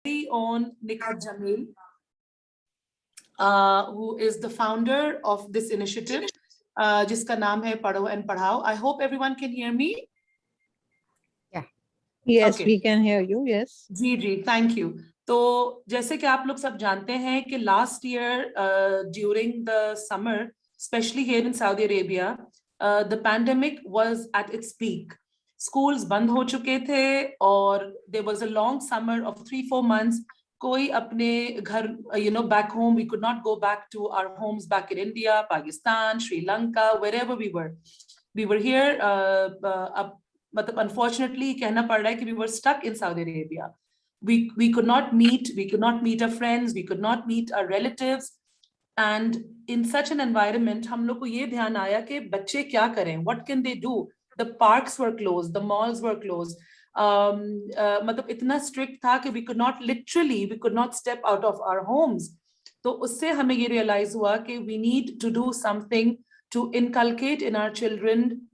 own Nikhat Jamil, who is the founder of this initiative, जिसका नाम है पढ़ो and पढ़ाओ. I hope everyone can hear me. Yeah. Yes, Okay. we can hear you. Yes. Ji, thank you. तो जैसे कि आप लोग सब जानते हैं कि last year during the summer, especially here in Saudi Arabia, the pandemic was at its peak. Schools बंद हो चुके थे और there was a long summer of 3-4 months. कोई अपने घर, back home, we could not go back to our homes back in India, Pakistan, Sri Lanka, wherever we were. We were here, मतलब unfortunately कहना पड़ रहा है कि we were stuck in Saudi Arabia. We could not meet our friends, we could not meet our relatives. And in such an environment, हम लोग को ये ध्यान आया कि बच्चे क्या करें? What can they do? The parks were closed, the malls were closed. मतलब इतना strict था कि we could not step out of our homes. तो उससे हमें ये realize हुआ कि we need to do something to inculcate in our children,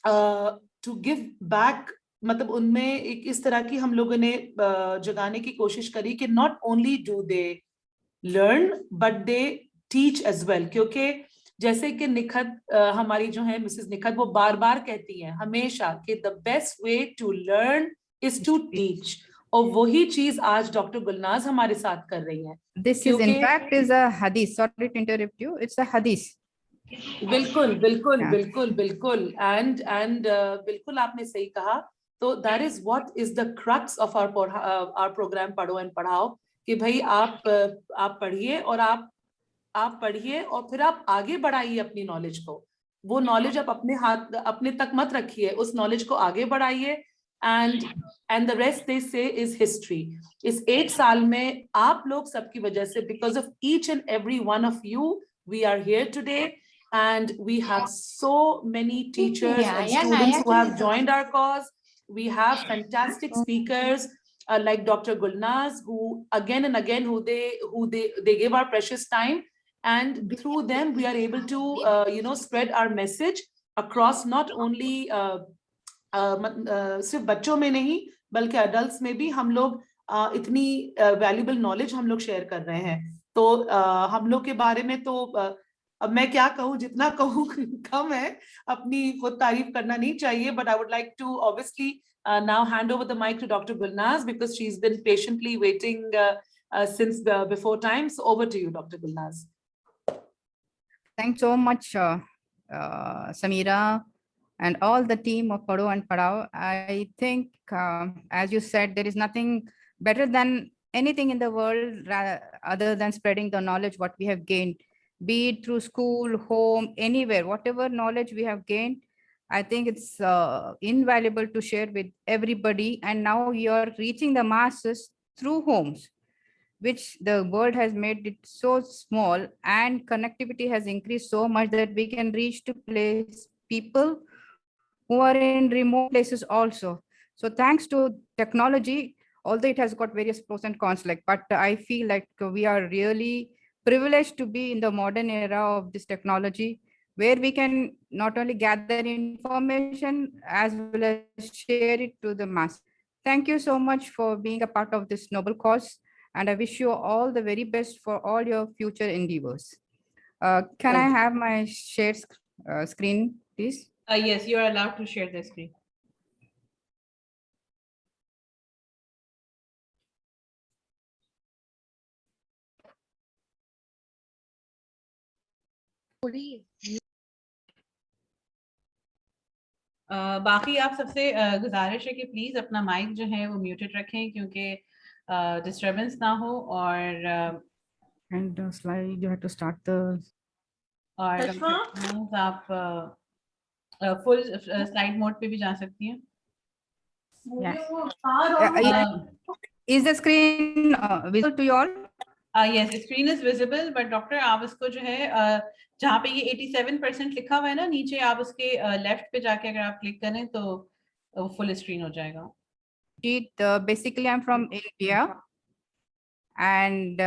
to give back. मतलब उनमें एक इस तरह की हम लोगों ने जगाने की कोशिश करी कि not only do they learn but they teach as well. क्योंकि जैसे कि निखत हमारी जो है मिसेस निखत वो बार-बार कहती हैं हमेशा कि the best way to learn is to teach. और वही चीज आज डॉक्टर गुलनाज हमारे साथ कर रही हैं. This is in fact is a hadith. Sorry to interrupt you. It's a hadith. बिल्कुल and बिल्कुल आपने सही कहा. तो that is what is the crux of our program पढ़ो and पढ़ाओ कि भाई आप पढ़िए और आप पढ़िए और फिर आप आगे बढ़ाइए अपनी नॉलेज को. वो नॉलेज आप अपने तक मत रखिए, उस नॉलेज को आगे बढ़ाइए. and the rest they say is history. इस 1 साल में आप लोग सबकी वजह से, because of each and every one of you, we are here today. And we have so many teachers and students who have joined our cause. We have fantastic speakers like Dr. Gulnaz, who again and again, who they give our precious time. And through them, we are able to, spread our message across not only सिर्फ बच्चों में नहीं बल्कि adults में भी हम लोग इतनी valuable knowledge हम लोग share कर रहे हैं. तो हम लोग के बारे में तो अब मैं क्या कहूँ, जितना कहूँ कम है, अपनी खुद तारीफ करना नहीं चाहिए. But I would like to obviously now hand over the mic to Dr. Gulnaz because she's been patiently waiting since before time. So over to you, Dr. Gulnaz. Thanks so much, Samira, and all the team of Padho and Padhao. I think, as you said, there is nothing better than anything in the world other than spreading the knowledge what we have gained, be it through school, home, anywhere, whatever knowledge we have gained. I think it's invaluable to share with everybody. And now you're reaching the masses through homes, which the world has made it so small, and connectivity has increased so much that we can reach to people who are in remote places also. So thanks to technology, although it has got various pros and cons, but I feel like we are really privileged to be in the modern era of this technology, where we can not only gather information as well as share it to the mass. Thank you so much for being a part of this noble cause. And I wish you all the very best for all your future endeavors. Can I have my shared screen, please? Yes, you are allowed to share the screen. बाकी आप सबसे गुजारिश है कि please अपना mic जो है वो म्यूटेड रखें क्योंकि डिस्टरबेंस ना हो. और and slide you have to start the और आप फुल स्लाइड मोड पे भी जा सकती हैं. Is the screen visible to you all? Yes, the screen is visible, but doctor आप इसको जो है जहाँ पे ये 87% लिखा हुआ है ना नीचे, आप उसके लेफ्ट पे जाके अगर आप क्लिक करें तो फुल स्क्रीन हो जाएगा. Basically, I'm from India, and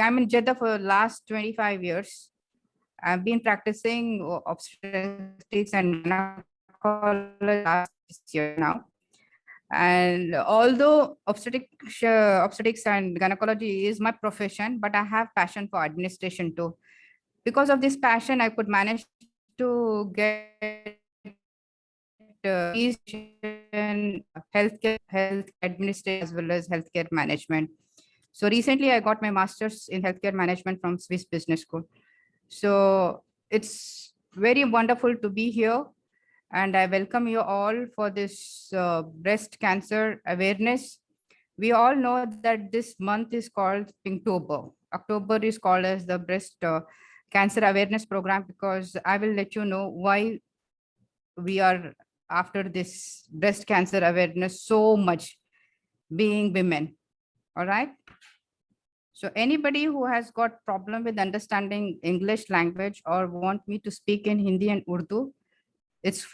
I'm in Jeddah for the last 25 years. I've been practicing obstetrics and gynecology last year now. And although obstetrics and gynecology is my profession, but I have passion for administration too. Because of this passion, I could manage to get healthcare, health administration, as well as healthcare management. So recently, I got my master's in healthcare management from Swiss Business School. So it's very wonderful to be here, and I welcome you all for this breast cancer awareness. We all know that this month is called Pinktober. October is called as the breast cancer awareness program, because I will let you know why we are after this breast cancer awareness so much, being women. All right. So anybody who has got problem with understanding English language or want me to speak in Hindi and Urdu, it's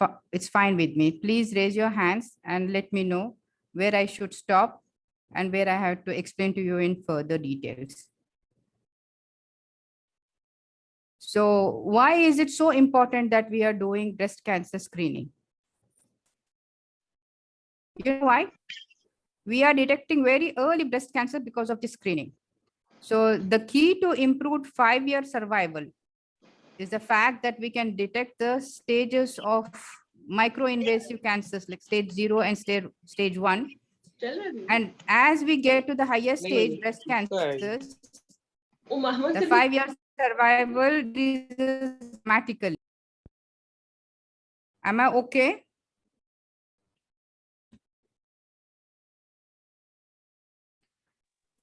fine with me. Please raise your hands and let me know where I should stop and where I have to explain to you in further details. So why is it so important that we are doing breast cancer screening? You know why? We are detecting very early breast cancer because of the screening. So the key to improved 5-year survival is the fact that we can detect the stages of microinvasive cancers like stage 0 and stage 1. And as we get to the higher stage breast cancers, the 5-year survival decreases dramatically. Am I okay?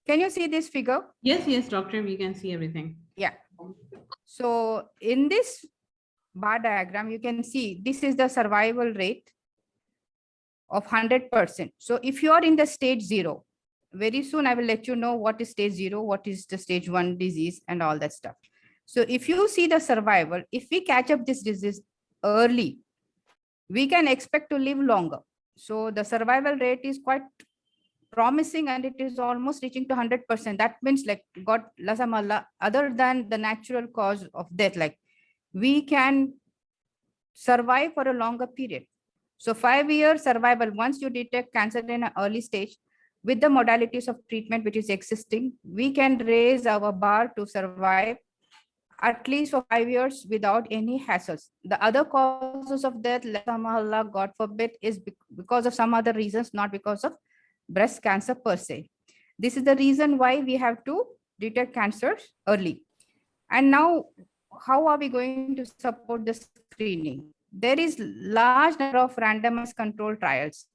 Can you see this figure? Yes, doctor, we can see everything. Yeah. So in this bar diagram, you can see this is the survival rate of 100%. So if you are in the stage 0, very soon I will let you know what is stage 0, what is the stage 1 disease and all that stuff. So if you see the survival, if we catch up this disease early, we can expect to live longer. So the survival rate is quite promising, and it is almost reaching to 100%. That means, like, God lasamalla, other than the natural cause of death, like, we can survive for a longer period. So 5-year survival, once you detect cancer in an early stage, with the modalities of treatment which is existing, we can raise our bar to survive at least for 5 years without any hassles. The other causes of death, God forbid, is because of some other reasons, not because of breast cancer per se. This is the reason why we have to detect cancers early. And now, how are we going to support the screening? There is large number of randomized control trials,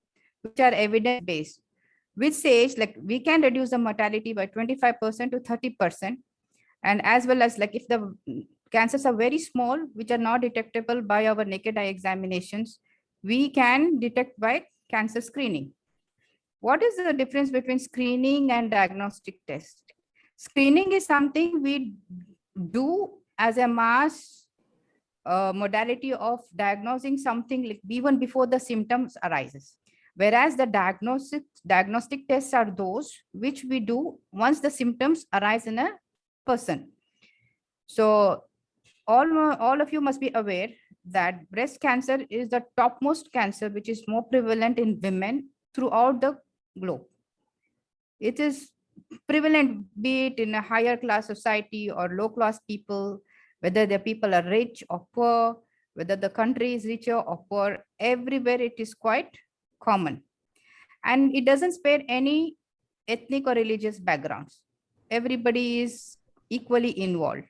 which are evidence-based, which says, like, we can reduce the mortality by 25% to 30%. And as well as, like, if the cancers are very small, which are not detectable by our naked eye examinations, we can detect by cancer screening. What is the difference between screening and diagnostic test? Screening is something we do as a mass modality of diagnosing something, like, even before the symptoms arises. Whereas the diagnostic tests are those which we do once the symptoms arise in a person. So all of you must be aware that breast cancer is the topmost cancer which is more prevalent in women throughout the globe. It is prevalent, be it in a higher class society or low class people, whether the people are rich or poor, whether the country is richer or poor, everywhere it is quite common. And it doesn't spare any ethnic or religious backgrounds. Everybody is equally involved.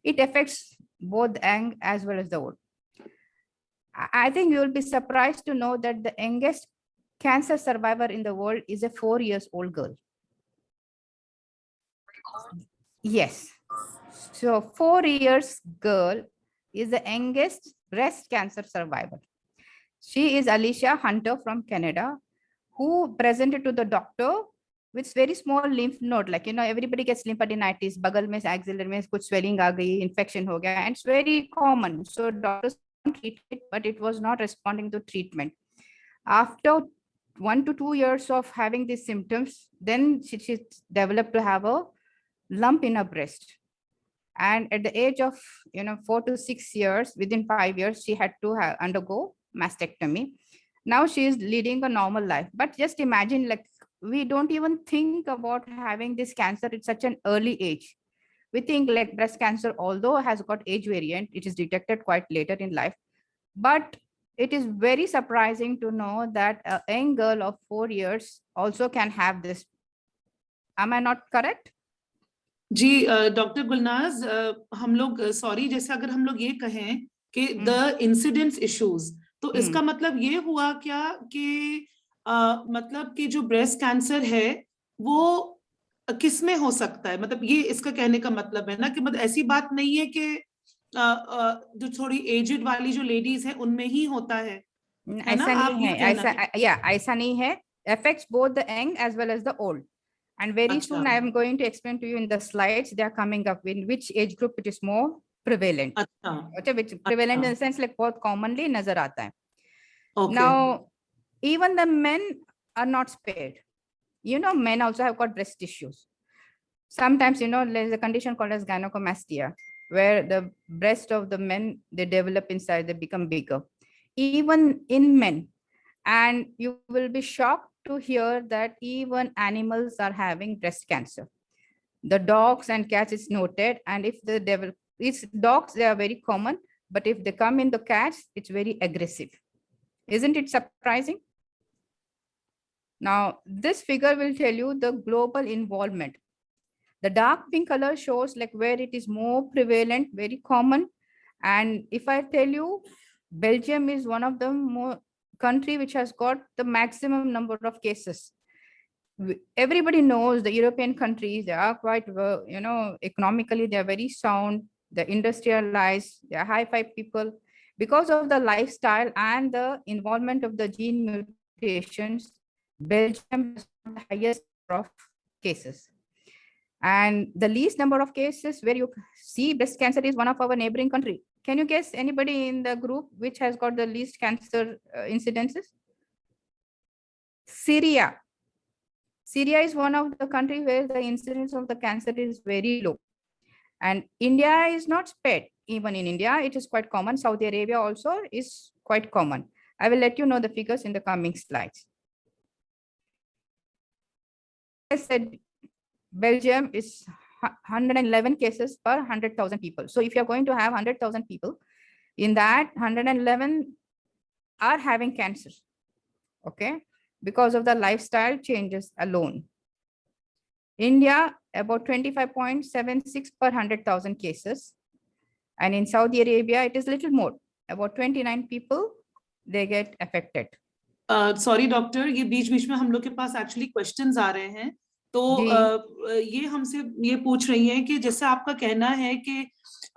It affects both young as well as the old. I think you will be surprised to know that the youngest cancer survivor in the world is a 4-year-old girl. Yes. So 4 years girl is the youngest breast cancer survivor. She is Alicia Hunter from Canada, who presented to the doctor with very small lymph node, like, everybody gets lymphadenitis, bagal mein, axillary mein kuch swelling aa gayi, infection ho gaya, and it's very common. So doctors treat it, but it was not responding to treatment. After 1 to 2 years of having these symptoms, then she developed to have a lump in her breast. And at the age of 4 to 6 years, within 5 years, she had to undergo mastectomy. Now she is leading a normal life. But just imagine, like, we don't even think about having this cancer at such an early age. We think like breast cancer, although has got age variant, it is detected quite later in life. But it is very surprising to know that a young girl of 4 years also can have this. Am I not correct? जी doctor Gulnaz, हम लोग sorry, जैसे अगर हम लोग ये कहें कि द इंसिडेंस इश्यूज, तो इसका मतलब ये हुआ क्या कि मतलब कि जो ब्रेस्ट कैंसर है वो किस में हो सकता है, मतलब ये इसका कहने का मतलब है ना कि मतलब ऐसी बात नहीं है कि जो थोड़ी एजेड वाली जो लेडीज है उनमें ही होता है ना? ऐसा आप नहीं ये है, कहना ऐसा नहीं है. Affects both the young as well as the old. And very soon I am going to explain to you in the slides. They are coming up in which age group it is more prevalent. अच्छा, which prevalent in the sense like बहुत commonly नजर आता है. okay. Now, even the men are not spared. You know, men also have got breast issues. Sometimes, you know, there's a condition called as gynecomastia, where the breast of the men, they develop inside, they become bigger. Even in men. And you will be shocked to hear that even animals are having breast cancer. The dogs and cats is noted, and if the develop, it's dogs, they are very common, but if they come in the cats, it's very aggressive. Isn't it surprising? Now, this figure will tell you the global involvement. The dark pink color shows like where it is more prevalent, very common. And if I tell you, Belgium is one of the more country which has got the maximum number of cases. Everybody knows the European countries, they are quite, you know, economically, they are very sound, they're industrialized, they are high-fi people. Because of the lifestyle and the involvement of the gene mutations, Belgium has the highest number of cases. And the least number of cases where you see breast cancer is one of our neighboring country. Can you guess anybody in the group which has got the least cancer incidences? Syria. Syria is one of the countries where the incidence of the cancer is very low. And India is not spared. Even in India, it is quite common. Saudi Arabia also is quite common. I will let you know the figures in the coming slides. I said Belgium is 111 cases per 100,000 people. So if you're going to have 100,000 people, in that 111 are having cancer, okay, because of the lifestyle changes alone. India, about 25.76 per 100,000 cases. And in Saudi Arabia, it is little more, about 29 people, they get affected. Sorry, doctor, ये बीच बीच में हम लोग के पास actually questions आ रहे हैं. तो ये हमसे ये पूछ रही हैं कि जैसे आपका कहना है कि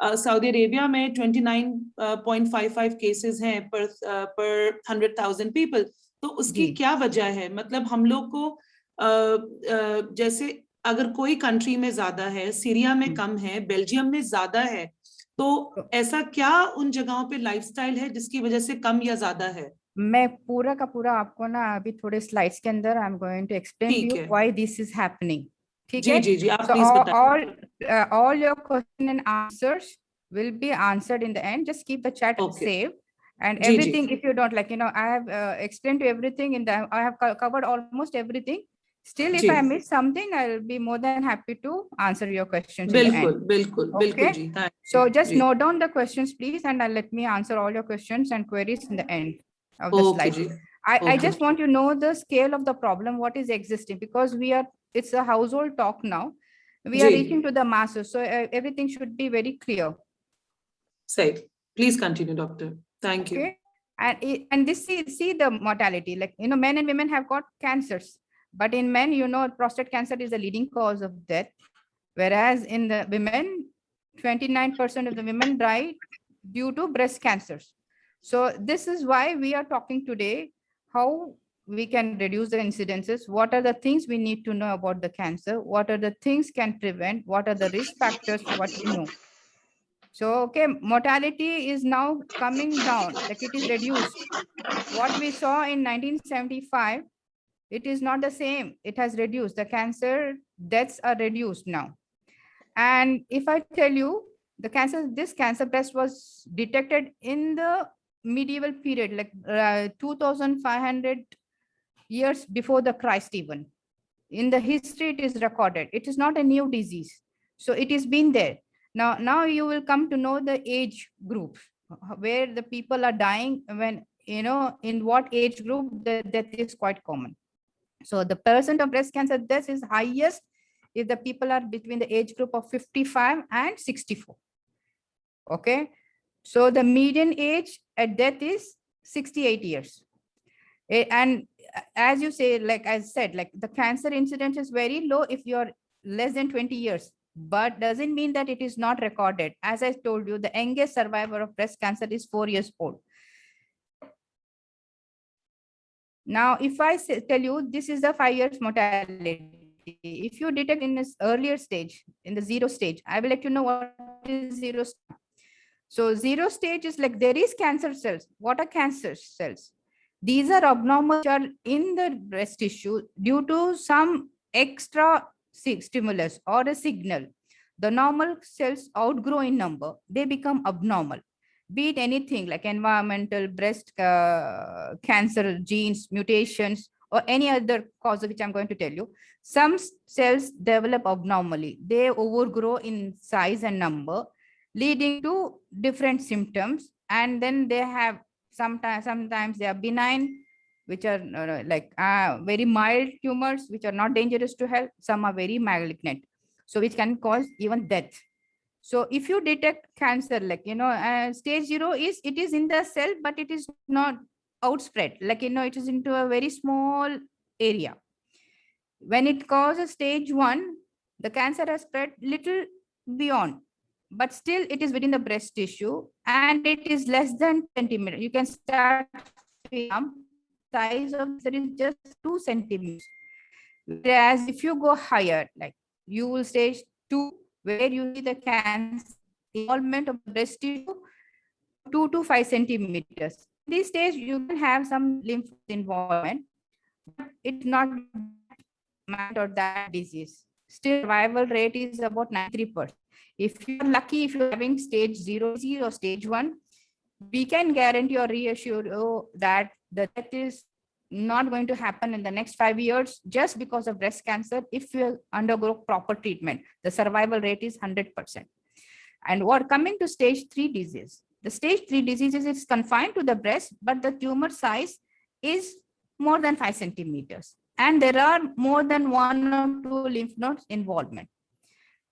सऊदी अरेबिया में 29.55 केसेस हैं पर 100,000 पीपल, तो उसकी क्या वजह है? मतलब हम लोग को जैसे अगर कोई कंट्री में ज्यादा है, सीरिया में कम है, बेल्जियम में ज्यादा है, तो ऐसा क्या उन जगहों पे लाइफस्टाइल है जिसकी वजह से कम या ज्यादा है? मैं पूरा का पूरा आपको ना अभी थोड़े स्लाइड्स के अंदर I am going to explain to you why this is happening. ठीक है? जी जी, आप प्लीज बताइए. All your question and answers will be answered in the end. Just keep the chat saved and everything. If you don't like, you know, I have explained to everything in the, I have covered almost everything. Still, if I miss something, I'll be more than happy to answer your questions in the end. बिल्कुल जी. So just note down the questions, please, and let me answer all your questions and queries in the end of the slide. I just want to know the scale of the problem, what is existing, because it's a household talk now. We are reaching to the masses, so everything should be very clear. Say, please continue, doctor. Thank you. And this see the mortality, like, you know, men and women have got cancers, but in men, you know, prostate cancer is the leading cause of death, whereas in the women, 29% of the women die due to breast cancers. So this is why we are talking today, how we can reduce the incidences, what are the things we need to know about the cancer, what are the things can prevent, what are the risk factors, what we know. So, okay, mortality is now coming down, like it is reduced. What we saw in 1975, it is not the same, it has reduced. The cancer deaths are reduced now. And if I tell you, this cancer breast was detected in the medieval period, like 2500 years before the Christ even. In the history, it is recorded. It is not a new disease. So it has been there. Now you will come to know the age group where the people are dying, when, you know, in what age group the death is quite common. So the percent of breast cancer death is highest if the people are between the age group of 55 and 64. Okay. So the median age at death is 68 years. And as you say, like I said, like the cancer incidence is very low if you're less than 20 years, but doesn't mean that it is not recorded. As I told you, the youngest survivor of breast cancer is 4 years old. Now, if I tell you this is the 5 years mortality, if you detect in this earlier stage, in the 0 stage, I will let you know what is 0 stage. So 0 stage is like there is cancer cells. What are cancer cells? These are abnormal which are in the breast tissue due to some extra stimulus or a signal. The normal cells outgrow in number, they become abnormal. Be it anything like environmental, breast cancer, genes, mutations, or any other cause of which I'm going to tell you. Some cells develop abnormally. They overgrow in size and number, leading to different symptoms. And then they have sometimes they are benign, which are like very mild tumors, which are not dangerous to health. Some are very malignant, so which can cause even death. So if you detect cancer, like, you know, stage 0 is, it is in the cell, but it is not outspread. Like, you know, it is into a very small area. When it causes stage 1, the cancer has spread little beyond, but still it is within the breast tissue and it is less than centimeter. You can start size of it is just 2 centimeters. Whereas if you go higher, like you will stage 2, where you see the cancer involvement of the breast tissue 2 to 5 centimeters. In this stage, you can have some lymph involvement, but it's not or that disease. Still, survival rate is about 93%. If you're lucky, if you're having stage 0 or stage 1, we can guarantee or reassure you that the death is not going to happen in the next 5 years just because of breast cancer. If you undergo proper treatment, the survival rate is 100%. And what coming to stage 3 disease, the stage 3 diseases is confined to the breast, but the tumor size is more than 5 centimeters. And there are more than 1 or 2 lymph nodes involvement.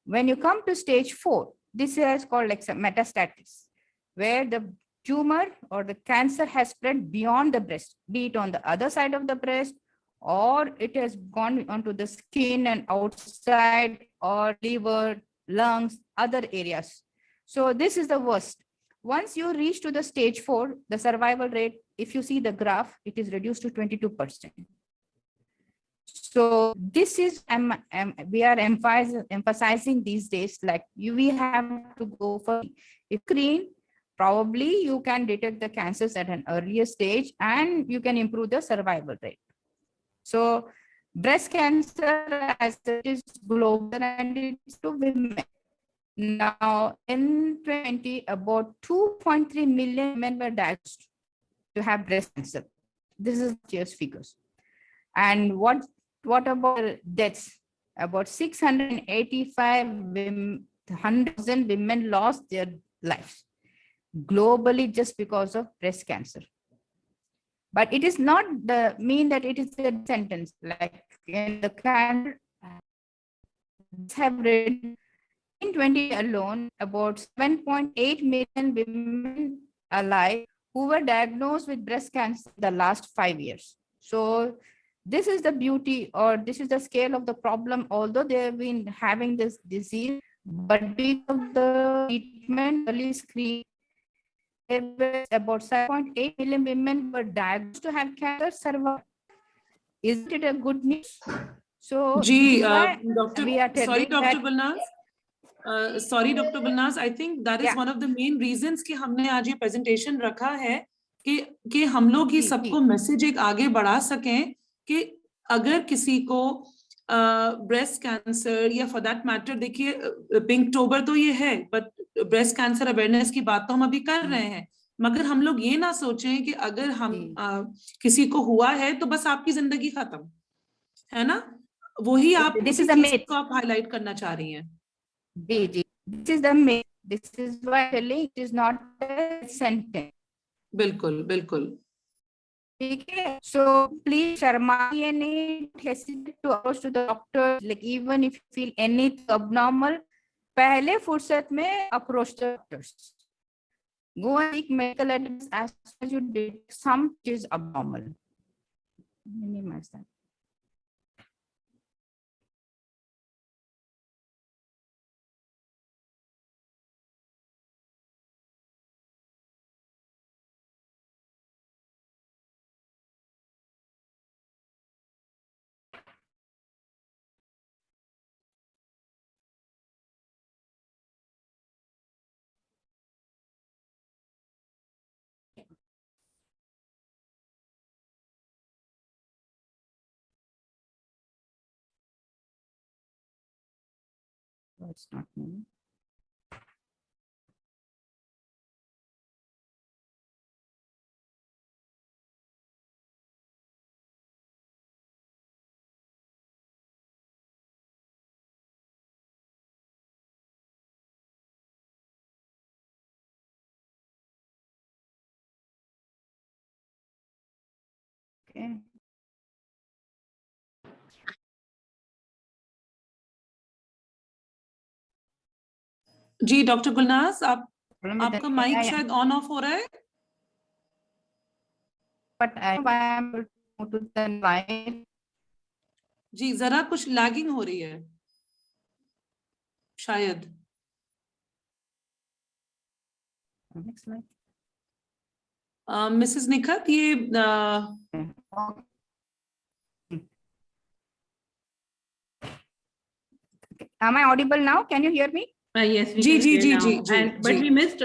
When you come to stage 4, this is called like metastasis, where the tumor or the cancer has spread beyond the breast, be it on the other side of the breast, or it has gone onto the skin and outside, or liver, lungs, other areas. So this is the worst. Once you reach to the stage 4, the survival rate, if you see the graph, it is reduced to 22%. So this is, we are emphasizing these days, like we have to go for screen. Probably you can detect the cancers at an earlier stage and you can improve the survival rate. So breast cancer as it is global and it's to women. Now in 2020, about 2.3 million women were diagnosed to have breast cancer. This is just figures. And what about deaths? About 685,000 women lost their lives globally just because of breast cancer. But it is not the mean that it is a sentence. Like in the cancer have read in 2020 alone, about 7.8 million women alive who were diagnosed with breast cancer in the last 5 years. So this is the beauty, or this is the scale of the problem. Although they have been having this disease, but because of the treatment, early screening, there was about 7.8 million women were diagnosed to have cancer survive. Isn't it a good news? So Ji, Dr. Sorry, Dr. Balnaz, I think that is one of the main reasons कि हमने आज ये presentation रखा है कि हम लोग ये सबको message एक आगे बढ़ा सकें कि अगर किसी को breast cancer या for that matter, देखिए Pinktober तो ये है, but breast cancer awareness की बात तो हम अभी कर रहे हैं, मगर हम लोग ये ना सोचें कि अगर हम जी। किसी को हुआ है तो बस आपकी जिंदगी खत्म है ना, वही आप This उसी is the चीज myth. को आप हाईलाइट करना चाह रही हैं। जी, this is the myth. This is why telling it is not a sentence. बिल्कुल बिल्कुल। ठीक है, so please शर्माइए नहीं, hesitate to approach to the doctor, like even if you feel anything abnormal, पहले फुर्सत में approach the doctors. Go and seek medical advice as soon as you did some is abnormal. Minimize that. That's not me. Okay. जी doctor Gulnaz, Problem with आपका the mic AI, शायद on off हो रहा है। but I am able to go to the line. जी जरा कुछ lagging हो रही है शायद। Next slide. मिसेस निखत, ये Am I audible now? Can you hear me? Yes, we ji can ji hear ji now. Ji ji And but ji. we missed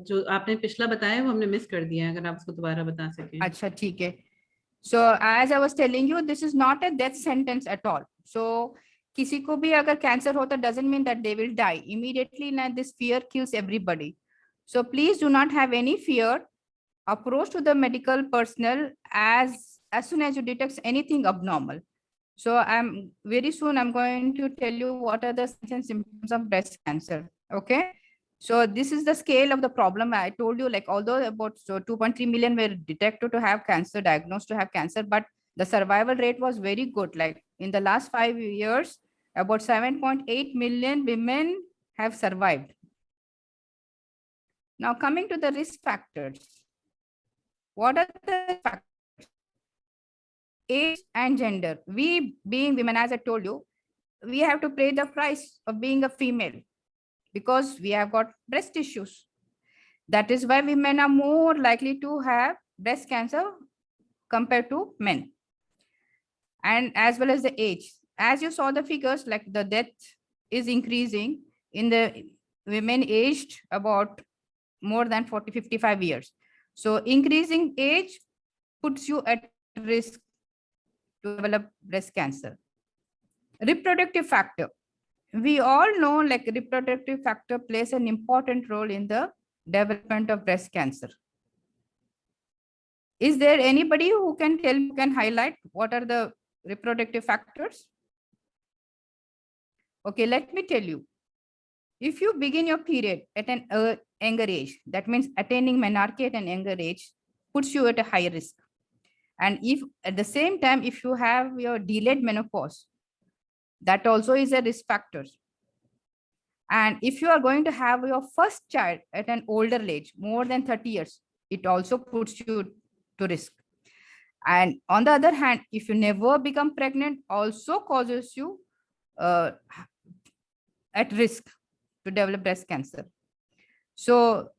जो आपने पिछला बताया वो हमने मिस कर दिया है, अगर आप उसको दोबारा बता सकें। अच्छा ठीक है। So as I was telling you, this is not a death sentence at all. So किसी को भी अगर कैंसर होता doesn't mean that they will die immediately. Now this fear kills everybody. So please do not have any fear. Approach to the medical personnel as soon as you detect anything abnormal. So I'm very soon I'm going to tell you what are the signs and symptoms of breast cancer. Okay. So this is the scale of the problem. I told you, like, although about 2.3 million were detected to have cancer, diagnosed to have cancer, but the survival rate was very good. Like in the last 5 years, about 7.8 million women have survived. Now coming to the risk factors. What are the factors? Age and gender. We being women, as I told you, we have to pay the price of being a female because we have got breast issues. That is why women are more likely to have breast cancer compared to men. And as well as the age. As you saw the figures, like the death is increasing in the women aged about more than 40, 55 years. So increasing age puts you at risk to develop breast cancer. Reproductive factor. We all know like reproductive factor plays an important role in the development of breast cancer. Is there anybody who can tell, who can highlight what are the reproductive factors? Okay, let me tell you. If you begin your period at an younger age, that means attaining menarche at an younger age puts you at a high risk. And if at the same time, if you have your delayed menopause, that also is a risk factor. And if you are going to have your first child at an older age, more than 30 years, it also puts you to risk. And on the other hand, if you never become pregnant, also causes you at risk to develop breast cancer. So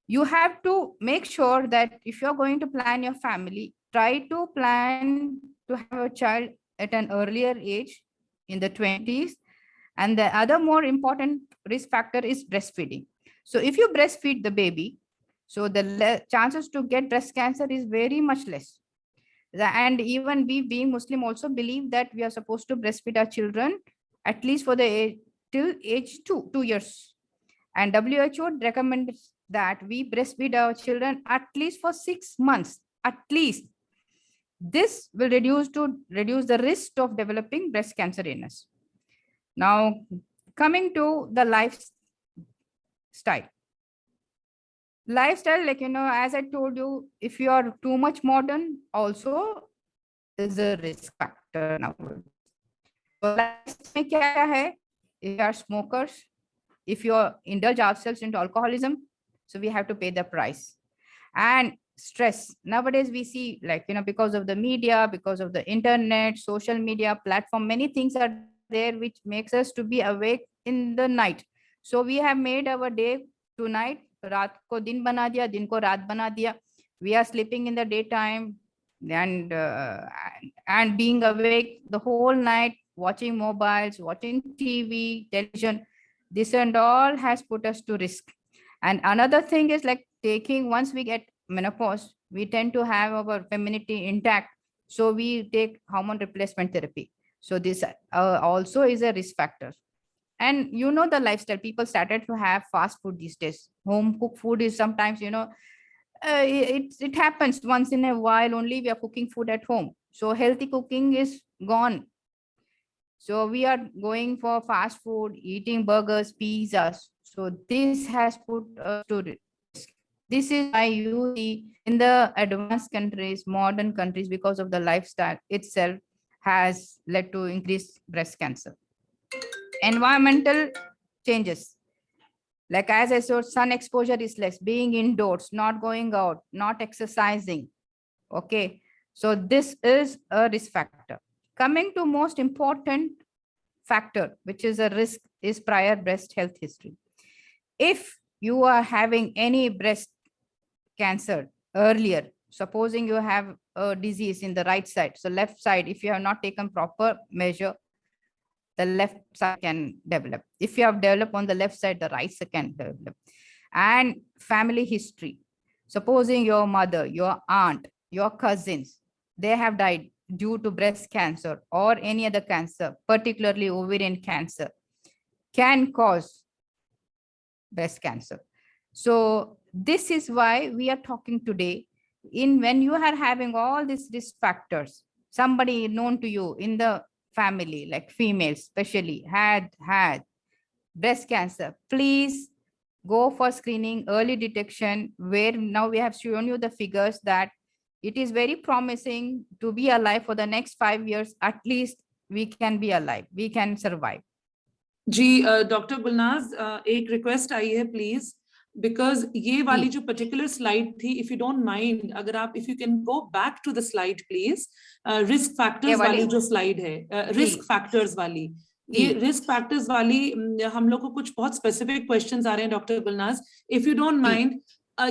you have to make sure that if you're going to plan your family, try to plan to have a child at an earlier age in the 20s. And the other more important risk factor is breastfeeding. So if you breastfeed the baby, so the chances to get breast cancer is very much less. And even we being Muslim also believe that we are supposed to breastfeed our children at least for the age till age 2 years. And WHO recommends that we breastfeed our children at least for 6 months, at least. This will reduce the risk of developing breast cancer in us. Now, coming to the lifestyle. Lifestyle, like, as I told you, if you are too much modern, also is a risk factor now. So lifestyle में क्या है? If you are smokers, if you indulge ourselves into alcoholism, so we have to pay the price. And stress. Nowadays we see, like, because of the media, because of the internet, social media platform, many things are there which makes us to be awake in the night. So we have made our day to night. रात को दिन बना दिया, दिन को रात बना दिया. We are sleeping in the daytime and being awake the whole night, watching mobiles, watching TV, television. This and all has put us to risk. And another thing is, like, once we get menopause, we tend to have our femininity intact. So we take hormone replacement therapy. So this also is a risk factor. And the lifestyle, people started to have fast food these days. Home cooked food is sometimes, it happens once in a while only we are cooking food at home. So healthy cooking is gone. So we are going for fast food, eating burgers, pizzas. So this has put us to risk. This is why you see in the advanced countries, modern countries, because of the lifestyle itself has led to increased breast cancer. Environmental changes. Like, as I said, sun exposure is less, being indoors, not going out, not exercising. Okay. So this is a risk factor. Coming to most important factor, which is a risk, is prior breast health history. If you are having any breast cancer earlier, supposing you have a disease in the right side, so left side, if you have not taken proper measure, the left side can develop. If you have developed on the left side, the right side can develop. And family history. Supposing your mother, your aunt, your cousins, they have died due to breast cancer or any other cancer, particularly ovarian cancer, can cause breast cancer. So this is why we are talking today. When you are having all these risk factors, somebody known to you in the family, like females especially, had breast cancer, please go for screening, early detection, where now we have shown you the figures that it is very promising to be alive for the next 5 years. At least we can be alive, we can survive. जी doctor Gulnaz, एक request आई है please, because ये वाली जो particular slide थी, if you don't mind, अगर आप if you can go back to the slide please, risk factors वाली जो स्लाइड है, रिस्क फैक्टर्स वाली, ये रिस्क फैक्टर्स वाली, हम लोग को कुछ बहुत स्पेसिफिक क्वेश्चंस आ रहे हैं doctor Gulnaz, if you don't mind,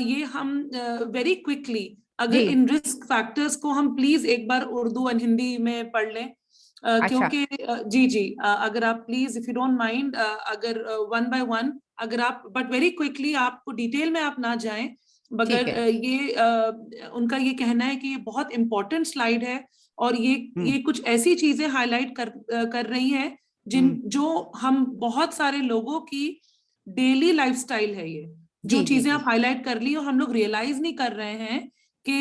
ये हम वेरी क्विकली अगर इन रिस्क फैक्टर्स को हम प्लीज एक बार उर्दू और हिंदी में पढ़ लें, क्योंकि जी अगर आप please if you don't mind, अगर वन बाय वन, अगर आप, बट वेरी क्विकली, आपको डिटेल में आप ना जाएं, मगर ये उनका ये कहना है कि ये बहुत इंपॉर्टेंट स्लाइड है और ये कुछ ऐसी चीजें हाईलाइट कर रही हैं जो हम बहुत सारे लोगों की डेली लाइफस्टाइल है, ये जो चीजें आप हाईलाइट कर ली और हम लोग रियलाइज नहीं कर रहे हैं कि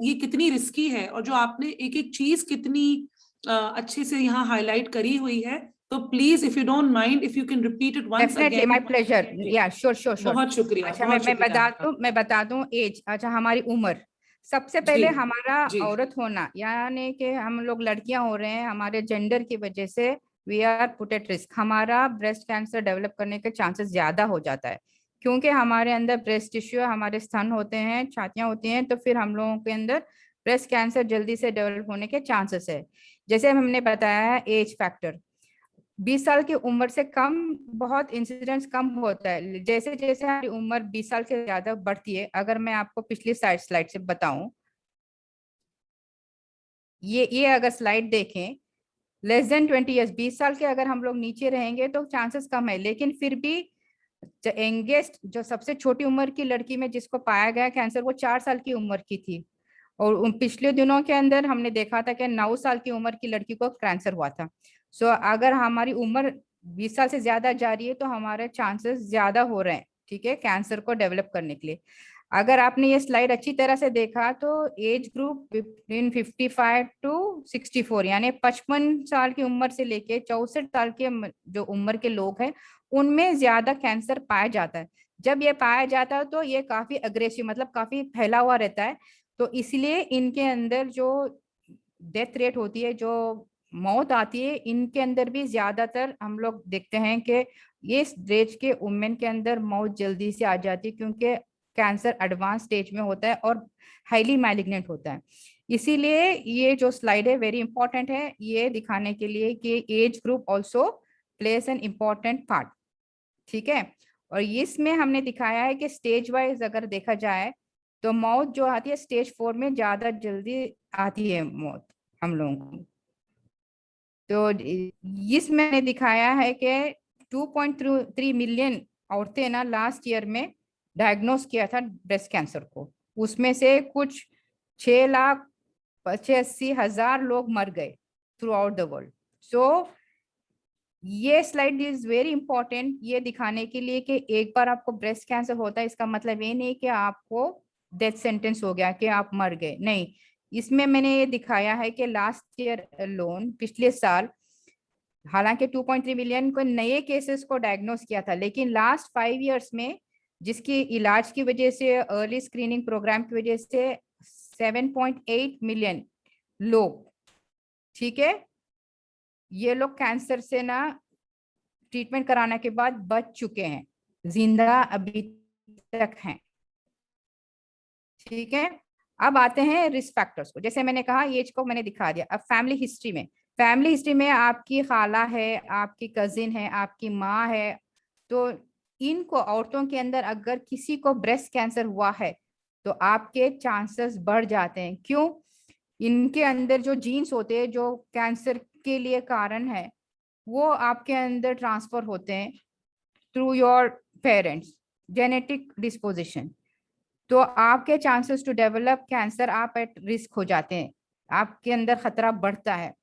ये कितनी रिस्की है, और जो आपने एक एक चीज कितनी अच्छे से यहाँ हाईलाइट करी हुई है, तो please if you don't mind, if you can repeat it once again, my pleasure, yeah sure. बहुत शुक्रिया। अच्छा, मैं बता दूं एज। अच्छा, हमारी उम्र, सबसे पहले हमारा औरत होना, यानी कि हम लोग लड़कियां हो रहे हैं, हमारे जेंडर की वजह से we are put at risk, हमारा ब्रेस्ट कैंसर डेवलप करने के चांसेस ज्यादा हो जाता है, क्योंकि हमारे अंदर ब्रेस्ट टिश्यू, हमारे स्तन होते हैं, छातियां होती हैं, तो फिर हम लोगों के अंदर ब्रेस्ट कैंसर जल्दी से डेवलप होने के चांसेस है। जैसे हमने बताया है एज फैक्टर, 20 साल की उम्र से कम बहुत इंसिडेंस कम होता है, जैसे जैसे हमारी उम्र 20 साल से ज्यादा बढ़ती है। अगर मैं आपको पिछली स्लाइड से बताऊं, ये अगर स्लाइड देखें, लेस देन 20 ईयर्स, 20 साल के अगर हम लोग नीचे रहेंगे तो चांसेस कम है, लेकिन फिर भी यंगेस्ट, जो सबसे छोटी उम्र की लड़की में जिसको पाया गया कैंसर, वो 4 साल की उम्र की थी, और पिछले दिनों के अंदर हमने देखा था कि 9 साल की उम्र की लड़की को कैंसर हुआ था। सो अगर हमारी उम्र 20 साल से ज्यादा जा रही है तो हमारे चांसेस ज्यादा हो रहे हैं, ठीक है, कैंसर को डेवलप करने के लिए। अगर आपने ये स्लाइड अच्छी तरह से देखा तो एज ग्रुप बिटवीन 55 टू 64 यानी 55 साल की उम्र से लेके 64 साल के जो उम्र के लोग हैं उनमें ज्यादा कैंसर पाया जाता है। जब ये पाया जाता है तो ये काफी अग्रेसिव मतलब काफी फैला हुआ रहता है, तो इसलिए इनके अंदर जो डेथ रेट होती है, जो मौत आती है, इनके अंदर भी ज्यादातर हम लोग देखते हैं कि ये एज के वुमेन के अंदर मौत जल्दी से आ जाती है क्योंकि कैंसर एडवांस स्टेज में होता है और हाईली मैलिग्नेंट होता है। इसीलिए ये जो स्लाइड है वेरी इंपॉर्टेंट है, ये दिखाने के लिए कि age group also place an important part. ठीक है, और इसमें हमने दिखाया है कि स्टेज वाइज अगर देखा जाए तो मौत जो आती है स्टेज 4 में ज्यादा जल्दी आती है मौत हम लोगों को। तो इसमें मैंने दिखाया है कि 2.3 मिलियन औरतें ना लास्ट ईयर में डायग्नोस किया था ब्रेस्ट कैंसर को, उसमें से कुछ 6,85,000 लोग मर गए थ्रू आउट द वर्ल्ड। सो ये स्लाइड इज वेरी इंपॉर्टेंट ये दिखाने के लिए कि एक बार आपको ब्रेस्ट कैंसर होता है इसका मतलब ये नहीं कि आपको डेथ सेंटेंस हो गया कि आप मर गए, नहीं। इसमें मैंने ये दिखाया है कि लास्ट ईयर लोन पिछले साल हालांकि 2.3 मिलियन को नए केसेस को डायग्नोस किया था, लेकिन लास्ट 5 इयर्स में जिसकी इलाज की वजह से अर्ली स्क्रीनिंग प्रोग्राम की वजह से 7.8 मिलियन लोग, ठीक है, ये लोग कैंसर से ना ट्रीटमेंट कराने के बाद बच चुके हैं, जिंदा अभी तक हैं। ठीक है, अब आते हैं रिस्क फैक्टर्स को। जैसे मैंने कहा एज को मैंने दिखा दिया। अब फैमिली हिस्ट्री में आपकी खाला है, आपकी कजिन है, आपकी माँ है, तो इनको औरतों के अंदर अगर किसी को ब्रेस्ट कैंसर हुआ है तो आपके चांसेस बढ़ जाते हैं। क्यों? इनके अंदर जो जीन्स होते हैं जो कैंसर के लिए कारण है वो आपके अंदर ट्रांसफर होते हैं through your parents, genetic disposition. तो आपके चांसेस टू डेवलप कैंसर आप एट रिस्क हो जाते हैं, आपके अंदर खतरा बढ़ता है।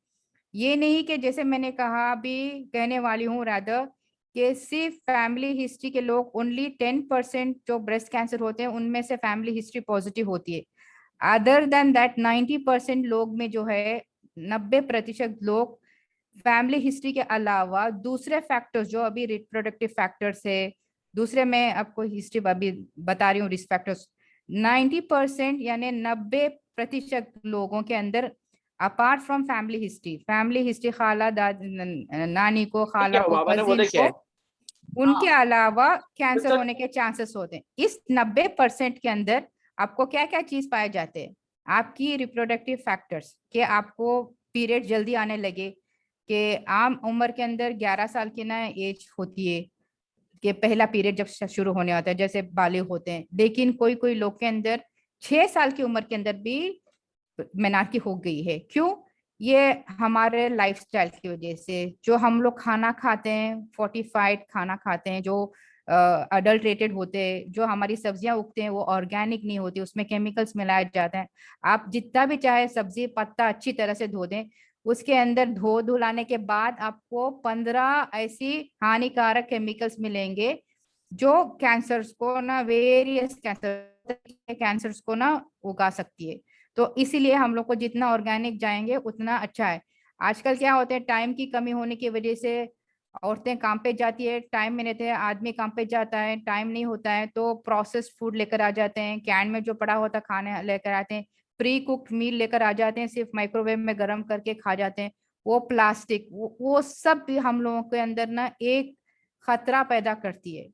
ये नहीं कि जैसे मैंने कहा अभी कहने वाली हूँ रादर कि सिर्फ फैमिली हिस्ट्री के लोग ओनली 10% जो ब्रेस्ट कैंसर होते हैं उनमें से फैमिली हिस्ट्री पॉजिटिव होती है। अदर देन दैट 90% लोग में जो है 90% लोग फैमिली हिस्ट्री के अलावा दूसरे फैक्टर्स जो अभी रिप्रोडक्टिव फैक्टर्स है, दूसरे मैं आपको हिस्ट्री अभी बता रही हूँ रिस्क फैक्टर्स, 90% यानी 90% लोगों के अंदर अपार्ट फ्रॉम फैमिली हिस्ट्री खाला नानी को, खाला को, कजिन को, उनके अलावा कैंसर होने के चांसेस होते हैं। इस 90% के अंदर आपको क्या क्या चीज पाए जाते हैं? आपकी रिप्रोडक्टिव फैक्टर्स कि आपको पीरियड जल्दी आने लगे, कि आम उम्र के अंदर 11 साल की ना एज होती है कि पहला पीरियड जब शुरू होने होता है, जैसे बालिग होते हैं, लेकिन कोई कोई लोग के अंदर 6 साल की उम्र के अंदर भी मेनार्की हो गई है। क्यों? ये हमारे लाइफस्टाइल की वजह से, जो हम लोग खाना खाते हैं फोर्टिफाइड खाना खाते हैं, जो अडल्ट्रेटेड होते हैं, जो हमारी सब्जियां उगते हैं वो ऑर्गेनिक नहीं होती, उसमें केमिकल्स मिलाए जाते हैं। आप जितना भी चाहे सब्जी पत्ता अच्छी तरह से धो दें, उसके अंदर धुलाने के बाद आपको 15 ऐसी हानिकारक केमिकल्स मिलेंगे जो कैंसर्स को ना, वेरियस कैंसर्स को ना उगा सकती है। तो इसीलिए हम लोग को जितना ऑर्गेनिक जाएंगे उतना अच्छा है। आजकल क्या होता है, टाइम की कमी होने की वजह से औरतें काम पे जाती है, टाइम में रहते हैं, आदमी काम पे जाता है, टाइम नहीं होता है, तो प्रोसेस्ड फूड लेकर आ जाते हैं, कैन में जो पड़ा होता है खाने लेकर आते हैं, प्री कुक्ड मील लेकर आ जाते हैं, सिर्फ माइक्रोवेव में गर्म करके खा जाते हैं। वो प्लास्टिक वो सब भी हम लोगों के अंदर ना एक खतरा पैदा करती है।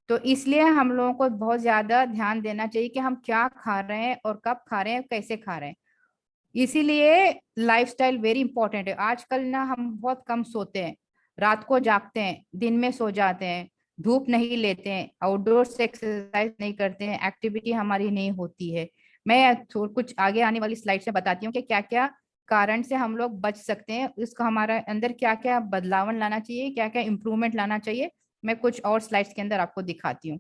तो इसलिए हम लोगों को बहुत ज्यादा ध्यान देना चाहिए कि हम क्या खा रहे हैं और कब खा रहे हैं, कैसे खा रहे हैं। इसीलिए लाइफस्टाइल वेरी इंपॉर्टेंट है। आजकल ना हम बहुत कम सोते हैं, रात को जागते हैं, दिन में सो जाते हैं, धूप नहीं लेते हैं, आउटडोर से एक्सरसाइज नहीं करते हैं, एक्टिविटी हमारी नहीं होती है। मैं कुछ आगे आने वाली स्लाइड से बताती हूँ कि क्या क्या कारण से हम लोग बच सकते हैं, इसका हमारा अंदर क्या क्या बदलाव लाना चाहिए, क्या क्या इम्प्रूवमेंट लाना चाहिए, मैं कुछ और स्लाइड्स के अंदर आपको दिखाती हूँ।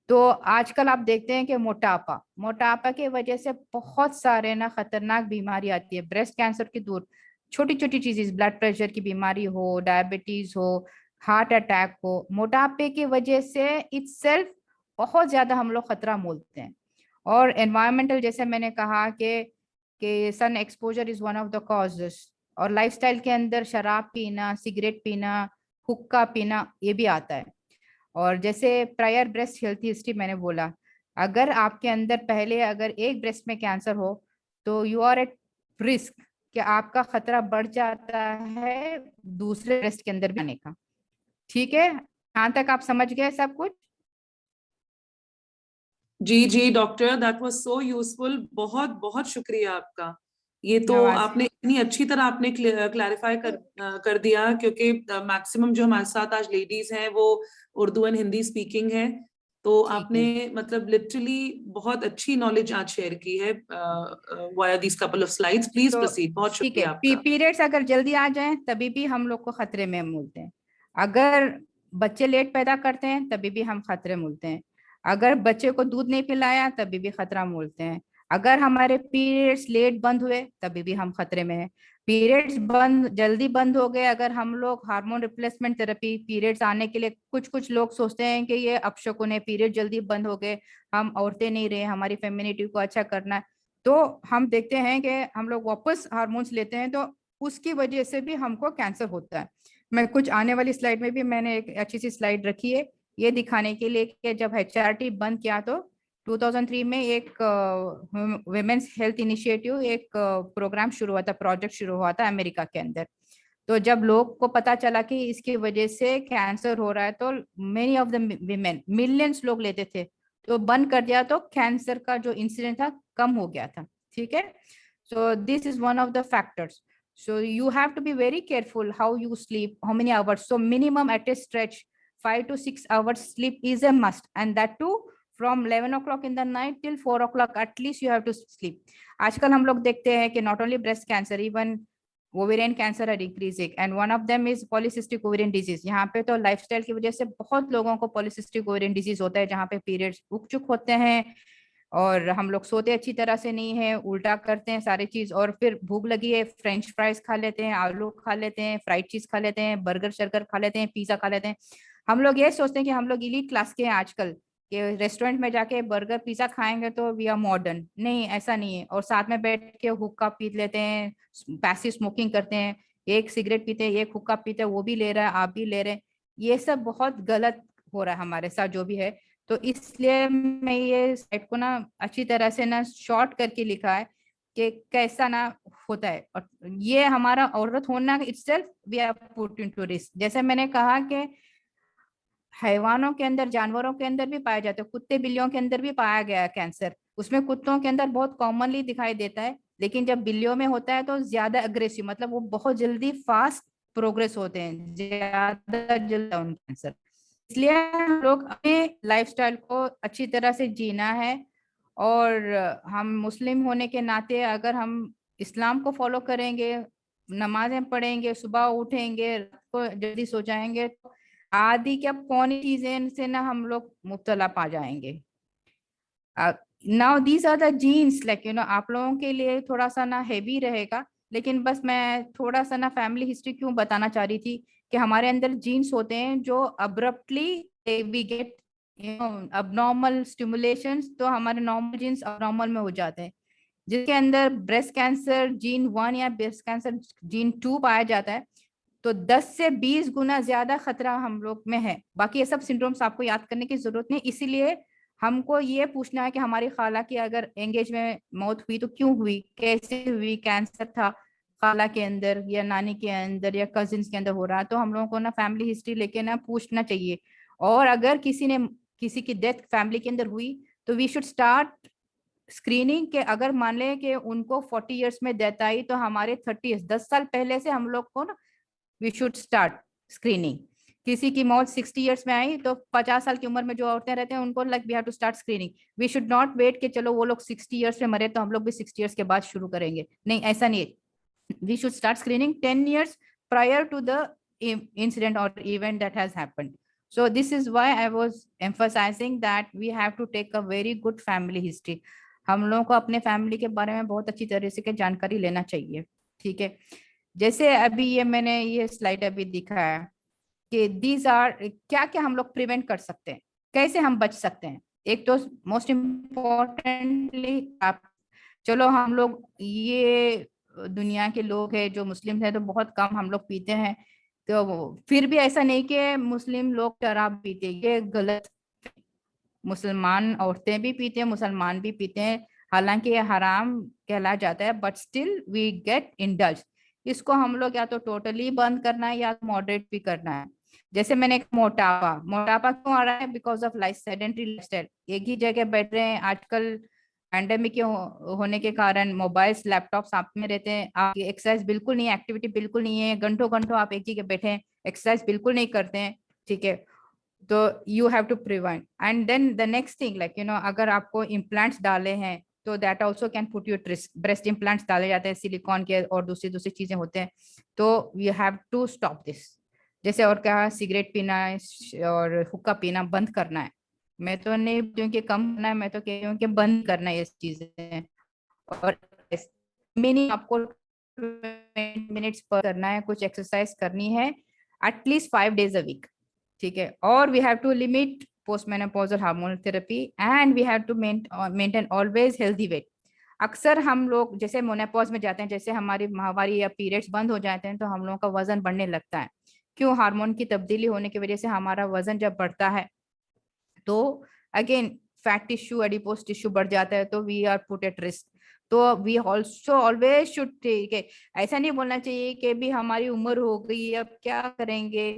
तो आजकल आप देखते हैं कि मोटापा की वजह से बहुत सारे ना खतरनाक बीमारी आती है, ब्रेस्ट कैंसर की दूर छोटी छोटी चीजें, ब्लड प्रेशर की बीमारी हो, डायबिटीज हो, हार्ट अटैक हो, मोटापे की वजह से इटसेल्फ बहुत ज्यादा हम लोग खतरा मोलते हैं। और एनवायरमेंटल, जैसे मैंने कहा कि sun exposure is one of the causes, और लाइफस्टाइल के अंदर शराब पीना, सिगरेट पीना, हुक्का पीना, ये भी आता है। और जैसे प्रायर ब्रेस्ट हेल्थ हिस्ट्री मैंने बोला, अगर आपके अंदर पहले अगर एक ब्रेस्ट में कैंसर हो तो यू आर एट रिस्क कि आपका खतरा बढ़ जाता है दूसरे ब्रेस्ट के अंदर भी आने का। ठीक है, यहाँ तक आप समझ गए सब कुछ? जी जी doctor, that was so useful, बहुत बहुत शुक्रिया आपका। ये तो नवाज। आपने इतनी अच्छी तरह आपने क्लैरिफाई कर दिया, क्योंकि मैक्सिमम जो हमारे साथ आज लेडीज हैं वो उर्दू एंड हिंदी स्पीकिंग है। तो ठीक आपने है, मतलब लिटरली बहुत अच्छी नॉलेज आज शेयर की है via this couple of slides. Please तो प्रोसीड, बहुत ठीक है। शुक्रिया आपका। पीरियड्स अगर जल्दी आ जाएं तभी भी हम लोग को खतरे में मूलते हैं। अगर बच्चे लेट पैदा करते हैं तभी भी हम खतरे मूलते हैं। अगर बच्चे को दूध नहीं पिलाया तभी भी खतरा मूलते हैं। अगर हमारे पीरियड्स लेट बंद हुए तभी भी हम खतरे में हैं। पीरियड्स जल्दी बंद हो गए, अगर हम लोग हार्मोन रिप्लेसमेंट थेरेपी पीरियड्स आने के लिए, कुछ लोग सोचते हैं कि ये अपशकुन है, पीरियड जल्दी बंद हो गए, हम औरतें नहीं रहे, हमारी फेमिनिटी को अच्छा करना है, तो हम देखते हैं कि हम लोग वापस हार्मोन्स लेते हैं तो उसकी वजह से भी हमको कैंसर होता है। मैं कुछ आने वाली स्लाइड में भी मैंने एक अच्छी सी स्लाइड रखी है ये दिखाने के लिए कि जब HRT बंद किया तो 2003 में एक वुमेन्स हेल्थ इनिशिएटिव, एक प्रोग्राम शुरू हुआ था, प्रोजेक्ट शुरू हुआ था अमेरिका के अंदर। तो जब लोग को पता चला कि इसकी वजह से कैंसर हो रहा है तो many of the women, millions लोग लेते थे, तो बंद कर दिया तो कैंसर का जो इंसिडेंट था कम हो गया था। ठीक है, सो this is one of the factors. So you have to be very careful how you sleep, how many hours. So minimum at a stretch 5 to 6 hours sleep is a must, and that too from 11 o'clock in the night till 4 o'clock at least you have to sleep. आजकल हम लोग देखते हैं कि not only breast cancer, even ovarian cancer are increasing, and one of them is polycystic ovarian disease. यहाँ पे तो lifestyle की वजह से बहुत लोगों को polycystic ovarian disease होता है, जहाँ पे पीरियड्स रुक चुक होते हैं और हम लोग सोते अच्छी तरह से नहीं है, उल्टा करते हैं सारी चीज, और फिर भूख लगी है फ्रेंच फ्राइज खा लेते हैं, आलू खा लेते हैं, फ्राइड चीज खा लेते हैं, बर्गर शर्गर खा लेते हैं, पिज्जा खा लेते हैं। हम लोग ये सोचते हैं कि हम लोग इलीट क्लास के हैं आजकल, कि रेस्टोरेंट में जाके बर्गर पिज्जा खाएंगे तो वी आर मॉडर्न। नहीं, ऐसा नहीं है। और साथ में बैठ के हुक्का पी लेते हैं, पैसिव स्मोकिंग करते हैं, एक सिगरेट पीते हैं, एक हुक्का पीते हैं, वो भी ले रहा है, आप भी ले रहे हैं। ये सब बहुत गलत हो रहा है हमारे साथ जो भी है। तो इसलिए मैं ये साइट को ना अच्छी तरह से ना शॉर्ट करके लिखा है कि कैसा ना होता है, और ये हमारा औरत होना itself we are put into risk. जैसे मैंने कहा कि हैवानों के अंदर, जानवरों के अंदर भी पाया जाता है, कुत्ते बिल्लियों के अंदर भी पाया गया है कैंसर। उसमें कुत्तों के अंदर बहुत कॉमनली दिखाई देता है, लेकिन जब बिल्लियों में होता है तो ज्यादा अग्रेसिव, मतलब वो बहुत जल्दी फास्ट प्रोग्रेस होते हैं, ज्यादा जल्दी उन कैंसर। इसलिए हम लोग अपने लाइफस्टाइल को अच्छी तरह से जीना है, और हम मुस्लिम होने के नाते अगर हम इस्लाम को फॉलो करेंगे, नमाजें पढ़ेंगे, सुबह उठेंगे, रात को जल्दी सो जाएंगे, तो आधी क्या पौनी चीजें से ना हम लोग मुब्तला पा जाएंगे। Now these are the genes, like आप लोगों के लिए थोड़ा सा ना हैवी रहेगा, लेकिन बस मैं थोड़ा सा ना फैमिली हिस्ट्री क्यों बताना चाह रही थी कि हमारे अंदर जीन्स होते हैं जो abruptly we get abnormal stimulations, तो हमारे नॉर्मल जीन्स अबनॉर्मल में हो जाते हैं, जिसके अंदर ब्रेस्ट कैंसर जीन 1 या ब्रेस्ट कैंसर जीन 2 पाया जाता है, तो 10 से 20 गुना ज्यादा खतरा हम लोग में है। बाकी ये सब सिंड्रोम्स आपको याद करने की जरूरत नहीं, इसीलिए हमको ये पूछना है कि हमारी खाला की अगर एंगेज में मौत हुई तो क्यों हुई, कैसे हुई, कैंसर था खाला के अंदर या नानी के अंदर या कजिन्स के अंदर हो रहा, तो हम लोगों को ना फैमिली हिस्ट्री लेके ना पूछना चाहिए। और अगर किसी की डेथ फैमिली के अंदर हुई तो वी शुड स्टार्ट स्क्रीनिंग के। अगर मान ले कि उनको 40 इयर्स में डेथ आई तो हमारे 30 10 साल पहले से हम लोग को ना वी शुड स्टार्ट स्क्रीनिंग। किसी की मौत 60 इयर्स में आई तो 50 साल की उम्र में जो औरतें रहते हैं उनको like we have to start screening. We should not wait कि चलो वो लोग 60 इयर्स में मरे तो हम लोग भी 60 इयर्स के बाद शुरू करेंगे, नहीं, ऐसा नहीं है। We should start screening 10 years prior to the incident or event that has happened. So this is why I was emphasizing that we have to take a very good family history. हम लोगों को अपने family के बारे में बहुत अच्छी तरह से जानकारी लेना चाहिए। ठीक है, जैसे अभी ये मैंने ये स्लाइड अभी दिखाया कि दीज आर क्या क्या हम लोग प्रिवेंट कर सकते हैं, कैसे हम बच सकते हैं। एक तो मोस्ट इम्पोर्टेंटली आप, चलो हम लोग ये दुनिया के लोग हैं जो मुस्लिम हैं तो बहुत कम हम लोग पीते हैं, तो फिर भी ऐसा नहीं कि मुस्लिम लोग शराब पीते, ये गलत। मुसलमान औरतें भी पीते हैं, मुसलमान भी पीते हैं, हालांकि ये हराम कहला जाता है, but still we get indulge. इसको हम लोग या तो टोटली बंद करना है या मॉडरेट भी करना है। जैसे मैंने मोटापा, मोटापा क्यों आ रहा है? Because of life sedentary lifestyle, एक ही जगह बैठ रहे हैं आजकल। पैंडेमिक के होने के कारण मोबाइल्स लैपटॉप साथ में रहते हैं, आपकी एक्सरसाइज बिल्कुल नहीं है, एक्टिविटी बिल्कुल नहीं है, घंटों घंटों आप एक जगह बैठे हैं, एक्सरसाइज बिल्कुल नहीं करते हैं, ठीक है? तो you have to prevent. And then the next thing, like अगर आपको इम्प्लांट्स डाले हैं तो that also can put you risk. Breast implants डाले जाते हैं सिलिकॉन के और दूसरी दूसरी चीजें होते हैं, तो you have to stop this. जैसे और क्या, सिगरेट पीना है और हुक्का पीना बंद करना है। मैं तो नहीं क्योंकि कम करना है, मैं तो कह रही हूँ कि बंद करना है ये चीजें। और मिनिमम आपको 20 मिनट्स पर करना है, कुछ एक्सरसाइज करनी है एटलीस्ट 5 days a week, ठीक है? और we have to limit postmenopausal hormonal therapy and we have to maintain always healthy weight. अक्सर हम लोग जैसे मोनोपॉज में जाते हैं, जैसे हमारी माहवारी या पीरियड्स बंद हो जाते हैं तो हम लोगों का वजन बढ़ने लगता है। क्यों? हार्मोन की तब्दीली होने की वजह से हमारा वजन जब बढ़ता है तो again fat tissue, adipose tissue बढ़ जाता है, तो we are put at risk. तो वी ऑल्सो ऑलवेज शुड, ठीक है? ऐसा नहीं बोलना चाहिए कि भी हमारी उम्र हो गई अब क्या करेंगे,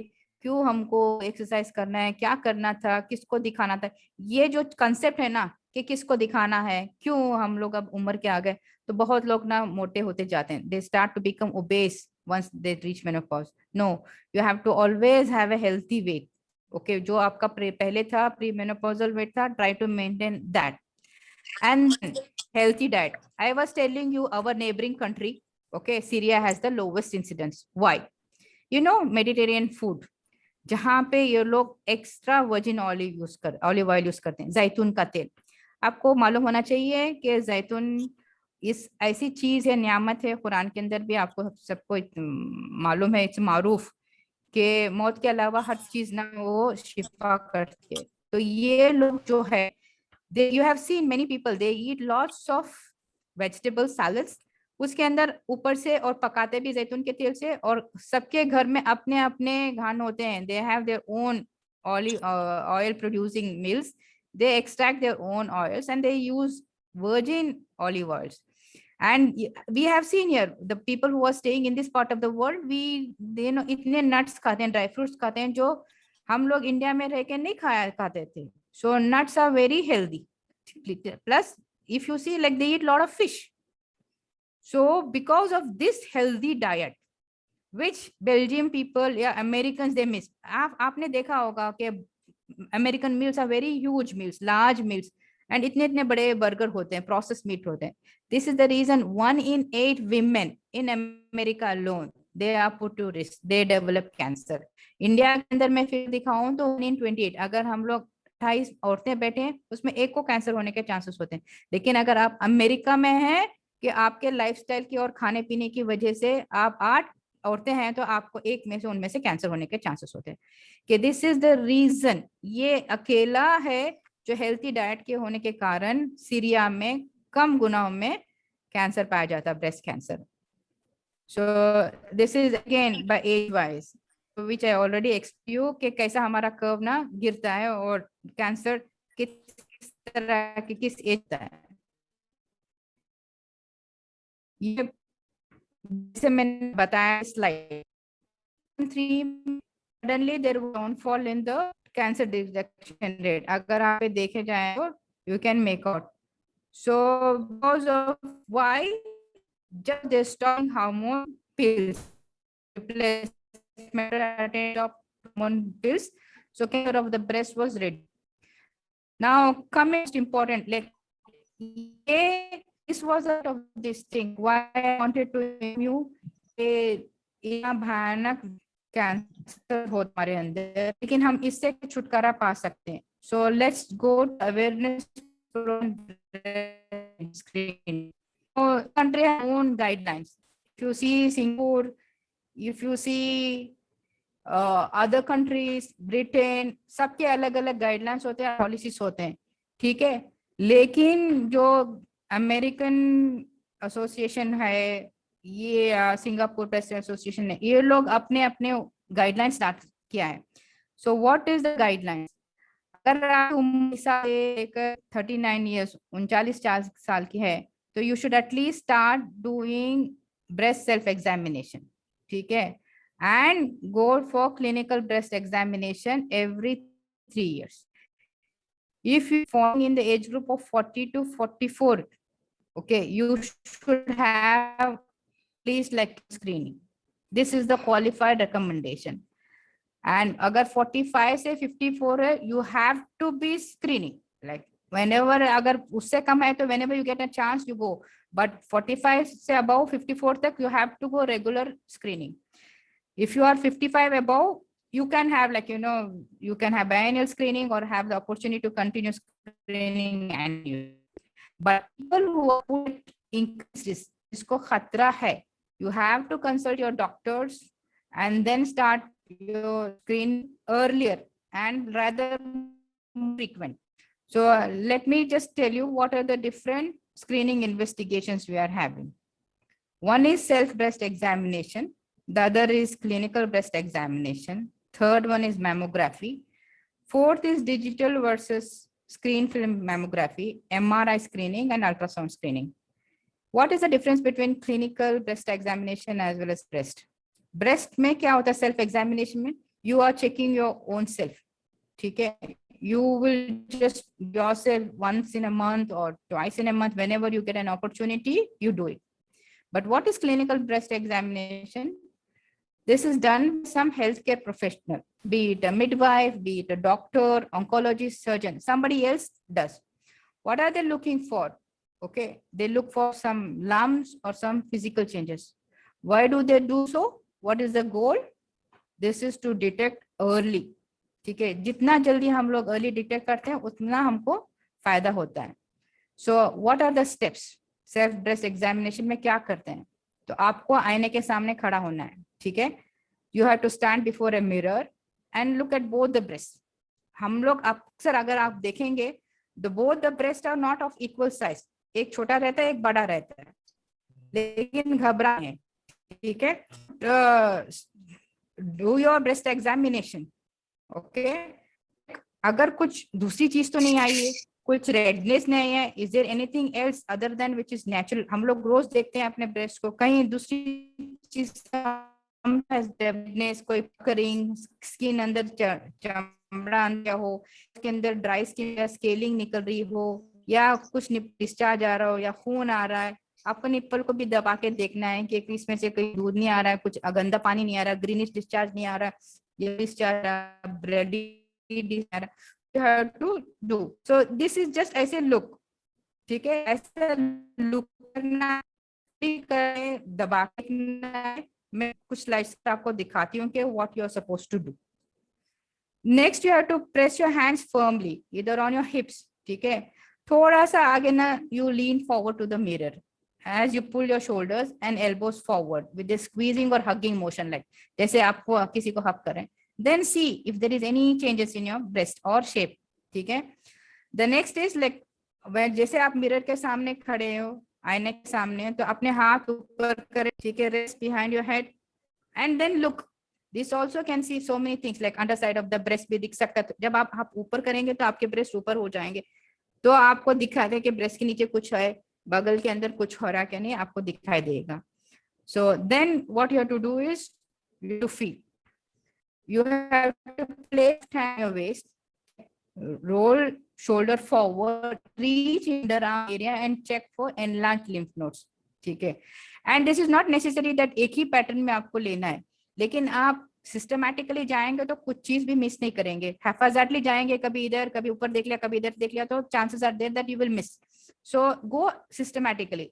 क्यों हमको एक्सरसाइज करना है, क्या करना था, किसको दिखाना था। ये जो कंसेप्ट है ना कि किसको दिखाना है, क्यों हम लोग अब उम्र के आ गए, तो बहुत लोग ना मोटे होते जाते हैं, they start to become obese once they reach menopause. No, you have to always have a healthy weight. Okay, जो आपका पहले था प्री मेनोपॉजल वेट था, try to maintain that. And healthy diet, I was telling you our neighboring country, okay, Syria has the lowest incidence. Why? Mediterranean food, जहाँ पे ये लोग extra virgin olive oil use करते हैं, जैतून का तेल। आपको मालूम होना चाहिए कि जैतून इस ऐसी चीज है, नियामत है, कुरान के अंदर भी आपको सबको मालूम है, इट्स मारूफ कि मौत के अलावा हर चीज ना वो शिफा करती है। तो ये लोग जो है, you have seen many people, they eat lots of vegetable salads, उसके अंदर ऊपर से और पकाते भी जैतून के तेल से, और सबके घर में अपने अपने घान होते हैं, they have their own oil producing mills, they extract their own oils and they use virgin olive oils. And we have seen here the people who are staying in this part of the world, इतने nuts खाते हैं, dry fruits खाते हैं जो हम लोग India में रह के नहीं खाते थे। So nuts are very healthy. Plus, if you see, like they eat a lot of fish. So because of this healthy diet, which Belgium people या Americans they miss. आपने देखा होगा कि American meals are very huge meals, large meals, and इतने बड़े burger होते हैं, processed meat होते हैं. This is the reason 1 in 8 women in America alone, they are put to risk, they develop cancer. India के अंदर मैं फिर दिखाऊं तो 1 in 28, अगर हम लोग 28 औरतें बैठे हैं उसमें एक को कैंसर होने के चांसेस होते हैं। लेकिन अगर आप अमेरिका में हैं कि आपके लाइफस्टाइल की और खाने पीने की वजह से आप 8 औरतें हैं तो आपको एक में से उनमें से कैंसर होने के चांसेस होते हैं। कि दिस इज द रीजन, ये अकेला है जो हेल्थी डाइट के होने के कारण सीरिया में कम गुनाहों में कैंसर पाया जाता है, breast cancer. So this is again by age wise, which I already explained you कि कैसा हमारा कर्व ना गिरता है और कैंसर किस तरह की किस एज का है। ये जैसे मैंने बताया slide 3, suddenly there was downfall in the cancer detection rate. अगर आप देखे जाए तो you can make out. So because of why, just they stopping hormone pills, replacement of hormone pills, so cancer of the breast was ready. Now coming most important, like this was out of this thing why I wanted to tell you इतना भयानक cancer हो हमारे अंदर, लेकिन हम इससे छुटकारा पा सकते हैं। So let's go awareness screen. country has own guidelines. If you see Singapore, if you see other countries, Britain, सबके अलग अलग गाइडलाइंस होते हैं, पॉलिसीज होते हैं, ठीक है। लेकिन जो अमेरिकन एसोसिएशन है, ये सिंगापुर ब्रेस्ट एसोसिएशन है, ये लोग अपने अपने गाइडलाइन स्टार्ट किया है। So what is the guideline? अगर आप उम्र से लेकर 39 ईयर्स 39 साल की है, तो you should at least start doing breast self examination, ठीक है, and go for clinical breast examination every 3 years. If you fall in the age group of 40 to 44, okay, you should have at least like screening. This is the qualified recommendation. And agar 45 से 54 है, you have to be screening. Like whenever अगर उससे कम है तो whenever you get a chance you go. But 45 से above 54 तक you have to go regular screening. If you are 55 above, you can have like, you can have annual screening or have the opportunity to continue screening annually. But people who are increased risk, जिसको खतरा है, you have to consult your doctors and then start your screen earlier and rather frequent. So let me just tell you what are the different screening investigations we are having. One is self breast examination. The other is clinical breast examination. Third one is mammography. Fourth is digital versus screen film mammography, MRI screening and ultrasound screening. What is the difference between clinical breast examination as well as breast? Breast में क्या होता है self examination में? You are checking your own self, ठीक है? You will just yourself once in a month or twice in a month, whenever you get an opportunity, you do it. But what is clinical breast examination? This is done by some healthcare professional, be it a midwife, be it a doctor, oncologist, surgeon, somebody else does. What are they looking for? Okay, they look for some lumps or some physical changes. Why do they do so? What is the goal? This is to detect early. ठीक है, जितना जल्दी हम लोग early detect करते हैं उतना हमको फायदा होता है. So what are the steps? Self breast examination में क्या करते हैं? तो आपको आईने के सामने खड़ा होना है, ठीक है? You have to stand before a mirror and look at both the breasts. हम लोग अक्सर अगर आप देखेंगे, both the breasts are not of equal size. एक छोटा रहता है, एक बड़ा रहता है, लेकिन घबराएं, ठीक है? Do your breast examination, okay? अगर कुछ दूसरी चीज तो नहीं आई है, कुछ रेडनेस नहीं है, is there anything else other than which is natural? हम लोग रोज देखते हैं अपने ब्रेस्ट को, कहीं दूसरी चीज रेडनेस, कोई करिंग, स्किन अंदर चमड़ा अंदर हो, उसके अंदर ड्राई स्किन या स्केलिंग निकल रही हो, या कुछ डिस्चार्ज आ रहा हो या खून आ रहा है, आपको निप्पल को भी दबा के देखना है कि इसमें से कोई दूध नहीं आ रहा है, कुछ गंदा पानी नहीं आ रहा, ग्रीनिश डिस्चार्ज नहीं आ रहा, ये discharge ब्रेडी discharge, you have to do. So this is just ऐसे look, ठीक है? ऐसे look करना, दबा के मैं कुछ स्लाइड्स आपको दिखाती हूँ कि what you are supposed to do. Next you have to press your hands firmly either on your hips, ठीक है? थोड़ा सा आगे ना, you lean forward to the mirror as you pull your shoulders and elbows forward with a squeezing or hugging motion, like जैसे आपको किसी को hug करें. Then see if there is any changes in your breast or shape, ठीक है? The next is like when जैसे आप mirror के सामने खड़े हो, आईने के सामने, तो अपने हाथ ऊपर करें, ठीक है? Rest behind your head and then look. This also can see so many things like underside of the breast भी दिख सकता है. जब आप ऊपर करेंगे तो आपके ब्रेस्ट ऊपर हो जाएंगे, तो आपको दिखा दे कि ब्रेस्ट के नीचे कुछ है, बगल के अंदर कुछ हो रहा क्या नहीं, आपको दिखाई देगा. So then what you have to do is you have to feel. You have to place hand on your waist, roll shoulder forward, reach in the arm area and check for enlarged lymph nodes, ठीक है? And this is not necessary that एक ही pattern में आपको लेना है, लेकिन आप systematically जाएंगे तो कुछ चीज भी मिस नहीं करेंगे. हैफाजार्डली जाएंगे, कभी इधर कभी ऊपर देख लिया, कभी इधर देख लिया, तो chances are there that you will miss. So go systematically.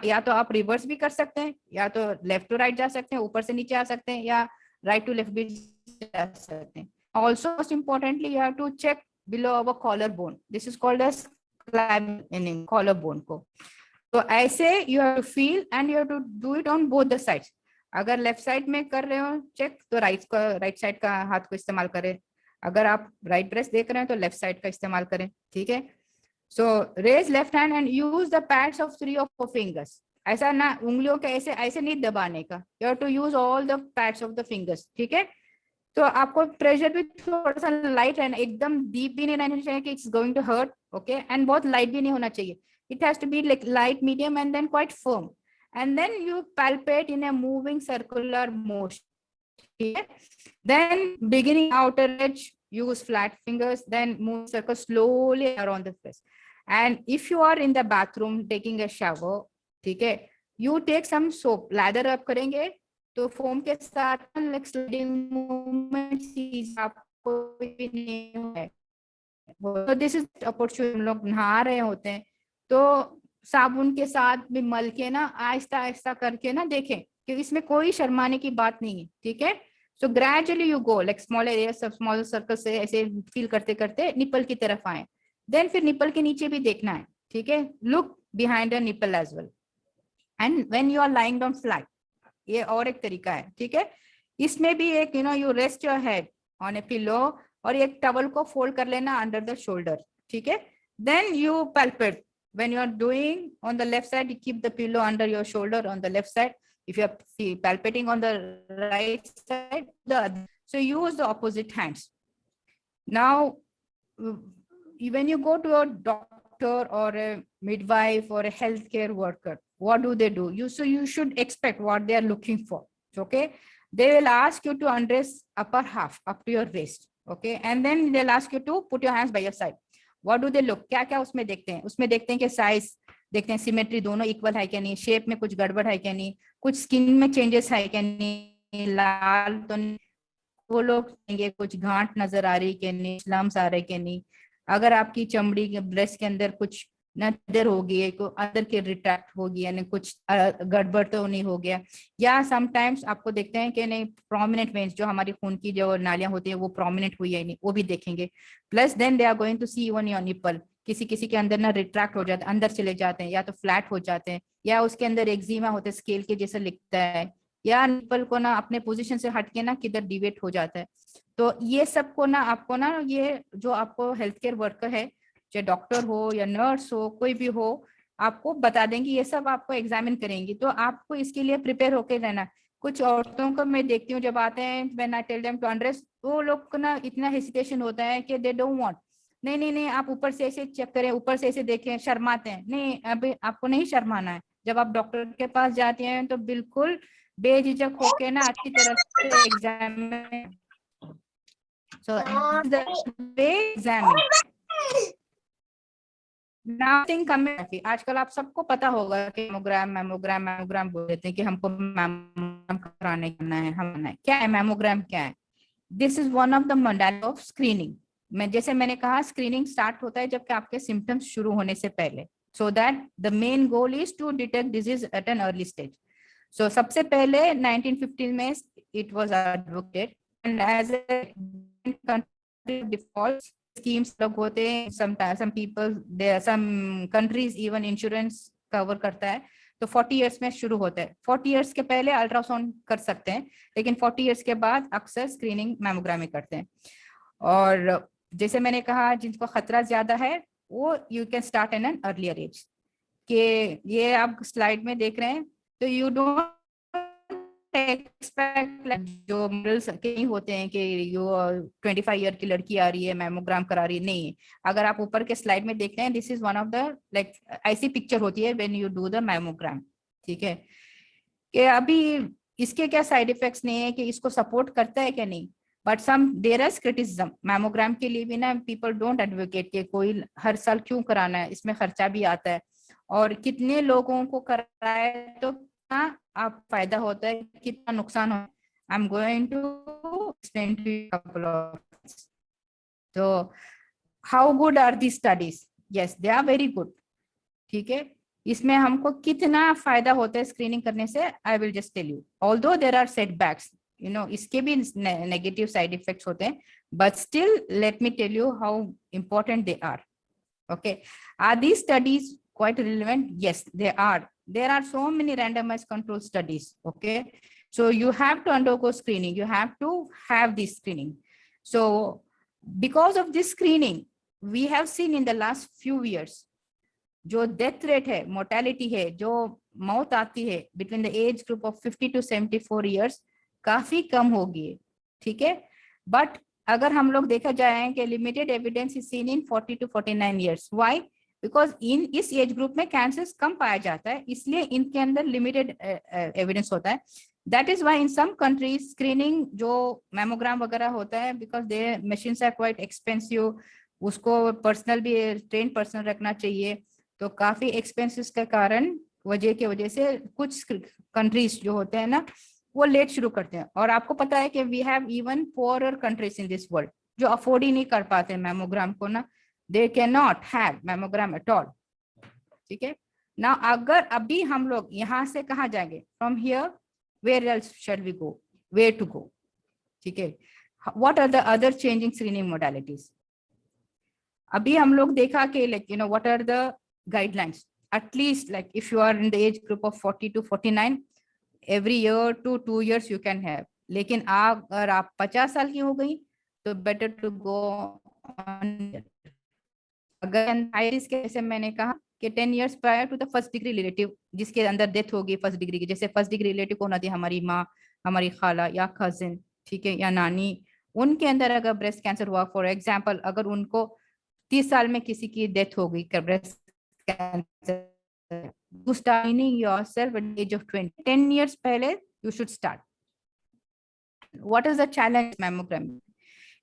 या तो आप रिवर्स भी कर सकते हैं, या तो लेफ्ट टू राइट जा सकते हैं, ऊपर से नीचे आ सकते हैं, या राइट टू लेफ्ट भी जा सकते हैं. Also most importantly you have to check below our collar bone. This is called as climbing collar bone को. तो ऐसे you have to feel and you have to do it on both the sides. अगर left side में कर रहे हो check, तो right side का हाथ को इस्तेमाल करें. अगर आप राइट ब्रेस्ट देख रहे हैं तो लेफ्ट साइड का इस्तेमाल करें, ठीक है? So raise left hand and use the pads of 3 or 4 fingers. ऐसा ना उंगलियों के ऐसे ऐसे नहीं दबाने का. You have to use all the pads of the fingers. ठीक है. तो आपको प्रेशर भी थोड़ा सा लाइट रहना, एकदम डीप भी नहीं रहना चाहिए कि it's going to hurt. Okay, and बहुत लाइट भी नहीं होना चाहिए. It has to be like light, medium, and then quite firm. And then you palpate in a moving circular motion. Okay? Then beginning outer edge, use flat fingers, then move circle slowly around the face. And if you are in the bathroom taking a shower, ठीक है, you take some soap, lather up करेंगे तो foam के साथ like sliding movement आपको भी नहीं है. तो दिस इज अपॉर्चुनिटी. हम लोग नहा रहे होते हैं तो साबुन के साथ भी मल के ना आहिस्ता आहिस्ता करके ना देखें कि इसमें कोई शर्माने की बात नहीं है. ठीक है. So gradually you go like small area, सब स्मॉल सर्कल से ऐसे फील करते करते निपल की तरफ आए. देन फिर निपल के नीचे भी देखना है. ठीक है. Look behind the nipple as well. And when you are lying down flat, ये और एक तरीका है. ठीक है. इसमें भी एक you rest your head on A pillow और एक टवल को फोल्ड कर लेना अंडर द शोल्डर. ठीक है. Then you palpate. When you are doing on the left side, you keep the pillow under your shoulder on the left side. If you are palpating on the right side, so use the opposite hands. Now, when you go to a doctor or a midwife or a healthcare worker, what do? So you should expect what they are looking for. Okay. They will ask you to undress upper half up to your waist. Okay. And then they'll ask you to put your hands by your side. What do they look? क्या क्या उसमें देखते हैं? उसमें देखते हैं कि size देखते हैं, सिमेट्री दोनों इक्वल है क्या नहीं, शेप में कुछ गड़बड़ है क्या नहीं, कुछ स्किन में चेंजेस है क्या नहीं, लाल तो नहीं, वो लोग कहेंगे कुछ गांठ नजर आ रही क्या नहीं, स्लम्स आ रहे क्या नहीं, अगर आपकी चमड़ी के ब्रेस्ट के अंदर कुछ नदर हो गई, अंदर के रिट्रैक्ट हो गया, यानी कुछ गड़बड़ तो नहीं हो गया, या समटाइम्स आपको देखते हैं कि नहीं प्रोमिनेंट वेन्स, जो हमारी खून की जो नालियां होती है वो प्रोमिनेंट हुई है नहीं, वो भी देखेंगे. Plus then they are going to see even your nipple. किसी किसी के अंदर ना रिट्रैक्ट हो जाते हैं, अंदर चले जाते हैं, या तो फ्लैट हो जाते हैं, या उसके अंदर एक्जिमा होते हैं, स्केल के जैसे लिखता है, या निपल को ना अपने पोजीशन से हटके ना किधर डिवेट हो जाता है. तो ये सब को ना आपको ना, ये जो आपको हेल्थ केयर वर्कर है, चाहे डॉक्टर हो या नर्स हो, कोई भी हो, आपको बता देंगे, ये सब आपको एग्जामिन करेंगी. तो आपको इसके लिए प्रिपेयर होकर रहना. कुछ औरतों को मैं देखती हूँ जब आते हैं, when I tell them to undress, वो लोग को ना इतना हेसिटेशन होता है कि दे डोंट वांट. नहीं नहीं नहीं, आप ऊपर से ऐसे चेक करें, ऊपर से ऐसे देखें, शर्माते हैं. नहीं, अभी आपको नहीं शर्माना है. जब आप डॉक्टर के पास जाते हैं तो बिल्कुल बेझिझक होके ना अच्छी तरह से एग्जामिन. सो एग्जामिन आजकल आप सबको पता होगा कि मैमोग्राम बोल देते हैं कि हमको मैमोग्राम कराने है. हम क्या है मैमोग्राम, क्या है? This is one of the model of screening. जैसे मैंने कहा, स्क्रीनिंग स्टार्ट होता है जबकि आपके सिम्टम्स शुरू होने से पहले, so that the main goal is to detect disease at an early stage. So सबसे पहले 1915 में it was advocated and as a default schemes लोग होते हैं. some people there, some countries even insurance cover करता है. तो 40 इयर्स में शुरू होता है. 40 इयर्स के पहले अल्ट्रासाउंड कर सकते हैं, लेकिन 40 इयर्स के बाद अक्सर स्क्रीनिंग मैमोग्रामी करते हैं. और जैसे मैंने कहा, जिनको खतरा ज्यादा है वो you can start in an earlier age. के ये आप स्लाइड में देख रहे हैं, तो यू डोंट एक्सपेक्ट जो मॉडल्स कहीं होते हैं कि यो 25 ईयर की लड़की आ रही है मैमोग्राम करा रही है. नहीं, अगर आप ऊपर के स्लाइड में देखते हैं, this is one of the like ऐसी पिक्चर होती है when you do the mammogram. ठीक है. कि अभी इसके क्या साइड इफेक्ट्स नहीं है, कि इसको सपोर्ट करता है क्या नहीं, but some there is criticism. Mammogram के लिए भी ना पीपल डोंट एडवोकेट कि कोई हर साल क्यों कराना है, इसमें खर्चा भी आता है, और कितने लोगों को कराए तो आप फायदा होता है, कितना नुकसान हो. I am going to explain to you couple of. तो how good are the studies? Yes, they are very good. ठीक है. इसमें हमको कितना फायदा होता है स्क्रीनिंग करने से, I will just tell you. Although there are setbacks, इसके भी नेगेटिव साइड इफेक्ट्स होते हैं, but still let me tell you how important they are. Okay. Are these studies quite relevant? Yes, they are. There are so many randomized control studies. Okay, so you have to undergo screening. You have to have this screening. So because of this screening, we have seen in the last few years जो death rate है, mortality है, जो मौत आती है between the age group of 50 to 74 years, काफी कम हो गई है, ठीक है। बट अगर हम लोग देखा जाए कि limited evidence is seen in 40 to 49 years. Why? Because इस एज ग्रुप में कैंसर कम पाया जाता है, इसलिए इनके अंदर लिमिटेड एविडेंस होता है। That is why in some countries screening जो मैमोग्राम वगैरह होता है, because they machines are quite expensive, उसको पर्सनल भी ट्रेन पर्सन रखना चाहिए, तो काफी एक्सपेंसेस के कारण वजह से कुछ कंट्रीज जो होते हैं ना वो लेट शुरू करते हैं। और आपको पता है कि we have even poorer countries in this world जो अफोर्ड ही नहीं कर पाते मैमोग्राम को ना, they can not have mammogram at all, ठीक है ना। अगर अभी हम लोग यहाँ से कहाँ जाएंगे, from here where else shall we go, where to go, ठीक है। What are the other changing screening modalities? अभी हम लोग देखा कि like you know what are the guidelines, at least like if you are in the age group of 40 to 49, every year to 2 years you can have। लेकिन अगर आप 50 साल की हो गई तो better to go on। अगर जैसे मैंने कहा कि 10 years prior to the first degree relative जिसके अंदर डेथ होगी फर्स्ट डिग्री की, जैसे फर्स्ट डिग्री रिलेटिव को थी हमारी माँ, हमारी खाला या कजिन, ठीक है, या नानी, उनके अंदर अगर ब्रेस्ट कैंसर हुआ फॉर एग्जाम्पल, अगर उनको 30 साल में किसी की डेथ हो गई breast cancer, you starting yourself at the age of 20, 10 years पहले you should start। What is the challenge mammogram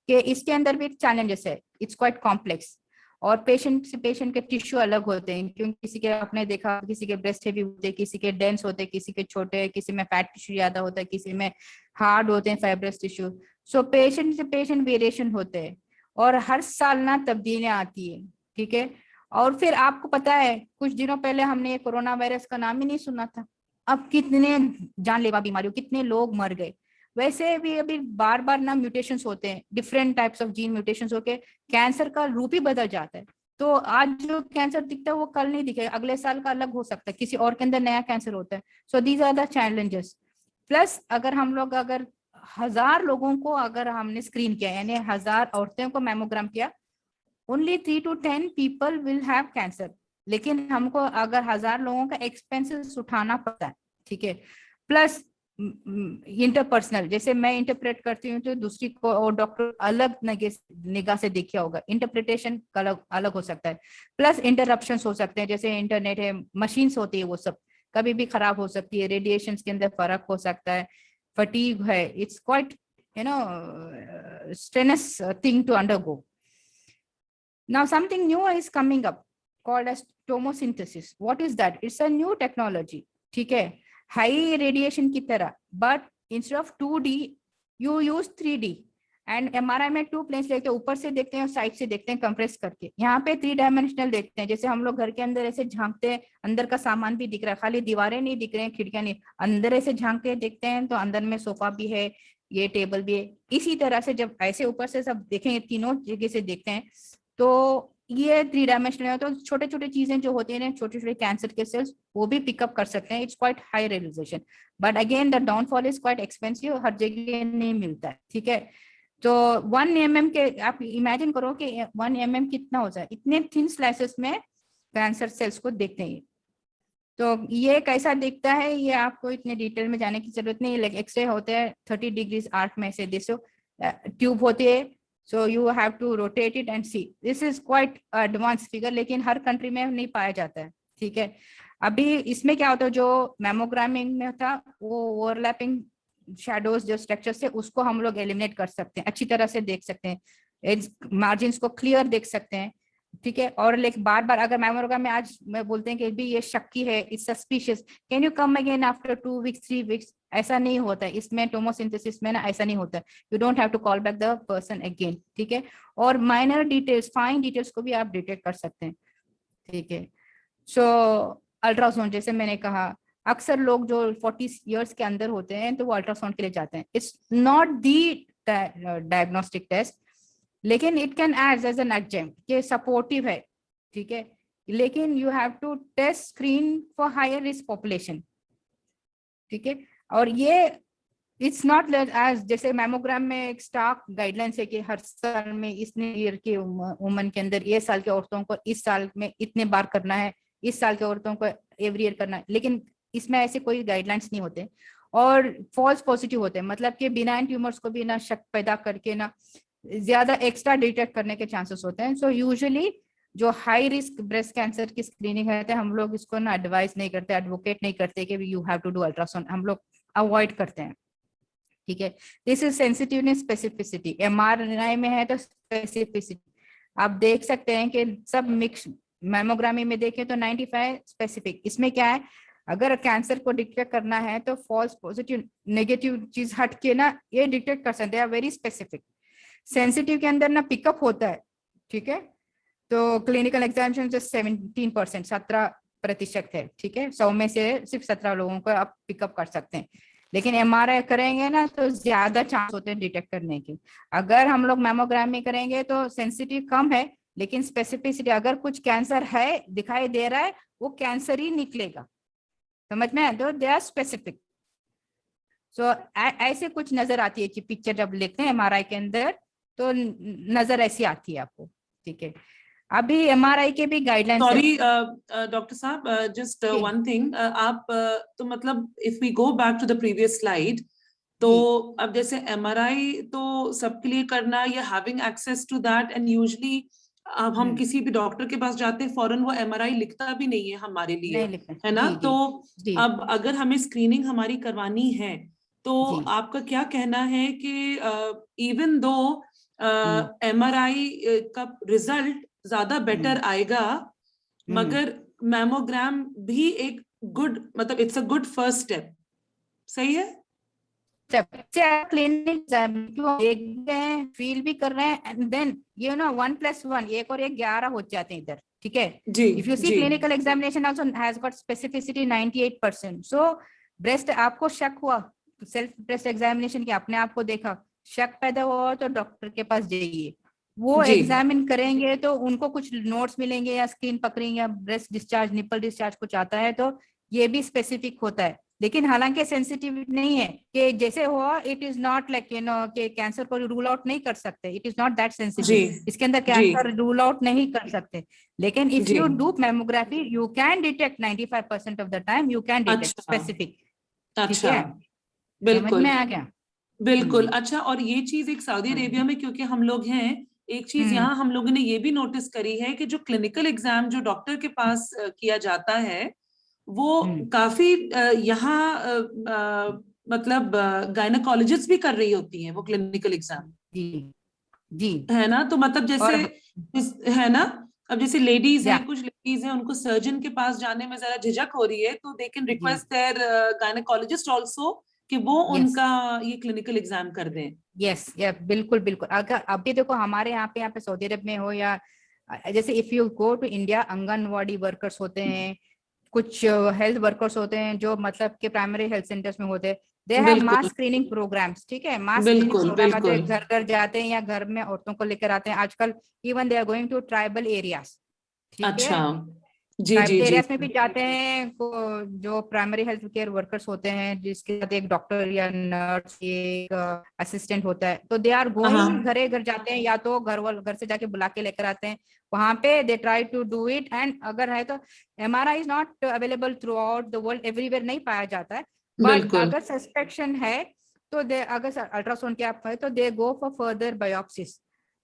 के इसके अंदर भी challenges है, it's quite complex, और पेशेंट से पेशेंट के टिश्यू अलग होते हैं, क्योंकि किसी के आपने देखा किसी के ब्रेस्ट हेवी होते हैं, किसी के डेंस होते हैं, किसी के छोटे, किसी में फैट टिश्यू ज्यादा होता है, किसी में हार्ड होते हैं फाइब्रस टिश्यू। सो पेशेंट से पेशेंट वेरिएशन होते हैं और हर साल ना तब्दीलियां आती है, ठीक है। और फिर आपको पता है कुछ दिनों पहले हमने कोरोना वायरस का नाम ही नहीं सुना था, अब कितने जानलेवा बीमारियों, कितने लोग मर गए। वैसे भी अभी बार बार ना म्यूटेशंस होते हैं, different types of gene mutations होके कैंसर का रूप ही बदल जाता है। तो आज जो कैंसर दिखता है वो कल नहीं दिखेगा, अगले साल का अलग हो सकता है, किसी और के अंदर नया कैंसर होता है। So these are the challenges. Plus अगर हम लोग अगर 1000 लोगों को अगर हमने स्क्रीन किया, यानी 1000 औरतों को मैमोग्राम किया, only 3 to 10 people will have cancer, लेकिन हमको अगर 1000 लोगों का एक्सपेंसेस उठाना पड़ता है, ठीक है। प्लस इंटरपर्सनल, जैसे मैं इंटरप्रेट करती हूँ तो दूसरी को और डॉक्टर अलग निगाह से देखा होगा, इंटरप्रिटेशन अलग अलग हो सकता है। प्लस इंटरप्शंस हो सकते हैं, जैसे इंटरनेट है, मशीन्स होती है, वो सब कभी भी खराब हो सकती है, रेडिएशन के अंदर फर्क हो सकता है, फटीग है, it's quite you know strenuous thing to undergo. Now something new is coming up called as tomosynthesis. What is that? It's a new technology, ठीक है, high radiation की तरह, but instead of 2D you use 3D and MRI में 2 planes लेते हैं, ऊपर से देखते हैं और साइड से देखते हैं कंप्रेस करके। यहाँ पे 3 डायमेंशनल देखते हैं, जैसे हम लोग घर के अंदर ऐसे झांकते हैं, अंदर का सामान भी दिख रहा है, खाली दीवारें नहीं दिख रहे हैं, खिड़कियां नहीं, अंदर ऐसे झांक के देखते हैं तो अंदर में सोफा भी है, ये टेबल भी है। इसी तरह से जब ऐसे ऊपर से सब देखेंगे, तीनों जगह से देखते हैं, तो ये 3 डायमेंशनल है। तो छोटे छोटे चीजें जो होती हैं, छोटे छोटे कैंसर के सेल्स, वो भी पिकअप कर सकते हैं। It's quite high realization, but again the downfall is quite expensive, हर जगह नहीं मिलता है, ठीक है। तो 1 mm के आप इमेजिन करो कि 1 mm कितना हो जाए, इतने थिन स्लाइसेस में कैंसर सेल्स को देखते हैं। तो ये कैसा दिखता है, ये आपको इतने डिटेल में जाने की जरूरत नहीं है। एक्सरे होते हैं 30 डिग्रीज आर्क में से, दिसो ट्यूब होती है, so you have to rotate it and see, this is quite advanced figure, लेकिन हर कंट्री में नहीं पाया जाता है, ठीक है। अभी इसमें क्या होता है, जो मैमोग्रामिंग में था वो ओवरलैपिंग शैडोज जो स्ट्रक्चर से, उसको हम लोग एलिमिनेट कर सकते हैं, अच्छी तरह से देख सकते हैं, मार्जिन को क्लियर देख सकते हैं, ठीक है। और लेकिन बार बार अगर मैमोग्राम में आज मैं बोलते हैं कि भी ये शक्की है, it's suspicious, can you come again after 2 weeks 3 weeks, ऐसा नहीं होता है इसमें, टोमोसिंथेसिस में ना ऐसा नहीं होता है, you don't have to call back the person again, ठीक है। और माइनर डिटेल्स, फाइन डिटेल्स को भी आप डिटेक्ट कर सकते हैं, ठीक है। सो अल्ट्रासाउंड, जैसे मैंने कहा, अक्सर लोग जो 40 years के अंदर होते हैं तो वो अल्ट्रासाउंड के लिए जाते हैं। It's not the diagnostic test, लेकिन it can act as an adjunct, ये सपोर्टिव है, ठीक है। लेकिन you have to test screen for higher risk population, ठीक है। और ये इट्स नॉट एज जैसे मैमोग्राम में एक स्टॉक गाइडलाइंस है कि हर साल में इतने ईयर के वुमन के अंदर, ये साल के औरतों को इस साल में इतने बार करना है, इस साल के औरतों को एवरी ईयर करना है, लेकिन इसमें ऐसे कोई गाइडलाइंस नहीं होते और फॉल्स पॉजिटिव होते हैं, मतलब कि बिनाइन ट्यूमर्स को भी ना शक पैदा करके ना ज्यादा एक्स्ट्रा डिटेक्ट करने के चांसेस होते हैं। सो यूजुअली जो हाई रिस्क ब्रेस्ट कैंसर की स्क्रीनिंग है हम लोग इसको ना एडवाइस नहीं करते, एडवोकेट नहीं करते कि you have to do ultrasound, हम लोग अवॉइड करते हैं। ठीक है, this is sensitiveness specificity. MRI में है तो स्पेसिफिसिटी आप देख सकते हैं कि सब मिक्स, मैमोग्रामी में देखें तो 95 स्पेसिफिक। इसमें क्या है, अगर कैंसर को डिटेक्ट करना है तो फॉल्स पॉजिटिव नेगेटिव चीज हट के ना ये डिटेक्ट कर सकते हैं, वेरी स्पेसिफिक। सेंसिटिव के अंदर ना पिकअप होता है, ठीक है, तो क्लिनिकल एग्जामिनेशन जो 17%, 17% है, ठीक है, 100 में से सिर्फ 17 लोगों को आप पिकअप कर सकते हैं, लेकिन एमआरआई करेंगे ना तो ज्यादा चांस होते हैं डिटेक्ट करने के। अगर हम लोग मैमोग्रामी करेंगे तो सेंसिटिव कम है, लेकिन स्पेसिफिसिटी अगर कुछ कैंसर है दिखाई दे रहा है वो कैंसर ही निकलेगा, समझ में आए, तो दे आर स्पेसिफिक। सो ऐसे कुछ नजर आती है कि पिक्चर जब लेते हैं एमआरआई के अंदर तो नजर ऐसी आती है आपको, ठीक है। अभी एमआरआई के भी गाइडलाइंस सॉरी डॉक्टर साहब, जस्ट वन थिंग, आप तो मतलब if we go back to the previous slide, तो अब जैसे एमआरआई तो सबके लिए करना या having access to that, and usually अब हम किसी भी डॉक्टर के पास जाते हैं फौरन वो एमआरआई लिखता भी नहीं है हमारे लिए, नहीं लिखना, है ना। जी, तो जी, अब अगर हमें स्क्रीनिंग हमारी करवानी है तो जी, आपका क्या कहना है कि इवन दो एमआरआई का रिजल्ट ज्यादा बेटर आएगा, मगर मैमोग्राम भी एक गुड, मतलब it's a good first step, सही है? क्लिनिक देख रहे हैं, फील भी कर रहे हैं, एंड देन 1+1 1 और 1 11 हो जाते हैं इधर, ठीक है। जी इफ यू सी जी clinical examination also has got specificity 98%। So breast आपको शक हुआ, सेल्फ ब्रेस्ट एग्जामिनेशन की अपने आप को देखा, शक पैदा हुआ तो डॉक्टर के पास जाइए, वो जी एग्जामिन करेंगे तो उनको कुछ नोट्स मिलेंगे या स्क्रीन पकड़ेंगे या ब्रेस्ट डिस्चार्ज, निपल डिस्चार्ज कुछ आता है तो ये भी स्पेसिफिक होता है। लेकिन हालांकि सेंसिटिव नहीं है कि जैसे हुआ, इट इज नॉट लाइक कि कैंसर को रूल आउट नहीं कर सकते, इट इज नॉट दैट जी सेंसिटिव, इसके अंदर जी कैंसर रूल आउट नहीं कर सकते। लेकिन इफ जी, you do mammography you can detect 95% of the time, you can detect अच्छा स्पेसिफिक, ठीक अच्छा, है, समझ बिल्कुल में आ गया। बिल्कुल। अच्छा, और ये चीज एक सऊदी अरेबिया में क्योंकि हम लोग हैं, एक चीज हम्म, यहाँ हम लोगों ने ये भी नोटिस करी है कि जो क्लिनिकल एग्जाम जो डॉक्टर के पास किया जाता है वो हम्म, काफी यहाँ मतलब गायनेकोलॉजिस्ट भी कर रही होती हैं वो क्लिनिकल एग्जाम, जी, जी, है ना। तो मतलब और जैसे है ना, अब जैसे लेडीज या हैं, कुछ लेडीज हैं, उनको सर्जन के पास जाने में जरा झिझक हो रही है, तो दे कैन जी, रिक्वेस्ट देयर गायनेकोलॉजिस्ट आल्सो कि वो यस, उनका ये क्लिनिकल एग्जाम कर दें। यस, या बिल्कुल बिल्कुल। अगर अभी देखो हमारे यहाँ पे सऊदी अरब में हो या जैसे if you go to India, anganwadi workers होते हैं, कुछ हेल्थ वर्कर्स होते हैं जो मतलब के प्राइमरी हेल्थ सेंटर्स में होते हैं, दे हैव मास बिल्कुल स्क्रीनिंग प्रोग्राम्स, ठीक है, मास स्क्रीनिंग बिल्कुल प्रोग्राम आते बिल्कुल, हैं, घर घर जाते हैं या घर में औरतों को लेकर आते हैं आजकल, even they are going to tribal areas, ठीक अच्छा, है, जी जी ट्राइबल जी एरियाज में भी जाते हैं जो प्राइमरी हेल्थ केयर वर्कर्स होते हैं जिसके साथ एक डॉक्टर या नर्स, एक असिस्टेंट होता है, तो दे आर गोइंग, हाँ घरे घर जाते हैं या तो घर से जाके बुला के लेकर आते हैं, वहां पे they try to do it. And अगर है तो MRI is not available throughout the world, everywhere नहीं पाया जाता है, बट बिल्कुल, अगर सस्पेक्शन है तो दे, अगर अल्ट्रासाउंड की आप है तो दे गो फॉर फर्दर बायोप्सिस,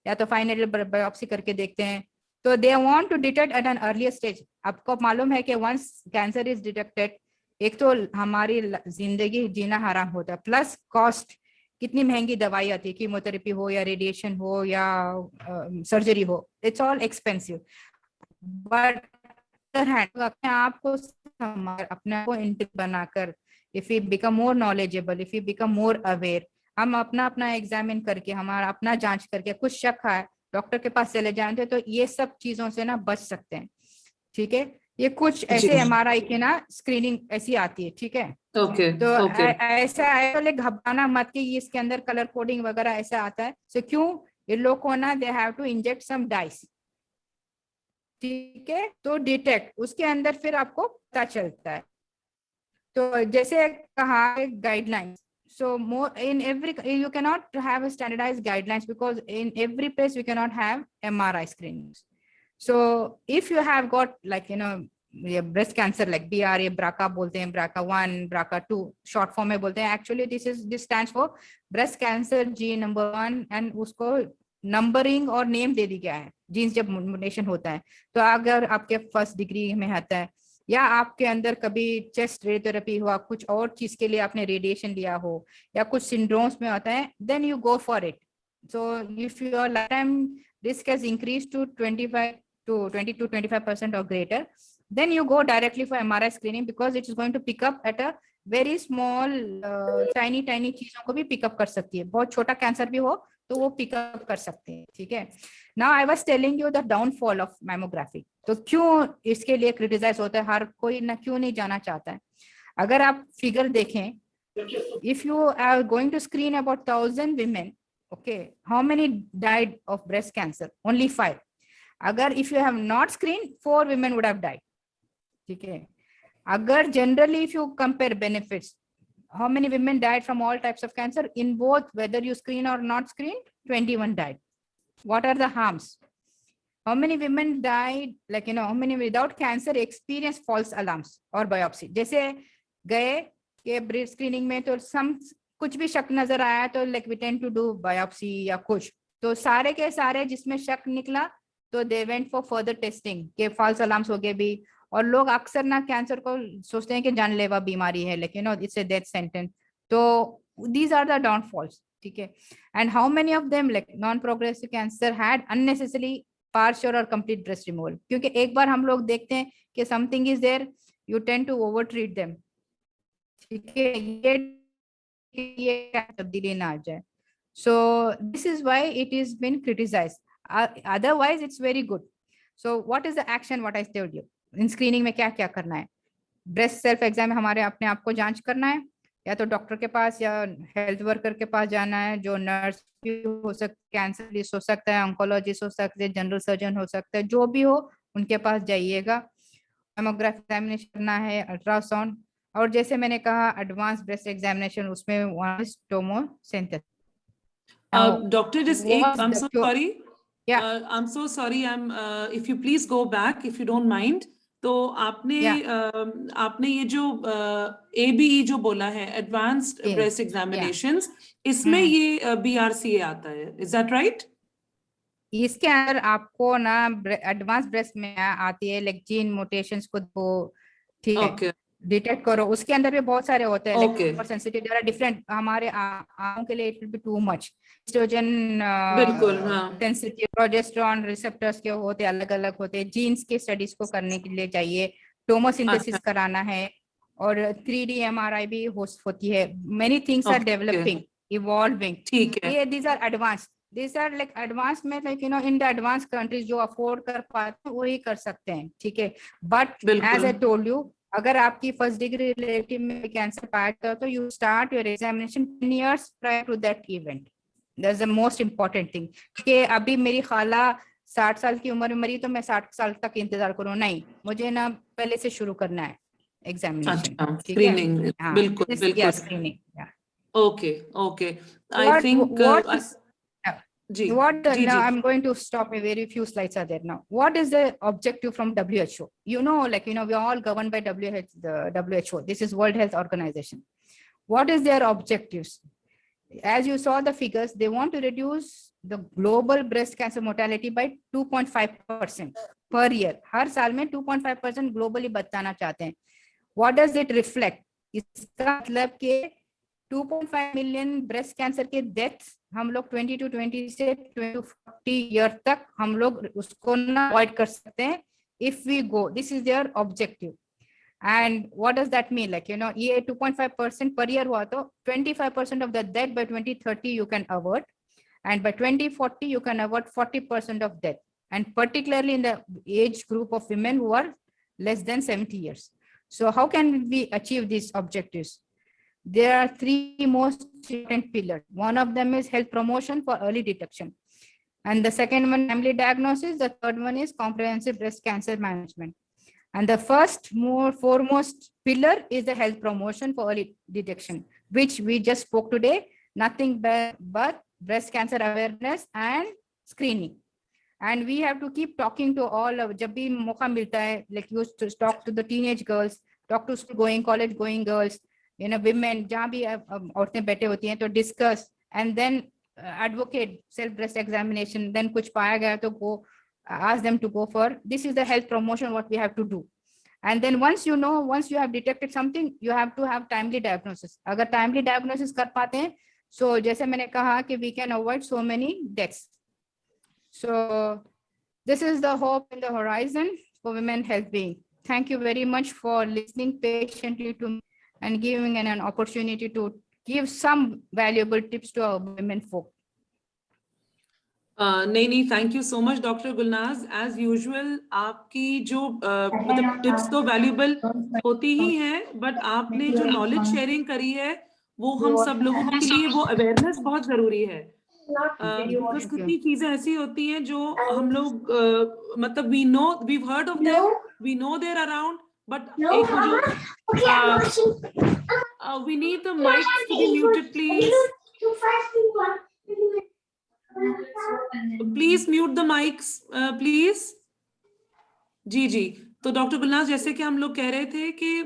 या तो फाइनल बायोप्सी करके देखते हैं, तो they want to detect at an earlier stage. आपको मालूम है कि वंस कैंसर इज डिटेक्टेड, एक तो हमारी जिंदगी जीना हराम होता है, प्लस कॉस्ट, कितनी महंगी दवाई आती है, कीमोथेरेपी हो या रेडिएशन हो या सर्जरी हो, इट्स ऑल एक्सपेंसिव। बट अपने आप को अपने आप को इंटिक बनाकर, if you become more knowledgeable, if you become more aware, हम अपना अपना एग्जामिन करके, हमारा अपना जांच करके, कुछ शक है डॉक्टर के पास चले जाते हैं, तो ये सब चीजों से ना बच सकते हैं, ठीक है। ये कुछ जी, ऐसे एमआरआई के ना स्क्रीनिंग ऐसी आती है, ठीक है। ओके तो ओके, ऐसा है तो घबराना मत कि इसके अंदर कलर कोडिंग वगैरह ऐसा आता है, सो क्यों, ये लोग को ना they have to inject some dyes, ठीक है, तो डिटेक्ट उसके अंदर फिर आपको पता चलता है। तो जैसे कहा guidelines, So more in every, you cannot have a standardized guidelines because in every place we cannot have MRI screenings. So if you have got like, breast cancer like BRA, BRCA बोलते हैं, BRCA1, BRCA2 short form में बोलते हैं. Actually this stands for breast cancer gene number 1 and उसको numbering और name दे दी गया है jeans जब म्यूटेशन होता है. तो अगर आपके फर्स्ट डिग्री में आता है या आपके अंदर कभी चेस्ट रेडियोथेरेपी हुआ, कुछ और चीज के लिए आपने रेडिएशन लिया हो या कुछ सिंड्रोम्स में होता है, then you go for it. So if your lifetime risk has increase to 25 to 20 to 25% or greater, then you go directly for MRI screening because it is going to pick up at a very small tiny चीजों को भी pick up कर सकती है. बहुत छोटा cancer भी हो तो वो पिकअप कर सकते हैं. ठीक है. Now I was telling you the downfall of mammography. तो क्यों इसके लिए क्रिटिसाइज होता है, हर कोई ना क्यों नहीं जाना चाहता है. अगर आप फिगर देखें, if you are going to screen about 1000 women, okay, how many died of breast cancer? Only 5. अगर if you have not screened, 4 women would have died. ठीक है. अगर generally if you compare benefits, how many women died from all types of cancer in both, whether you screen or not screen? 21 died. What are the harms? How many women died, like, how many without cancer experience false alarms or biopsy? जैसे गए के breast screening में तो सम कुछ भी शक नजर आया तो like we tend to do biopsy या कुछ, तो सारे के सारे जिसमें शक निकला तो they went for further testing के false alarms हो गए भी. और लोग अक्सर ना कैंसर को सोचते हैं कि जानलेवा बीमारी है, लेकिन इट्स अ डेथ सेंटेंस. तो these are the downfalls. ठीक है. And how many of them like non-progressive cancer had unnecessarily partial or complete breast removal? क्योंकि एक बार हम लोग देखते हैं कि something is there, you tend to over treat them. ठीक है. ये तब्दीली ना आ जाए. So this is why it is been criticized. Otherwise it's very good. So what is the action? What I told you in screening में क्या क्या करना है? ब्रेस्ट सेल्फ एग्जाम में हमारे अपने आप को जांच करना है, या तो डॉक्टर के पास या हेल्थ वर्कर के पास जाना है, जो नर्स भी हो सकता है, कैंसरिस्ट हो सकता है, ऑन्कोलॉजिस्ट हो सकते हैं, जनरल सर्जन हो सकता है, जो भी हो उनके पास जाइएगा. मैमोग्राफी एग्जामिनेशन करना है, अल्ट्रासाउंड, और जैसे मैंने कहा एडवांस ब्रेस्ट एग्जामिनेशन, उसमें टोमोसिंथेसिस. Doctor, just I'm so sorry. Yeah. I'm so sorry. If you please go back, if you don't mind. तो आपने ये जो ABE जो बोला है, एडवांस्ड ब्रेस्ट एग्जामिनेशंस, इसमें ये BRCA आता है, इज दैट राइट? इसके अंदर आपको ना एडवांस ब्रेस्ट में आती है लाइक जीन म्यूटेशंस को ठीक है डिटेक्ट करो. उसके अंदर भी बहुत सारे होते हैं like sensitive, there are different. हमारे आंखों के लिए it will be too much. Estrogen बिल्कुल, सेंसिटिव, प्रोजेस्टेरोन रिसेप्टर्स के होते अलग अलग होते हैं. जीन्स के स्टडीज को करने के लिए चाहिए, टोमोसिंथेसिस कराना है, और 3D MRI भी होती है. Many things are developing, evolving. ठीक है. ये these are advance. These are like advanced में like in the advanced countries जो afford कर पाते हैं वही कर सकते हैं. ठीक है. But as I told you, अगर आपकी फर्स्ट डिग्री रिलेटिव में कैंसर पाया था तो you start your examination 10 years prior to that event. That's the most important thing. कि अभी मेरी खाला 60 साल की उम्र में मरी तो मैं 60 साल तक इंतजार करूँ, नहीं, मुझे ना पहले से शुरू करना है एग्जामिनेशन. स्क्रीनिंग. बिल्कुल बिल्कुल. Screening. Okay. I think now I'm going to stop. A very few slides are there now. What is the objective from WHO? We are all governed by the WHO. This is World Health Organization. What is their objectives? As you saw the figures, they want to reduce the global breast cancer mortality by 2.5% per year. हर साल में 2.5% globally बचाना चाहते हैं. What does it reflect? इसका मतलब कि 2.5 million breast cancer के deaths हम लोग 2020 से 2040 ईयर तक हम लोग उसको ना अवॉइड कर सकते हैं if we go. This is their objective. And what does that mean? Like, ये 2.5% per year हुआ तो 25% of the death by 2030 you can avert, and by 2040 you can avert 40% of death, and particularly in the age group of women who are less than 70 years. So how can we achieve these objectives? There are 3 most important pillars. One of them is health promotion for early detection, and the second one family diagnosis. The third one is comprehensive breast cancer management. And the foremost pillar is the health promotion for early detection. which we just spoke today, nothing but breast cancer awareness and screening. And we have to keep talking to all of, जब भी मौका मिलता है, like you to talk to the teenage girls, talk to school going, college going girls, you know, women, जहाँ भी औरतें बैठे होती हैं, तो discuss and then advocate self breast examination. Then कुछ पाया गया तो go ask them to go for, this is the health promotion what we have to do. And then once you know, once you have detected something, you have to have timely diagnosis. अगर timely diagnosis कर पाते हैं, so जैसे मैंने कहा कि we can avoid so many deaths. So this is the hope in the horizon for women health being. Thank you very much for listening patiently to me and giving an opportunity to give some valuable tips to our women folk. नहीं, thank you so much, Dr. Gulnaz. As usual, आपकी जो मतलब tips तो valuable होती ही हैं, but आपने जो knowledge sharing करी है, वो हम सब लोगों के लिए वो awareness बहुत जरूरी है. Because कितनी चीजें ऐसी होती हैं जो हम लोग मतलब we've heard of them, we know they're around, but एक जो we need the mics to be muted, please. Please mute the mics, please. जी. तो डॉक्टर गुलनाज, जैसे कि हम लोग कह रहे थे कि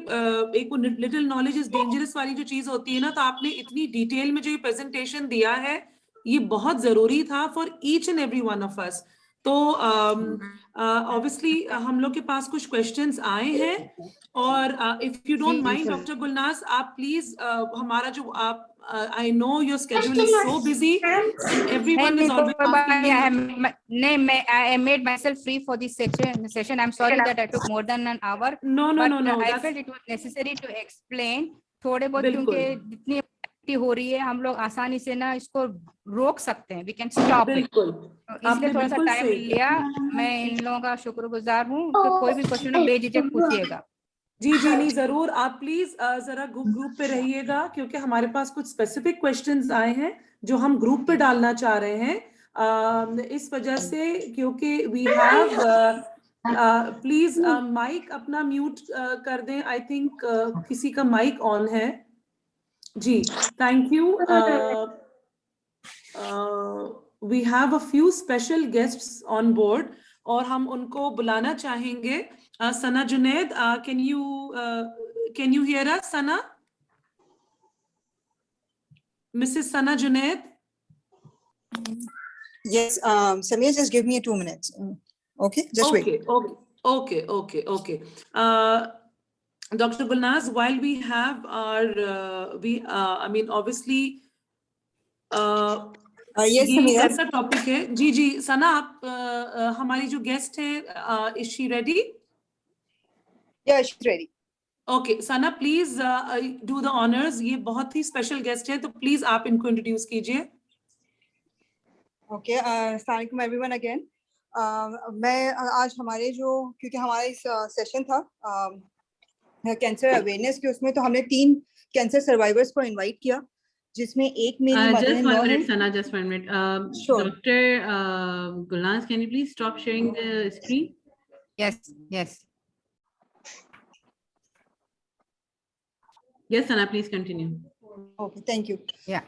एक वो लिटिल नॉलेज इज डेंजरस वाली जो चीज होती है ना, तो आपने इतनी डिटेल में जो ये प्रेजेंटेशन दिया है, ये बहुत जरूरी था for each and every one of us. तो ऑब्वियसली हम लोग के पास कुछ क्वेश्चंस आए हैं, और if you don't mind doctor Gulnaz, आप प्लीज हमारा जो आप I know your schedule is so busy and everyone is always asking me. I made myself free for this session. I'm sorry that I took more than an hour. No. I felt it was necessary to explain थोड़े बहुत, क्योंकि जितनी हो रही है हम लोग आसानी से ना इसको रोक सकते हैं. We can stop it. इसलिए थोड़ा सा टाइम लिया. मैं इन लोगों का शुक्रगुजार हूँ. तो कोई भी क्वेश्चन हो बेझिझक पूछिएगा. जी नहीं, जरूर. आप प्लीज जरा ग्रुप पे रहिएगा, क्योंकि हमारे पास कुछ स्पेसिफिक क्वेश्चंस आए हैं जो हम ग्रुप पे डालना चाह रहे हैं. इस वजह से, क्योंकि वी हैव प्लीज माइक अपना म्यूट कर दें. आई थिंक किसी का माइक ऑन है. जी, thank you. We have a few special guests on board, और हम उनको बुलाना चाहेंगे. Sana Junaid, can you hear us, Sana? Mrs. Sana Junaid? Yes, Samir, just give me 2 minutes. Okay, just wait. Okay. Dr. Gulnaz, while we have our, I mean, obviously, yes, ये ऐसा topic है. जी, सना, आप हमारी जो guest है, is she ready? Yeah, she's ready. Okay, Sana, please do the honors. ये बहुत ही special guest है, तो प्लीज आप इनको इंट्रोड्यूस कीजिए. Okay, अस्सलाम वालेकुम everyone again. मैं आज हमारे जो, क्योंकि हमारा इस सेशन था कैंसर अवेयरनेस के, उसमें तो हमने 3 कैंसर सर्वाइवर्स को इनवाइट किया, जिसमें एक मेरी मदर इन लॉ है. Sana, just 1 minute. Sure. Dr. Gulnaz, can you please stop sharing the screen? Yes. Yes, Sana, please continue. Okay, thank you. Yeah.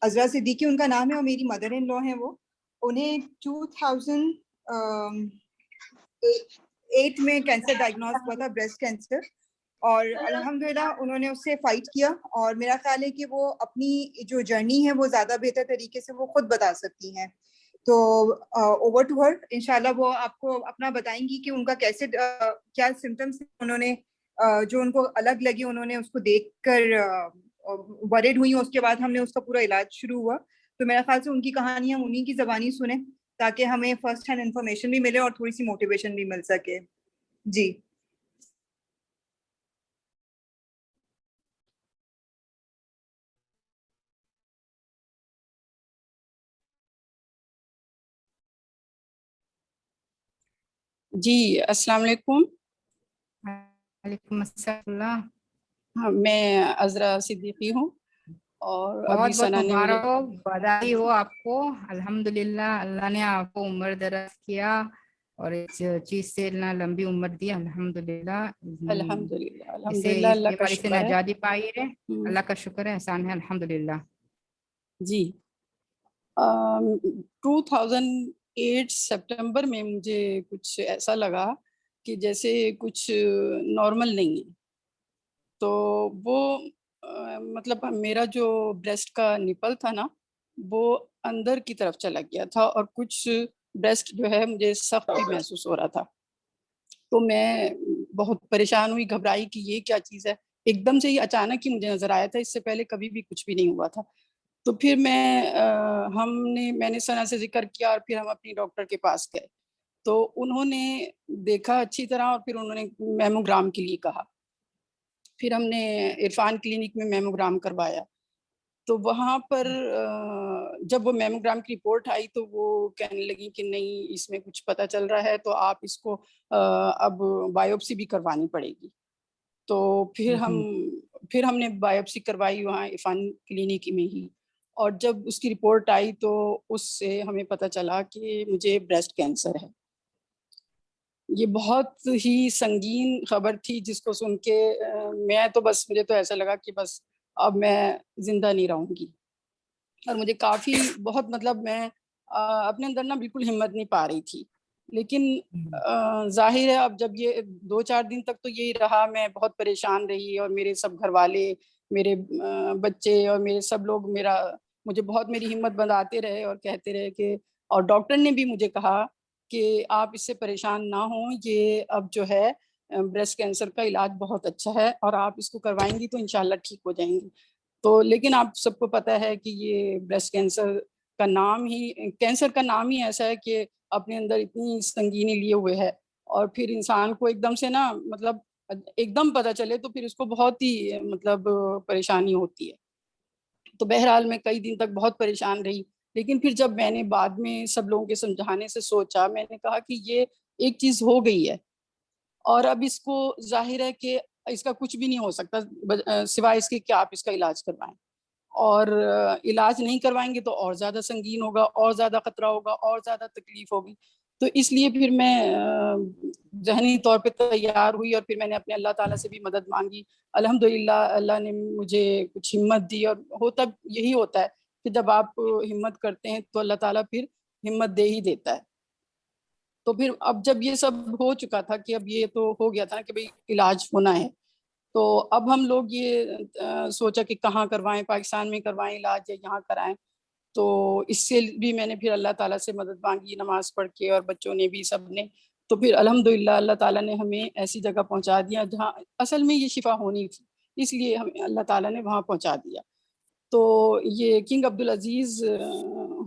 Azra Siddiqui उनका नाम है, और मेरी मदर इन लॉ है. वो उन्हें 2008 में कैंसर डायग्नोज हुआ था, ब्रेस्ट कैंसर, और अल्हम्दुलिल्लाह उन्होंने उससे फाइट किया. और मेरा ख्याल है कि वो अपनी जो जर्नी है वो ज़्यादा बेहतर तरीके से वो खुद बता सकती हैं. तो ओवर टू हर. इंशाल्लाह वो आपको अपना बताएंगी कि उनका कैसे क्या सिम्टम्स उन्होंने जो उनको अलग लगी, उन्होंने उसको देखकर वरिड हुई. उसके बाद हमने उसका पूरा इलाज शुरू हुआ. तो मेरा ख्याल से उनकी कहानी हम उन्हीं की ज़बानी सुने, ताकि हमें फर्स्ट हैंड इंफॉर्मेशन भी मिले और थोड़ी सी मोटिवेशन भी मिल सके. जी. जी, अस्सलाम वालेकुम. वालेकुम अस्सलाम. मैं अज़रा सिद्दीकी हूँ, और अभी बहुत सना ने बधाई हो आपको. अल्हम्दुलिल्लाह, अल्लाह ने आपको उम्र दराज किया और इस चीज से अल्लाह लंबी उम्र दी अल्हम्दुलिल्लाह। अल्हम्दुलिल्लाह इससे अल्हम्दुलिल्लाह, इस अल्लाह का बीमारी से शुक्र है। निजात पाई है। हम्म, अल्लाह का शुक्र है, एहसान है, अल्हम्दुलिल्लाह। जी 2008 सितंबर में मुझे कुछ ऐसा लगा कि जैसे कुछ नॉर्मल नहीं है। तो वो मतलब मेरा जो ब्रेस्ट का निपल था ना, वो अंदर की तरफ चला गया था और कुछ ब्रेस्ट जो है मुझे सख्त भी महसूस हो रहा था। तो मैं बहुत परेशान हुई, घबराई कि ये क्या चीज़ है। एकदम से ही अचानक ही मुझे नजर आया था, इससे पहले कभी भी कुछ भी नहीं हुआ था। तो फिर मैंने सना से जिक्र किया और फिर हम अपनी डॉक्टर के पास गए। तो उन्होंने देखा अच्छी तरह और फिर उन्होंने मैमोग्राम के लिए कहा। फिर हमने इरफान क्लिनिक में मैमोग्राम करवाया। तो वहाँ पर जब वो मैमोग्राम की रिपोर्ट आई तो वो कहने लगी कि नहीं, इसमें कुछ पता चल रहा है, तो आप इसको अब बायोप्सी भी करवानी पड़ेगी। तो फिर हमने बायोप्सी करवाई वहाँ इरफान क्लिनिक में ही। और जब उसकी रिपोर्ट आई तो उससे हमें पता चला कि मुझे ब्रेस्ट कैंसर है। ये बहुत ही संगीन खबर थी, जिसको सुन के मुझे तो ऐसा लगा कि बस अब मैं जिंदा नहीं रहूंगी। और मुझे काफी बहुत मतलब मैं अपने अंदर ना बिल्कुल हिम्मत नहीं पा रही थी। लेकिन जाहिर है अब जब ये 2-4 दिन तक तो यही रहा, मैं बहुत परेशान रही और मेरे सब घर वाले, मेरे बच्चे और मेरे सब लोग मुझे बहुत मेरी हिम्मत बंधाते रहे और कहते रहे कि, और डॉक्टर ने भी मुझे कहा कि आप इससे परेशान ना हो, ये अब जो है ब्रेस्ट कैंसर का इलाज बहुत अच्छा है और आप इसको करवाएंगी तो इंशाल्लाह ठीक हो जाएंगी। तो लेकिन आप सबको पता है कि ये ब्रेस्ट कैंसर का नाम ही ऐसा है कि अपने अंदर इतनी संगीनी लिए हुए है। और फिर इंसान को एकदम से ना मतलब एकदम पता चले तो फिर उसको बहुत ही मतलब परेशानी होती है। तो बहरहाल मैं कई दिन तक बहुत परेशान रही। लेकिन फिर जब मैंने बाद में सब लोगों के समझाने से सोचा, मैंने कहा कि ये एक चीज हो गई है और अब इसको जाहिर है कि इसका कुछ भी नहीं हो सकता सिवाय इसके कि आप इसका इलाज करवाएं। और इलाज नहीं करवाएंगे तो और ज्यादा संगीन होगा, और ज्यादा खतरा होगा, और ज्यादा तकलीफ होगी। तो इसलिए फिर मैं जहनी तौर पे तैयार हुई और फिर मैंने अपने अल्लाह ताला से भी मदद मांगी। अल्हम्दुलिल्लाह अल्लाह ने मुझे कुछ हिम्मत दी। और होता यही होता है कि जब आप हिम्मत करते हैं तो अल्लाह ताला फिर हिम्मत दे ही देता है। तो फिर अब जब ये सब हो चुका था कि अब ये तो हो गया था ना कि भाई इलाज होना है, तो अब हम लोग ये सोचा कि कहाँ करवाएं, पाकिस्तान में करवाएं इलाज या यहाँ कराएं। तो इससे भी मैंने फिर अल्लाह ताला से मदद मांगी, नमाज पढ़ के, और बच्चों ने भी, सब ने। तो फिर अल्हम्दुलिल्लाह अल्लाह ताला ने हमें ऐसी जगह पहुंचा दिया जहाँ असल में ये शिफा होनी थी, इसलिए हमें अल्लाह ताला ने वहाँ पहुंचा दिया। तो ये किंग अब्दुल अजीज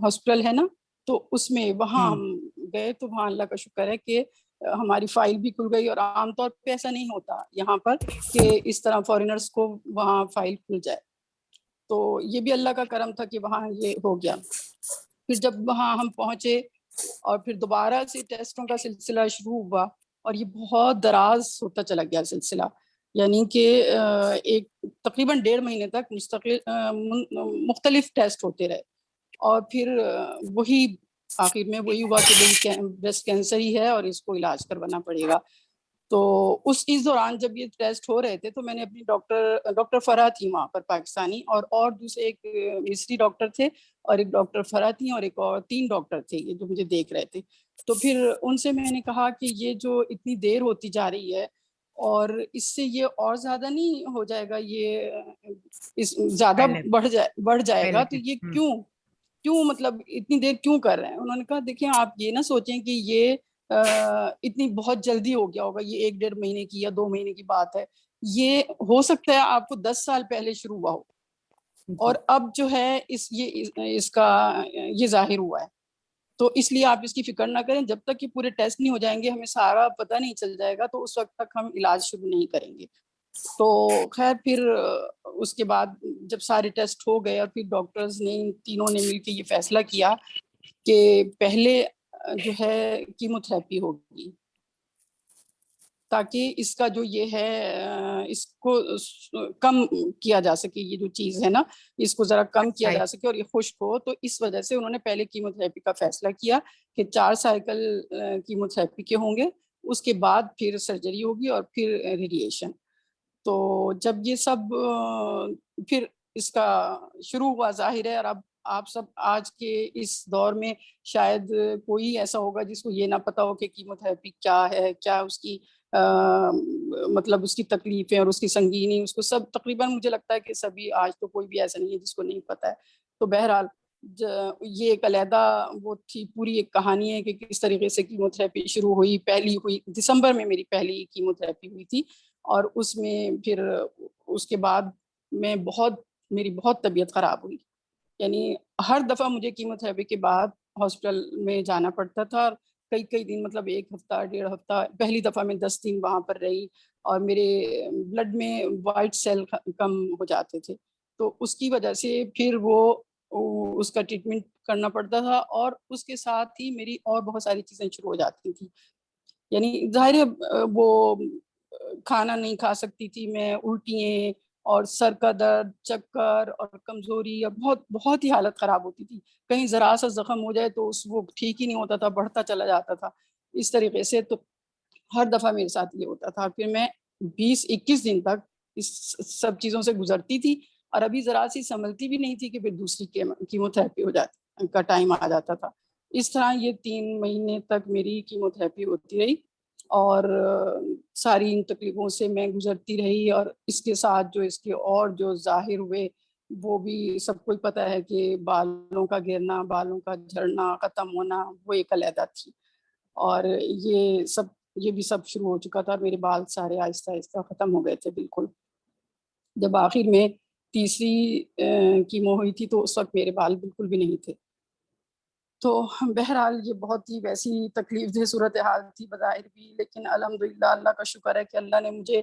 हॉस्पिटल है ना, तो उसमें वहाँ हम गए। तो वहाँ अल्लाह का शुक्र है कि हमारी फाइल भी खुल गई। और आमतौर पे ऐसा नहीं होता यहाँ पर कि इस तरह फॉरेनर्स को वहाँ फाइल खुल जाए। तो ये भी अल्लाह का करम था कि वहाँ ये हो गया। फिर जब वहाँ हम पहुंचे और फिर दोबारा से टेस्टों का सिलसिला शुरू हुआ, और ये बहुत दराज होता चला गया सिलसिला। यानी कि एक तकरीबन 1.5 महीने तक मुख्तलिफ टेस्ट होते रहे। और फिर वही आखिर में वही हुआ कि भाई ब्रेस्ट कैंसर ही है और इसको इलाज करवाना पड़ेगा। तो इस दौरान जब ये टेस्ट हो रहे थे तो मैंने अपनी डॉक्टर फरहा थी वहाँ पर पाकिस्तानी, और दूसरे एक मिस्री डॉक्टर थे, और एक डॉक्टर फरहा थी, और एक और 3 डॉक्टर थे ये जो मुझे देख रहे थे। तो फिर उनसे मैंने कहा कि ये जो इतनी देर होती जा रही है और इससे ये और ज्यादा नहीं हो जाएगा, ये इस ज्यादा बढ़ जाएगा, तो ये क्यों मतलब इतनी देर क्यों कर रहे हैं। उन्होंने कहा देखिए आप ये ना सोचें कि ये इतनी बहुत जल्दी हो गया होगा, ये 1-1.5 महीने की या 2 महीने की बात है। ये हो सकता है आपको 10 साल पहले शुरू हुआ हो और अब जो है इसका ये जाहिर हुआ है। तो इसलिए आप इसकी फिक्र ना करें, जब तक कि पूरे टेस्ट नहीं हो जाएंगे, हमें सारा पता नहीं चल जाएगा, तो उस वक्त तक हम इलाज शुरू नहीं करेंगे। तो खैर फिर उसके बाद जब सारे टेस्ट हो गए और फिर डॉक्टर्स ने, इन तीनों ने मिलकर ये फैसला किया कि पहले जो है कीमोथेरेपी होगी। ताकि इसका जो ये है इसको कम किया जा सके, ये जो चीज है ना इसको जरा कम किया जा सके और ये खुश्क हो। तो इस वजह से उन्होंने पहले कीमोथेरेपी का फैसला किया कि 4 साइकिल कीमोथेरेपी के होंगे, उसके बाद फिर सर्जरी होगी और फिर रेडिएशन। तो जब ये सब फिर इसका शुरू हुआ, जाहिर है, और अब आप सब आज के इस दौर में शायद कोई ऐसा होगा जिसको ये ना पता हो कि कीमोथेरेपी क्या है, क्या उसकी मतलब उसकी तकलीफें और उसकी संगीनी, उसको सब तकरीबन मुझे लगता है कि सभी, आज तो कोई भी ऐसा नहीं है जिसको नहीं पता है। तो बहरहाल ये एक अलहदा वो थी, पूरी एक कहानी है कि किस तरीके से कीमोथेरेपी शुरू हुई। पहली हुई दिसंबर में, मेरी पहली कीमोथेरेपी हुई थी, और उसमें फिर उसके बाद मेरी बहुत तबीयत खराब हुई। यानी हर दफा मुझे कीमोथेरेपी के बाद हॉस्पिटल में जाना पड़ता था, और कई कई दिन, मतलब 1 हफ्ता 1.5 हफ्ता, पहली दफा मैं 10 दिन वहां पर रही, और मेरे ब्लड में वाइट सेल कम हो जाते थे। तो उसकी वजह से फिर उसका ट्रीटमेंट करना पड़ता था, और उसके साथ ही मेरी और बहुत सारी चीजें शुरू हो जाती थी। यानी जाहिर है वो खाना नहीं खा सकती थी मैं, उल्टियाँ और सर का दर्द, चक्कर और कमजोरी, और बहुत बहुत ही हालत खराब होती थी। कहीं जरा सा जख्म हो जाए तो वो ठीक ही नहीं होता था, बढ़ता चला जाता था इस तरीके से। तो हर दफा मेरे साथ ये होता था। फिर मैं 20-21 दिन तक इस सब चीजों से गुजरती थी, और अभी जरा सी संभलती भी नहीं थी कि फिर दूसरी कीमोथेरेपी हो जाती का टाइम आ जाता था। इस तरह ये 3 महीने तक मेरी कीमोथेरेपी होती रही, और सारी इन तकलीफों से मैं गुजरती रही। और इसके साथ जो इसके और जो जाहिर हुए, वो भी सबको ही पता है कि बालों का गिरना, बालों का झड़ना, खत्म होना, वो एक अलहदा थी। और ये भी सब शुरू हो चुका था, और मेरे बाल सारे आहिस्ता आहिस्ता खत्म हो गए थे बिल्कुल। जब आखिर में तीसरी कीमो हुई थी तो उस वक्त मेरे बाल बिल्कुल भी नहीं थे। तो बहरहाल ये बहुत ही वैसी तकलीफ दह सूरत हाल थी बज़ाहिर भी, लेकिन अल्हम्दुलिल्लाह, अल्लाह का शुक्र है कि अल्लाह ने मुझे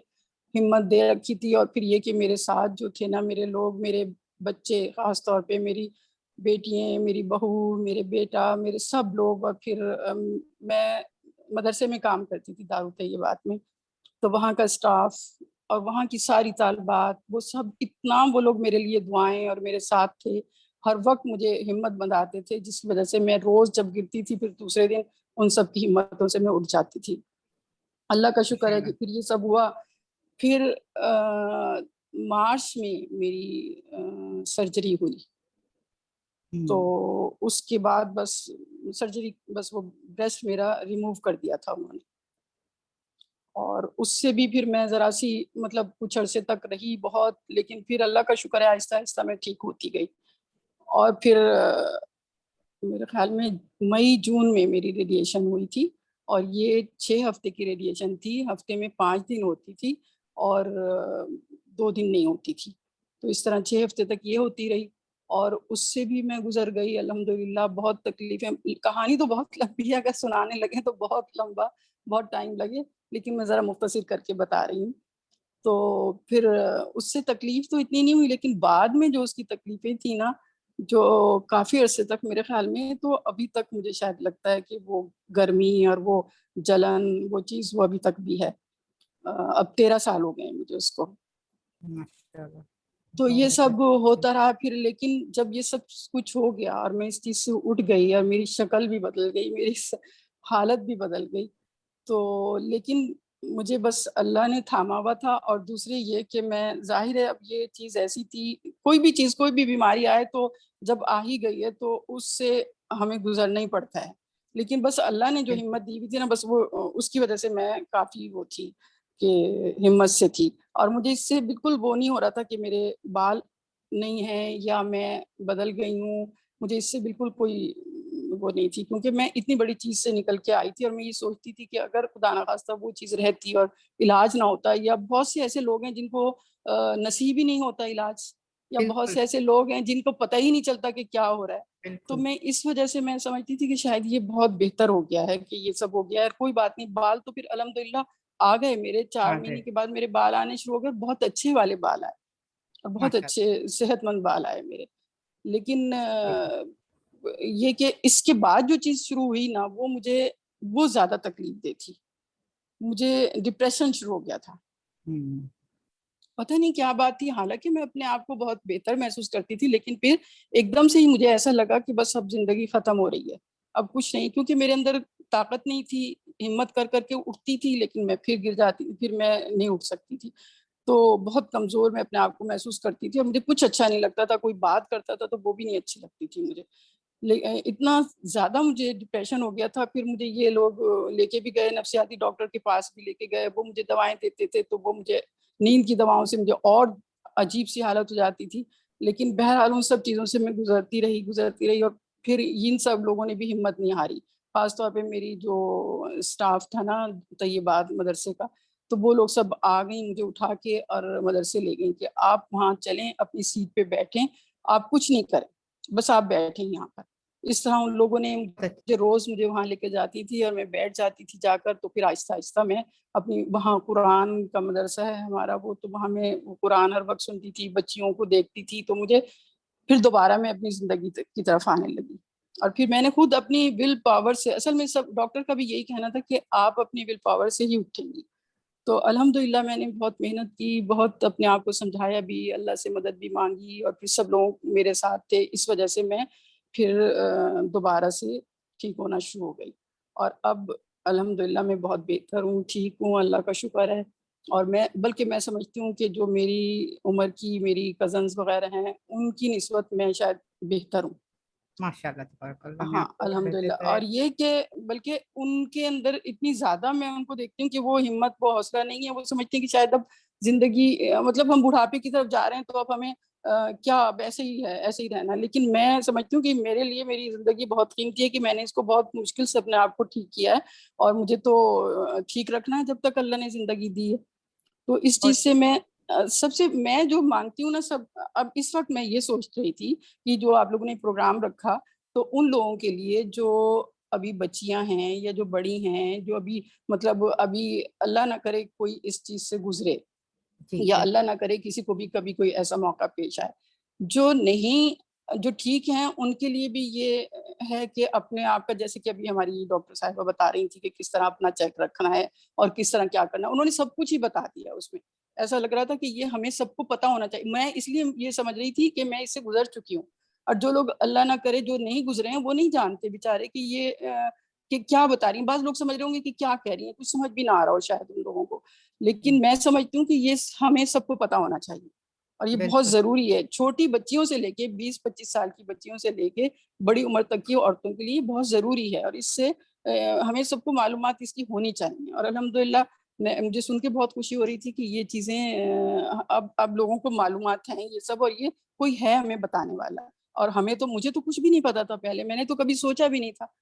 हिम्मत दे रखी थी। और फिर ये कि मेरे साथ जो थे ना मेरे लोग, मेरे बच्चे, ख़ास तौर पे मेरी बेटियाँ, मेरी बहू, मेरे बेटा, मेरे सब लोग। और फिर मैं मदरसे में काम करती थी, दारुल तैयबात में, तो वहाँ का स्टाफ और वहाँ की सारी तालिबात, वो सब इतना, वो लोग मेरे लिए दुआएं और मेरे साथ थे, हर वक्त मुझे हिम्मत बंधाते थे, जिसकी वजह से मैं रोज जब गिरती थी फिर दूसरे दिन उन सब की हिम्मतों से मैं उठ जाती थी। अल्लाह का शुक्र है कि फिर ये सब हुआ। फिर मार्च में मेरी सर्जरी हुई। तो उसके बाद बस सर्जरी, बस वो ब्रेस्ट मेरा रिमूव कर दिया था उन्होंने, और उससे भी फिर मैं ज़रा सी, मतलब कुछ अरसे तक रही बहुत, लेकिन फिर अल्लाह का शुक्र है आहिस्ता आहिस्ता मैं ठीक होती गई। और फिर मेरे ख्याल में मई जून में मेरी रेडिएशन हुई थी, और ये 6 हफ्ते की रेडिएशन थी। हफ्ते में 5 दिन होती थी, और 2 दिन नहीं होती थी। तो इस तरह 6 हफ्ते तक ये होती रही, और उससे भी मैं गुजर गई अल्हम्दुलिल्लाह। बहुत तकलीफें, कहानी तो बहुत लंबी है, अगर सुनाने लगे तो बहुत लंबा, बहुत टाइम लगे, लेकिन मैं ज़रा मुख्तसर करके बता रही हूँ। तो फिर उससे तकलीफ तो इतनी नहीं हुई, लेकिन बाद में जो उसकी तकलीफें थी ना, जो काफ़ी अरसे तक, मेरे ख्याल में तो अभी तक मुझे शायद लगता है कि वो गर्मी और वो जलन, वो चीज़ वो अभी तक भी है। अब 13 साल हो गए हैं मुझे उसको। माशाल्लाह। तो ये बहुत सब अच्छी। होता रहा फिर, लेकिन जब ये सब कुछ हो गया और मैं इस चीज़ से उठ गई, और मेरी शक्ल भी बदल गई, मेरी हालत भी बदल गई, तो लेकिन मुझे बस अल्लाह ने थामा हुआ था। और दूसरी ये कि मैं, जाहिर है अब ये चीज़ ऐसी थी, कोई भी चीज़, कोई भी बीमारी आए तो जब आ ही गई है तो उससे हमें गुजरना ही पड़ता है। लेकिन बस अल्लाह ने जो हिम्मत दी हुई थी ना, बस वो उसकी वजह से मैं काफ़ी वो थी कि हिम्मत से थी। और मुझे इससे बिल्कुल वो नहीं हो रहा था कि मेरे बाल नहीं हैं या मैं बदल गई हूँ, मुझे इससे बिल्कुल कोई वो नहीं थी, क्योंकि मैं इतनी बड़ी चीज़ से निकल के आई थी। और मैं ये सोचती थी कि अगर खुदा ना खास्ता वो चीज़ रहती और इलाज ना होता, या बहुत से ऐसे लोग हैं जिनको नसीब ही नहीं होता इलाज, या बहुत बिल्कुल से ऐसे लोग हैं जिनको पता ही नहीं चलता कि क्या हो रहा है। तो बिल्कुल। मैं इस वजह से मैं समझती थी कि शायद ये बहुत बेहतर हो गया है कि ये सब हो गया है, कोई बात नहीं। बाल तो फिर अल्हम्दुलिल्लाह आ गए मेरे, 4 आ महीने गए। के बाद मेरे बाल आने शुरू हो गए, बहुत अच्छे वाले बाल आए, और बहुत माशाल्लाह। अच्छे सेहतमंद बाल आए मेरे। लेकिन ये कि इसके बाद जो चीज़ शुरू हुई ना, वो मुझे वो ज़्यादा तकलीफ दी थी। मुझे डिप्रेशन शुरू हो गया था। पता नहीं क्या बात थी, हालांकि मैं अपने आप को बहुत बेहतर महसूस करती थी, लेकिन फिर एकदम से ही मुझे ऐसा लगा कि बस अब जिंदगी खत्म हो रही है, अब कुछ नहीं, क्योंकि मेरे अंदर ताकत नहीं थी, हिम्मत कर करके उठती थी लेकिन मैं फिर गिर जाती, फिर मैं नहीं उठ सकती थी। तो बहुत कमजोर मैं अपने आप को महसूस करती थी और मुझे कुछ अच्छा नहीं लगता था, कोई बात करता था तो वो भी नहीं अच्छी लगती थी मुझे। इतना ज्यादा मुझे डिप्रेशन हो गया था। फिर मुझे ये लोग लेके भी गए, नफ्सियाती डॉक्टर के पास भी लेके गए, वो मुझे दवाएं देते थे तो वो मुझे नींद की दवाओं से मुझे और अजीब सी हालत हो जाती थी। लेकिन बहरहाल उन सब चीजों से मैं गुजरती रही और फिर इन सब लोगों ने भी हिम्मत नहीं हारी। खासतौर पे मेरी जो स्टाफ था ना तैयबात मदरसे का, तो वो लोग सब आ गई मुझे उठा के और मदरसे ले गई कि आप वहाँ चलें, अपनी सीट पे बैठें, आप कुछ नहीं करें, बस आप बैठें यहाँ पर। इस तरह उन लोगों ने मुझे रोज मुझे वहां लेके जाती थी और मैं बैठ जाती थी जाकर। तो फिर आहिस्ता आहिस्ता मैं अपनी, वहाँ कुरान का मदरसा है हमारा वो, तो वहाँ मैं कुरान हर वक्त सुनती थी, बच्चियों को देखती थी, तो मुझे फिर दोबारा मैं अपनी जिंदगी की तरफ आने लगी। और फिर मैंने खुद अपनी विल पावर से, असल में सब डॉक्टर का भी यही कहना था कि आप अपनी विल पावर से ही उठेंगी। तो अल्हम्दुलिल्लाह मैंने बहुत मेहनत की, बहुत अपने आप को समझाया भी, अल्लाह से मदद भी मांगी और फिर सब लोग मेरे साथ थे। इस वजह से मैं फिर दोबारा से ठीक होना शुरू हो गई और अब अल्हम्दुलिल्लाह मैं बहुत बेहतर हूँ, ठीक हूँ, अल्लाह का शुक्र है। और मैं बल्कि मैं समझती हूँ कि जो मेरी उम्र की मेरी कजन्स वगैरह हैं उनकी निस्बत मैं शायद बेहतर हूँ। माशाल्लाह तबारकल्लाह, मैं हाँ आपको कहते अल्हम्दुलिल्लाह। थे। और ये कि बल्कि उनके अंदर इतनी ज्यादा मैं उनको देखती हूँ कि वो हिम्मत वो हौसला नहीं है, वो समझते हैं कि शायद अब जिंदगी मतलब हम बुढ़ापे की तरफ जा रहे हैं तो अब हमें क्या अब ऐसे ही है, ऐसे ही रहना। लेकिन मैं समझती हूँ कि मेरे लिए मेरी जिंदगी बहुत कीमती है, कि मैंने इसको बहुत मुश्किल से अपने आप को ठीक किया है और मुझे तो ठीक रखना है जब तक अल्लाह ने जिंदगी दी है। तो इस और चीज से मैं सबसे मैं जो मानती हूँ ना सब, अब इस वक्त मैं ये सोच रही थी कि जो आप लोगों ने प्रोग्राम रखा, तो उन लोगों के लिए जो अभी बच्चियां हैं या जो बड़ी हैं, जो अभी मतलब अभी अल्लाह ना करे कोई इस चीज से गुजरे जी या बिल्कुल। अल्लाह ना करे किसी को भी कभी कोई ऐसा मौका पेश आए, जो नहीं, जो ठीक हैं उनके लिए भी ये है कि अपने आप का, जैसे कि अभी हमारी डॉक्टर साहिबा बता रही थी कि किस तरह अपना चेक रखना है और किस तरह क्या करना है, उन्होंने सब कुछ ही बता दिया उसमें। ऐसा लग रहा था कि ये हमें सबको पता होना चाहिए। मैं इसलिए ये समझ रही थी कि मैं इससे गुजर चुकी हूँ, और जो लोग अल्लाह ना करे जो नहीं गुजरे हैं वो नहीं जानते बेचारे कि ये कि क्या बता रही हैं। बाज़ लोग समझ रहे होंगे कि क्या कह रही हैं, कुछ समझ भी ना आ रहा हो शायद उन लोगों को। लेकिन मैं समझती हूँ कि ये हमें सबको पता होना चाहिए और ये बहुत बिल्कुल जरूरी है। छोटी बच्चियों से लेके 20-25 साल की बच्चियों से लेके बड़ी उम्र तक की औरतों के लिए बहुत जरूरी है, और इससे हमें सबको मालूमात इसकी होनी चाहिए। और अल्हम्दुलिल्लाह मुझे सुन के बहुत खुशी हो रही थी कि ये चीजें अब लोगों को मालूमात हैं ये सब, और ये कोई है हमें बताने वाला। और हमें तो, मुझे तो कुछ भी नहीं पता था पहले, मैंने तो कभी सोचा भी नहीं था,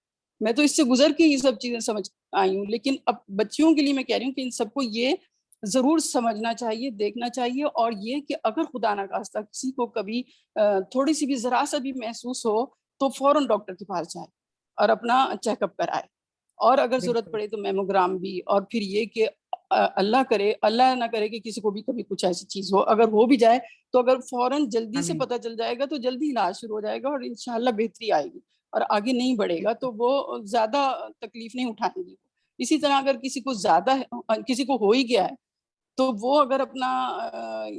मैं तो इससे गुजर के ये सब चीजें समझ आई हूँ। लेकिन अब बच्चियों के लिए मैं कह रही हूँ कि इन सबको ये जरूर समझना चाहिए, देखना चाहिए, और ये कि अगर खुदा ना खास्ता किसी को कभी थोड़ी सी भी जरा सा भी महसूस हो तो फौरन डॉक्टर के पास जाए और अपना चेकअप कराए। और अगर जरूरत बिल्कुल। पड़े तो मेमोग्राम भी। और फिर ये कि अल्लाह करे, अल्लाह ना करे कि किसी को भी कभी कुछ ऐसी चीज हो, अगर हो भी जाए तो अगर फौरन जल्दी से आमीन। पता चल जाएगा तो जल्दी इलाज शुरू हो जाएगा और इंशाल्लाह बेहतरी आएगी। और आगे नहीं बढ़ेगा तो वो ज्यादा तकलीफ नहीं उठाएंगी। इसी तरह अगर किसी को ज्यादा किसी को हो ही गया है तो वो अगर अपना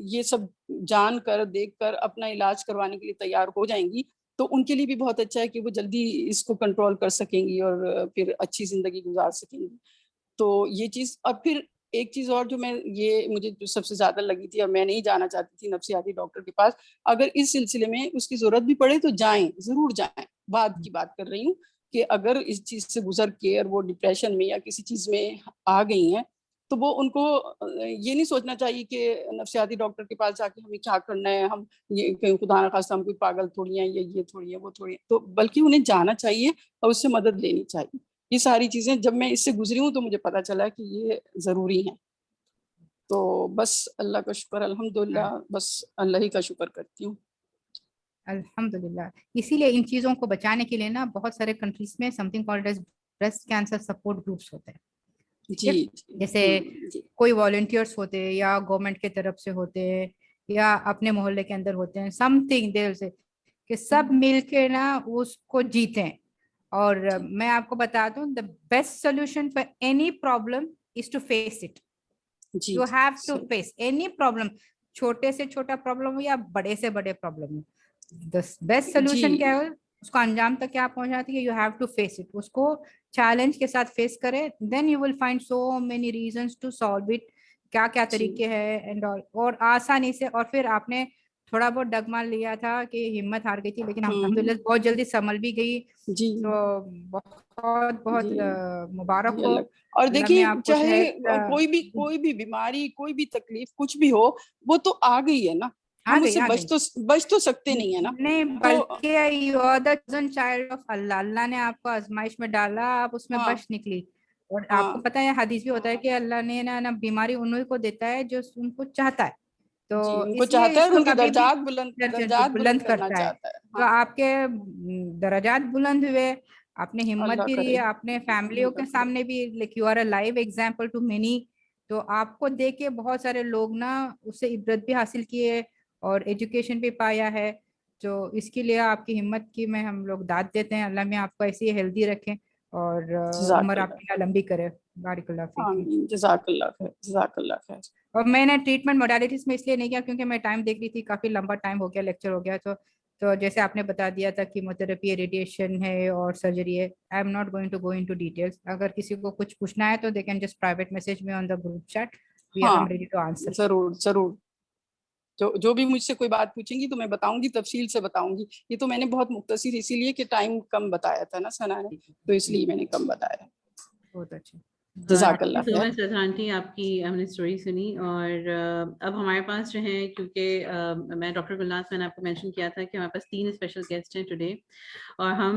ये सब जान कर देख कर अपना इलाज करवाने के लिए तैयार हो जाएंगी तो उनके लिए भी बहुत अच्छा है कि वो जल्दी इसको कंट्रोल कर सकेंगी और फिर अच्छी जिंदगी गुजार सकेंगी। तो ये चीज। और फिर एक चीज और जो मैं, ये मुझे जो सबसे ज्यादा लगी थी और मैं नहीं जाना चाहती थी नफ्सियाती डॉक्टर के पास, अगर इस सिलसिले में उसकी जरूरत भी पड़े तो जाएं, जरूर जाएं। बाद की बात कर रही हूँ कि अगर इस चीज से गुजर के और वो डिप्रेशन में या किसी चीज में आ गई हैं तो वो उनको ये नहीं सोचना चाहिए कि नफ्सियाती डॉक्टर के पास जाके हमें क्या करना है, हम ये कहीं खुदा ना खास्ता हम कोई पागल थोड़ी हैं, ये थोड़ी है वो थोड़ी है, तो बल्कि उन्हें जाना चाहिए और उससे मदद लेनी चाहिए। ये सारी चीजें जब मैं इससे गुजरी हूँ तो मुझे पता चला कि ये जरूरी है। तो बस अल्लाह का शुक्र, अल्हम्दुलिल्लाह, बस अल्लाह ही का शुक्र करती हूँ। अल्हम्दुलिल्लाह। इसीलिए इन चीजों को बचाने के लिए ना बहुत सारे कंट्रीज में something called as breast cancer support groups होते हैं। ठीक जी है, जी। जैसे जी कोई वॉलंटियर्स होते हैं या गवर्नमेंट की तरफ से होते हैं या अपने मोहल्ले के अंदर होते हैं, समथिंग देर से कि सब मिलके ना उसको जीतें। और जी मैं आपको बता दूं, the best solution for any problem is to face it. जी You have to सही। face any problem, छोटे से छोटा प्रॉब्लम हो या बड़े से बड़े प्रॉब्लम हो, the best solution जी। क्या है, उसको अंजाम तक क्या पहुंचाती है, you have to face it, उसको चैलेंज के साथ फेस करें, then you will find so many reasons to solve it, क्या क्या जी। तरीके हैं एंड ऑल, और आसानी से। और फिर आपने थोड़ा बहुत डगमग लिया था कि हिम्मत हार गई थी, लेकिन अल्हम्दुलिल्लाह बहुत जल्दी संभल भी गई, जी तो बहुत बहुत जी मुबारक जी हो। अलग। और अल्लाह में देखिए आपको चाहे सेहत कोई भी बीमारी, कोई भी तकलीफ, कुछ भी हो, वो तो आ गई है ना, आ हम गई, उससे आ गई। बच तो सकते नहीं है ना। नहीं, तो बल्कि you are the chosen child of अल्लाह, अल्लाह ने आपको आजमाइश में डाला, आप उसमें हाँ बच निकली। और आपको हाँ पता है हदीस भी होता है कि अल्लाह ने ना बीमारी उन्हीं को देता है जो उनको चाहता है, तो जी, उनको इसलिए चाहता है और इसको उनके कभी भी दर्जात बुलंद बुलंद करना करता है। चाहता है। तो हाँ आपके दर्जात बुलंद हुए, आपने हिम्मत अल्लाह भी दी, करे, आपने फैमिलियों के अल्लाह करे। सामने भी, like you are a live example to many. तो आपको देख के बहुत सारे लोग ना उससे इबरत भी हासिल किए और एजुकेशन भी पाया है, तो इसके लिए आपकी हिम्मत की मैं हम लोग दाद देते हैं। अल्लाह में आपको ऐसे ही हेल्दी रखें और उम्र जज़ाकल्लाह। आपकी लंबी करे। बारिकल्लाह फीक। आमीन, जज़ाकल्लाह खैर, जज़ाकल्लाह खैर। और मैंने ट्रीटमेंट मोडालिटीज में इसलिए नहीं किया क्योंकि मैं टाइम देख रही थी, काफी लंबा टाइम हो गया, लेक्चर हो गया, तो जैसे आपने बता दिया था कीमोथेरेपी है, रेडिएशन है और सर्जरी है। I am not going to go into details. अगर किसी को कुछ पूछना है तो they can just private message me on the group chat, we are हाँ रेडी टू आंसर। जरूर जरूर, जो भी मुझसे कोई बात पूछेंगी तो मैं बताऊंगी, तफसील से बताऊंगी। ये तो मैंने बहुत मुख्तसर इसीलिए कि टाइम कम बताया था ना सना ने, तो इसलिए मैंने कम बताया। बहुत अच्छा। जज़ाकल्लाह सो खैर। मच आंटी, आपकी हमने स्टोरी सुनी। और अब हमारे पास जो है, क्योंकि मैं डॉक्टर गुलनाज, मैंने आपको मेंशन किया था कि हमारे पास 3 स्पेशल गेस्ट हैं टुडे, और हम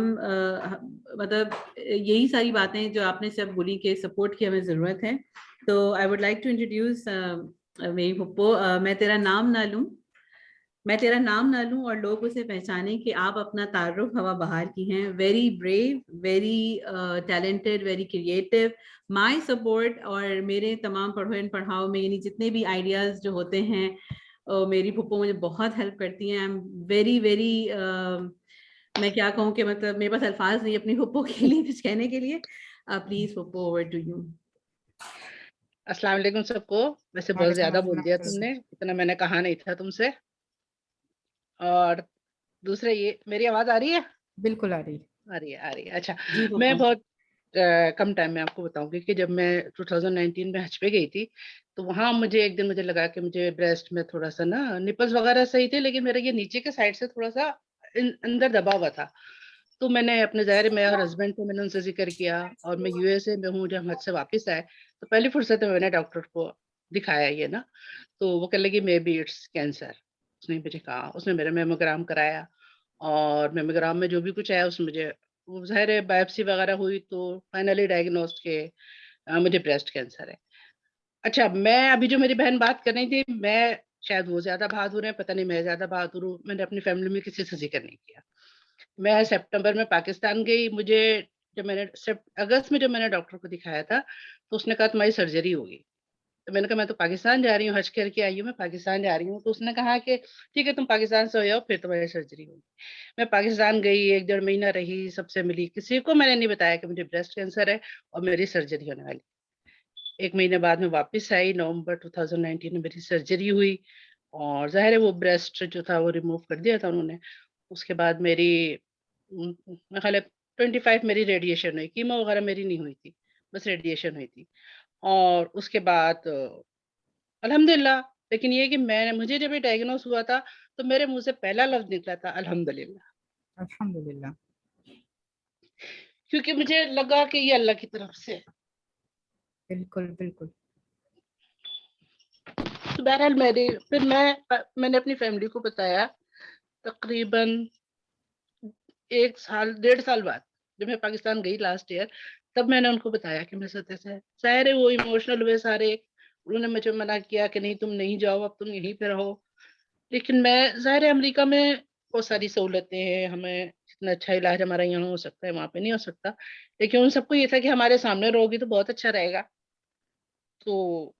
मतलब यही सारी बातें जो आपने सब बोली कि सपोर्ट की हमें ज़रूरत है। तो I would like to introduce मेरी पप्पो। मैं तेरा नाम ना लूं और लोग उसे पहचाने कि आप अपना तारुफ हवा बहार की हैं। Very brave, very talented, very creative. My support और मेरे तमाम पढ़ो एंड पढ़ाओ में, यानी जितने भी आइडियाज जो होते हैं, मेरी फुप्पो मुझे बहुत हेल्प करती हैं। आई एम वेरी वेरी, मैं क्या कहूँ कि मतलब मेरे पास अल्फाज नहीं अपनी फुप्पो के लिए कुछ कहने के लिए। प्लीज फुप्पो, ओवर टू यू। अस्सलाम वालेकुम सबको। वैसे बहुत वालेकुम ज्यादा बोल दिया अस्सलाम। तुमने, इतना मैंने कहा नहीं था तुमसे। और दूसरा ये, मेरी आवाज आ रही है? बिल्कुल आ रही। आ रही है, आ रही है। अच्छा, जी मैं फुप्पो। बहुत कम टाइम में आपको बताऊंगी कि जब मैं 2019 में हज पे गई थी, तो वहां मुझे एक दिन मुझे लगा कि मुझे ब्रेस्ट में थोड़ा सा ना, निपल्स वगैरह सही थे, लेकिन मेरा ये नीचे के साइड से थोड़ा सा अंदर दबा हुआ था। तो मैंने अपने ज़ाहिर मैं और हस्बैंड को मैंने उनसे जिक्र किया, और मैं यूएसए में हूँ। जब हज से वापस आए तो पहली फुर्सत में मैंने डॉक्टर को दिखाया ये ना, तो वो कह लगी मे बी इट्स कैंसर। उसने मुझे कहा, उसने मेरा मेमोग्राम कराया, और मेमोग्राम में जो भी कुछ आया उसमें मुझे, वो ज़ाहिर है बायोप्सी वगैरह हुई तो फाइनली डायग्नोस्ट के मुझे ब्रेस्ट कैंसर है। अच्छा, मैं अभी जो मेरी बहन बात कर रही थी, मैं शायद वो ज्यादा बहादुर है, पता नहीं मैं ज्यादा बहादुर हूँ, मैंने अपनी फैमिली में किसी से जिक्र नहीं किया। मैं सितंबर में पाकिस्तान गई। मुझे जब मैंने अगस्त में जब मैंने डॉक्टर को दिखाया था, तो उसने कहा तुम्हारी सर्जरी होगी। तो मैंने कहा मैं तो पाकिस्तान जा रही हूँ, हज करके आई हूँ, मैं पाकिस्तान जा रही हूँ। तो उसने कहा कि ठीक है, तुम पाकिस्तान से हो जाओ, फिर तुम्हारी सर्जरी होगी। मैं पाकिस्तान गई, 1-1.5 महीना रही, सबसे मिली, किसी को मैंने नहीं बताया कि मुझे ब्रेस्ट कैंसर है और मेरी सर्जरी होने वाली। 1 महीने बाद में वापस आई, नवंबर 2019 में मेरी सर्जरी हुई, और ज़ाहिर है वो ब्रेस्ट जो था वो रिमूव कर दिया था उन्होंने। उसके बाद मेरी मेरा ख्याल है 25 मेरी रेडिएशन हुई, कीमो वगैरह मेरी नहीं हुई थी, बस रेडिएशन हुई थी। और उसके बाद अल्हम्दुलिल्लाह, लेकिन ये कि मुझे जब ये डायग्नोस हुआ था, तो मेरे मुँह से पहला लफ्ज़ निकला था अल्हम्दुलिल्लाह। अल्हम्दुलिल्लाह। क्योंकि मुझे लगा कि ये अल्लाह की तरफ से है। बिल्कुल बिल्कुल। तो बहरहाल मैंने अपनी फैमिली को बताया तकरीबन 1 साल 1.5 साल बाद, जब मैं पाकिस्तान गई लास्ट ईयर, तब मैंने उनको बताया कि मेरे साथ ऐसा है। ज़ाहिर है वो इमोशनल हुए सारे, उन्होंने मुझे मना किया कि नहीं तुम नहीं जाओ, अब तुम यहीं पे रहो। लेकिन मैं, ज़ाहिर है अमेरिका में बहुत सारी सहूलतें हैं, हमें जितना अच्छा इलाज हमारा यहाँ हो सकता है वहाँ पे नहीं हो सकता। लेकिन उन सबको ये था कि हमारे सामने रहोगी तो बहुत अच्छा रहेगा। तो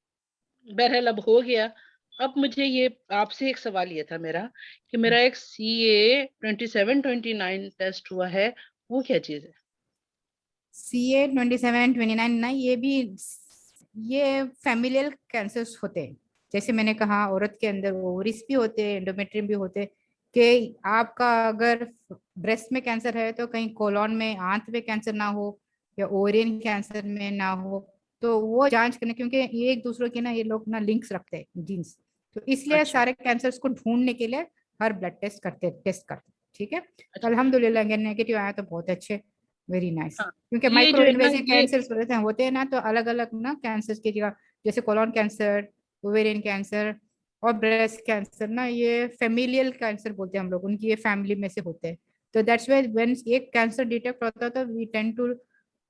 बहरहाल अब हो गया। अब मुझे ये आपसे एक सवाल ये था मेरा, कि मेरा एक CA 27-29 टेस्ट हुआ है, वो क्या चीज़ है? CA 27-29 ना, ये भी ये फैमिलियल कैंसर्स होते हैं, जैसे मैंने कहा औरत के अंदर ओवरीज भी होते हैं, एंडोमेट्रियम भी होते हैं, कि आपका अगर ब्रेस्ट में कैंसर है तो कहीं कोलॉन में आंत में कैंसर ना हो या ओरियन कैंसर में ना हो, तो वो जांच करने, क्योंकि ये एक दूसरे के ना ये लोग ना लिंक्स रखते हैं जीन्स, तो इसलिए अच्छा सारे कैंसर्स को ढूंढने के लिए हर ब्लड टेस्ट करते, ठीक है। तो अच्छा। अल्हम्दुलिल्लाह अगर नेगेटिव आया तो बहुत अच्छे, वेरी नाइस। हाँ क्योंकि ये माइक्रो जो है ना इन्वेसिव ये कैंसर्स होते हैं ना, तो अलग अलग ना कैंसर्स की जगह, जैसे कोलॉन कैंसर, ओवेरियन कैंसर और ब्रेस्ट कैंसर ना, ये फैमिलियल कैंसर बोलते हैं हम लोग, उनकी ये फैमिली में से होते हैं। तो दैट्स व्हाई व्हेन एक कैंसर डिटेक्ट होता है तो we tend to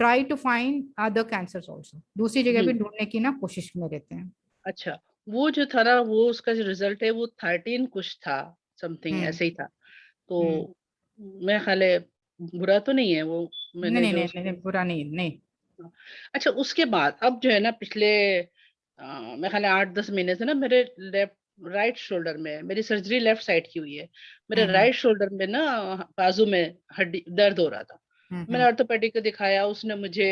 try to find other cancers also, दूसरी जगह भी ढूंढने की ना कोशिश में रहते हैं। अच्छा वो जो था ना वो उसका जो रिजल्ट है वो 13 कुछ था, समथिंग हम्म ऐसे ही था। तो हम्म मैं ख्याल है बुरा तो नहीं है वो, नहीं मैंने नहीं जो नहीं नहीं नहीं, बुरा नहीं नहीं। अच्छा उसके बाद अब जो है ना पिछले मैं ख्याल है 8-10 महीने से ना मेरे लेफ्ट राइट शोल्डर में मेरी सर्जरी लेफ्ट साइड की हुई है, मेरे हम्म राइट शोल्डर में ना बाजू में हड्डी दर्द हो रहा था। मैंने हम्म ऑर्थोपेडिक को दिखाया, उसने मुझे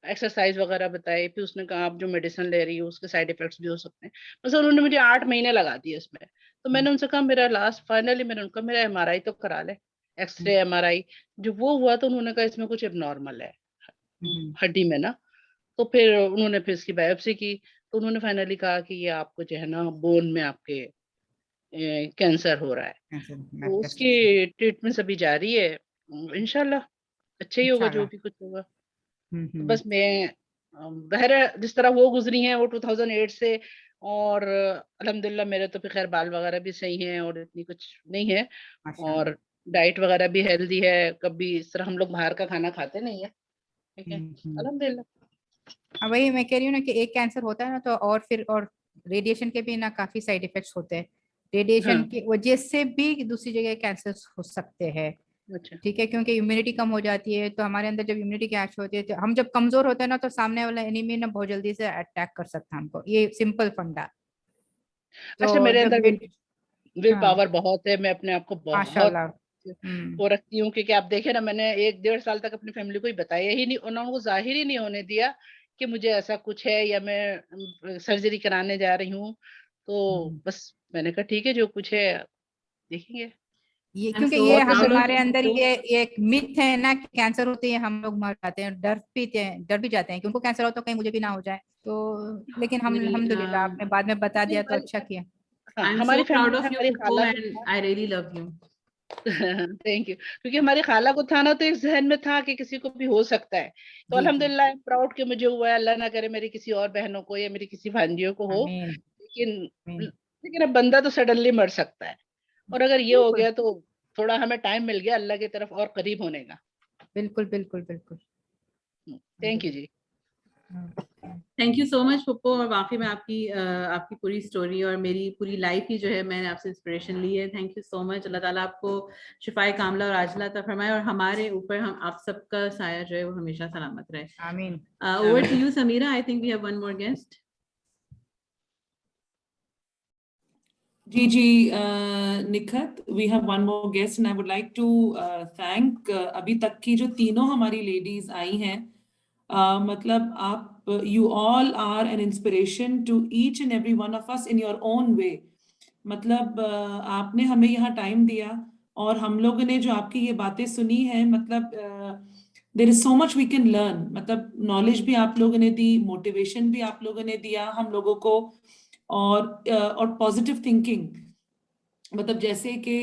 एक्सरसाइज वगैरह बताई, फिर उसने कहा आप जो मेडिसिन ले रही हो उसके साइड इफेक्ट्स भी हो सकते हैं, बस उन्होंने मुझे 8 महीने लगा दिए इसमें। तो मैंने उनसे कहा मेरा लास्ट फाइनली मैंने उनका मेरा एमआरआई तो करा ले, एक्सरे एमआरआई जो वो हुआ, तो उन्होंने कहा इसमें कुछ एबनॉर्मल है हड्डी में ना। तो फिर उन्होंने फिर इसकी बायोप्सी की, तो उन्होंने फाइनली कहा कि ये आपको जो है ना बोन में आपके कैंसर हो रहा है। कैंसर तो मेटास्टेसिस, उसकी ट्रीटमेंट अभी जारी है, इंशाल्लाह अच्छा ही होगा जो इंशाल्लाह। भी कुछ होगा। तो हम्म। बस मैं बहर जिस तरह वो गुजरी हैं वो 2008 से, और अल्हम्दुलिल्लाह मेरे तो फिर खैर बाल वगैरह भी सही हैं और इतनी कुछ नहीं है, माशाल्लाह। और डाइट वगैरह भी हेल्दी है, कभी इस तरह हम लोग बाहर का खाना खाते नहीं है, ठीक है हम्म। अल्हम्दुलिल्लाह। हाँ वही मैं कह रही हूँ ना कि एक कैंसर होता है ना तो और रेडिएशन के भी ना काफी साइड इफेक्ट्स होते हैं, रेडिएशन हाँ की वजह से भी दूसरी जगह कैंसर हो सकते हैं, अच्छा ठीक है। क्योंकि इम्यूनिटी कम हो जाती है, तो हमारे अंदर जब इम्यूनिटी कैच होती है तो हम जब कमजोर होते हैं ना, तो सामने वाला एनिमी ना बहुत जल्दी से अटैक कर सकता है हमको, ये सिंपल फंडा। तो अच्छा मेरे जब अंदर विल हाँ पावर बहुत है, मैं अपने आप को बहुत माशाल्लाह। वो रखती हूँ, क्योंकि आप देखे ना मैंने 1-1.5 साल तक अपनी फैमिली को ही बताया ही नहीं, उन्होंने को जाहिर ही नहीं होने दिया कि मुझे ऐसा कुछ है या मैं सर्जरी कराने जा रही हूँ। तो हम्म। बस मैंने कहा ठीक है जो कुछ है देखेंगे। ये I'm क्योंकि so ये proud of हमारे you, अंदर Puppo. ये एक मिथ है ना कि कैंसर होते ही हम लोग मर जाते हैं, डर भी जाते हैं कि उनको कैंसर हो तो कहीं मुझे भी ना हो जाए, तो लेकिन हम नहीं, अल्हम्दुलिल्लाह आपने बाद में बता नहीं, दिया तो अच्छा किया। हाँ I'm हमारी so proud फैमिली में of you, हमारी Puppo, खाला को and I really love you. Thank you, क्योंकि हमारी खाला को था ना तो एक जहन में था कि किसी को भी हो सकता है, तो जी जी अल्हम्दुलिल्लाह प्राउड कि मुझे हुआ है, अल्लाह ना करे मेरी किसी और बहनों को या मेरी किसी भांजियों को हो। आमीन लेकिन आमीन। लेकिन अब बंदा तो सडनली मर सकता है, और अगर ये हो बिल्कुल गया तो थोड़ा हमें टाइम मिल गया अल्लाह की तरफ और करीब होने का। बिल्कुल बिल्कुल बिल्कुल। थैंक यू जी। थैंक यू सो मच पुप्पो, और वाकई में आपकी पूरी स्टोरी और मेरी पूरी लाइफ ही जो है मैंने आपसे इंस्पिरेशन ली है। Thank you so much. अल्लाह ताला आपको शिफाए कामला और आजिला अता फरमाए, और हमारे ऊपर हम आप सबका साया जो है वो हमेशा सलामत रहे। आमीन। Over to you Sameera, I think we have one more guest. Gigi, Nikhat, we have one more guest and I would like to thank अभी तक की जो तीनों हमारी ladies आई हैं, मतलब आप you all are an inspiration to each and every one of us in your own way. मतलब आपने हमें यहाँ टाइम दिया और हम लोगों ने जो आपकी ये बातें सुनी है, मतलब there is so much we can learn, मतलब नॉलेज भी आप लोगों ने दी, मोटिवेशन भी आप लोगों ने दिया हम लोगों को, और पॉजिटिव थिंकिंग, मतलब जैसे कि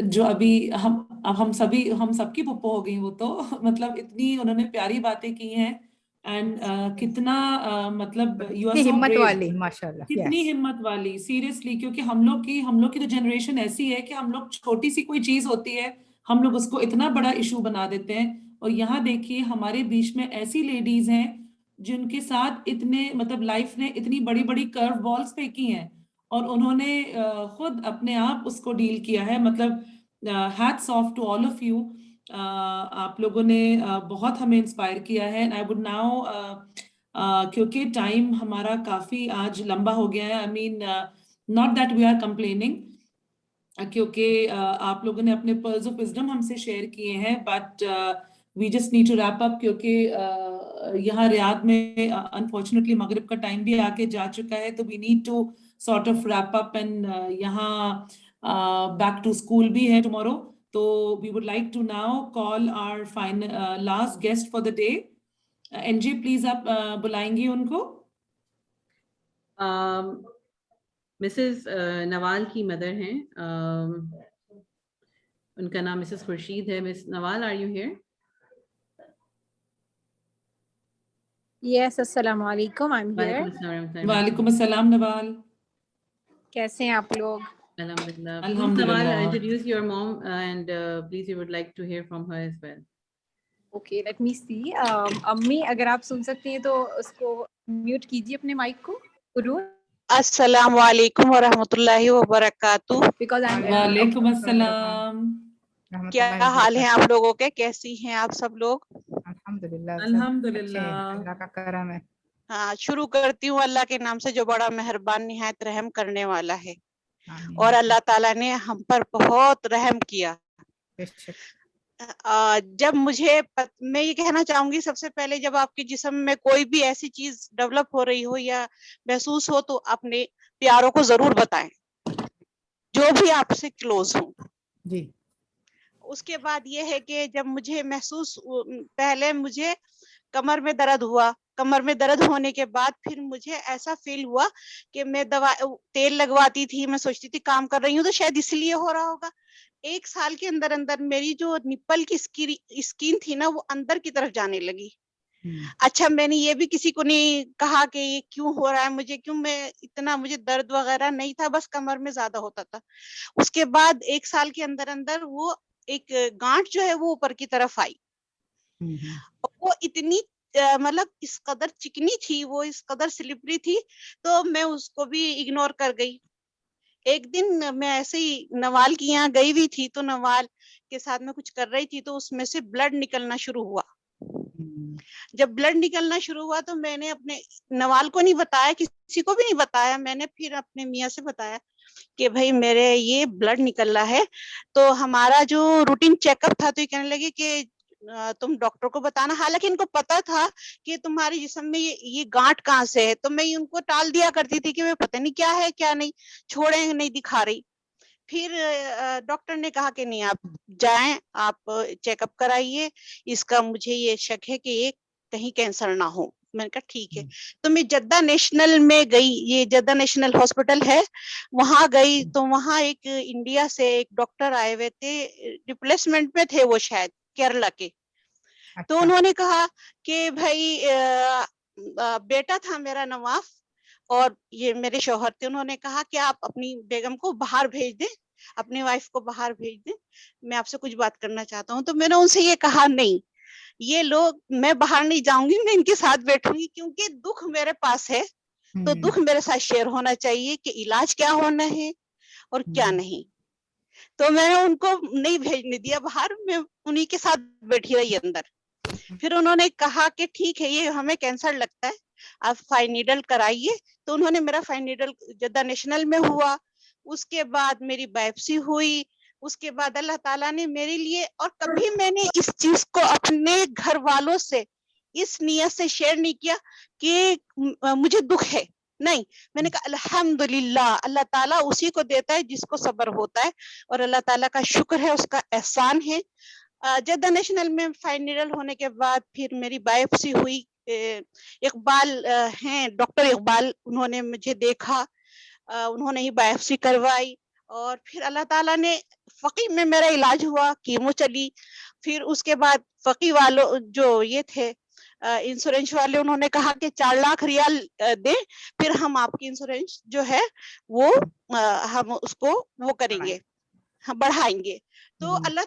जो अभी हम सबकी पुप्पो हो गई वो तो मतलब इतनी उन्होंने प्यारी बातें की हैं, एंड कितना मतलब यू आर कितनी सो हिम्मत ब्रेव, वाली माशाल्लाह, कितनी यस। हिम्मत वाली, सीरियसली, क्योंकि हम लोग की तो जनरेशन ऐसी है कि हम लोग छोटी सी कोई चीज होती है हम लोग उसको इतना बड़ा इशू बना देते हैं, और यहाँ देखिए हमारे बीच में ऐसी लेडीज हैं जिनके साथ इतने मतलब लाइफ ने इतनी बड़ी बड़ी कर्व बॉल्स फेंकी हैं और उन्होंने खुद अपने आप उसको डील किया है, मतलब hats off to all of you. आप लोगों ने बहुत हमें इंस्पायर किया है, एंड आई वुड नाउ क्योंकि टाइम हमारा काफी आज लंबा हो गया है, I mean not that we are complaining, क्योंकि आप लोगों ने अपने पर्ल्स ऑफ विजडम हमसे शेयर किए हैं, but we just need to wrap up क्योंकि यहाँ रियाद में unfortunately मगरिब का टाइम भी आके जा चुका है, तो we need to sort of wrap up and यहाँ back to school भी है tomorrow. So we would like to now call our last guest for the day. NG, please आप बुलाएंगी उनको. मिसेस नवाल की मदर हैं, उनका नाम मिसेस खुर्शीद है. Miss Nawal, are you here? Yes, assalamu alaikum. I'm here. वालेकुम अस्सलाम नवाल. कैसे हैं आप लोग? Alhamdulillah. Alhamdulillah. Nawal, introduce your mom and please we would like to hear from her as well. Okay, let me see. अम्मी, अगर आप सुन सकती हैं तो उसको म्यूट कीजिए अपने माइक को. Urur, अस्सलाम वालेकुम व रहमतुल्लाहि व बरकातुहू। because I'm वालेकुम अस्सलाम. क्या हाल है आप लोगों के, कैसी हैं आप सब लोग? अल्हम्दुलिल्लाह सब अल्हम्दुलिल्लाह. अच्छे हैं, अल्लाह का करम है. हाँ, शुरू करती हूँ अल्लाह के नाम से जो बड़ा मेहरबान निहायत रहम करने वाला है. आमीन. और अल्लाह ताला ने हम पर बहुत रहम किया. बेशक. जब मैं ये कहना चाहूंगी, सबसे पहले जब आपके जिस्म में कोई भी ऐसी चीज डेवलप हो रही हो या महसूस हो तो अपने प्यारों को जरूर बताएं, जो भी आपसे क्लोज हो. जी. उसके बाद ये है कि जब मुझे पहले मुझे कमर में दर्द हुआ. कमर में दर्द होने के बाद फिर मुझे ऐसा फील हुआ कि मैं तेल लगवाती थी, मैं सोचती थी काम कर रही हूँ तो शायद इसलिए हो रहा होगा. 1 साल के अंदर अंदर मेरी जो निप्पल की स्किन थी ना, वो अंदर की तरफ जाने लगी. अच्छा, मैंने ये भी किसी को नहीं कहा कि ये क्यों हो रहा है मुझे दर्द वगैरह नहीं था, बस कमर में ज्यादा होता था. उसके बाद 1 साल के अंदर अंदर वो एक गांठ जो है वो ऊपर की तरफ आई. वो इतनी मतलब इस कदर चिकनी थी, वो इस कदर स्लिपरी थी, तो मैं उसको भी इग्नोर कर गई. एक दिन मैं ऐसे ही नवाल की यहाँ गई हुई थी, तो नवाल के साथ में कुछ कर रही थी, तो उसमें से ब्लड निकलना शुरू हुआ. जब ब्लड निकलना शुरू हुआ तो मैंने अपने नवाल को नहीं बताया, किसी को भी नहीं बताया. मैंने फिर अपने मियाँ से बताया कि भाई मेरे ये ब्लड निकल रहा है. तो हमारा जो रूटीन चेकअप था, तो ये कहने लगे कि तुम डॉक्टर को बताना. हालांकि इनको पता था कि तुम्हारे जिस्म में ये गांठ कहाँ से है, तो मैं उनको टाल दिया करती थी कि मैं पता नहीं क्या है क्या नहीं, छोड़े नहीं दिखा रही. फिर डॉक्टर ने कहा कि नहीं, आप जाएं, आप चेकअप कराइए, इसका मुझे ये शक है कि ये कहीं कैंसर ना हो. मैंने कहा ठीक है. तो मैं जद्दा नेशनल में गई, ये जद्दा नेशनल हॉस्पिटल है, वहां गई. तो वहां एक इंडिया से एक डॉक्टर आए हुए थे, रिप्लेसमेंट में थे वो शायद केरला के. तो उन्होंने कहा कि भाई बेटा था मेरा नवाफ और ये मेरे शौहर थे. उन्होंने कहा कि आप अपनी बेगम को बाहर भेज दें, अपनी वाइफ को बाहर भेज दें, मैं आपसे कुछ बात करना चाहता हूँ. तो मैंने उनसे ये कहा नहीं, ये लोग, मैं बाहर नहीं जाऊंगी, मैं इनके साथ बैठूंगी, क्योंकि दुख मेरे पास है तो दुख मेरे साथ शेयर होना चाहिए कि इलाज क्या होना है और क्या नहीं. तो मैंने उनको नहीं भेजने दिया बाहर, मैं उन्हीं के साथ बैठी रही अंदर. फिर उन्होंने कहा कि ठीक है, ये हमें कैंसर लगता है, आप फाइन नीडल कराइए. तो उन्होंने मेरा फाइन नीडल जद्दा नेशनल में हुआ. उसके बाद मेरी बायोप्सी हुई. उसके बाद अल्लाह ताला ने मेरे लिए, और कभी मैंने इस चीज को अपने घर वालों से इस नियत से शेयर नहीं किया कि मुझे दुख है, नहीं. मैंने कहा अल्हम्दुलिल्लाह, अल्लाह ताला उसी को देता है जिसको सब्र होता है, और अल्लाह ताला का शुक्र है, उसका एहसान है. जद्दा नेशनल में फाइन नीडल होने के बाद फिर मेरी बायोप्सी हुई. इकबाल हैं, डॉक्टर इकबाल, उन्होंने मुझे देखा, उन्होंने ही बायोप्सी करवाई. और फिर अल्लाह ताला ने फकी में मेरा इलाज हुआ, कीमो चली. फिर उसके बाद फकी वालों जो ये थे इंश्योरेंस वाले, उन्होंने कहा कि 4 लाख रियाल दे, फिर हम आपकी इंश्योरेंस जो है वो हम उसको वो करेंगे, हम बढ़ाएंगे. तो अल्लाह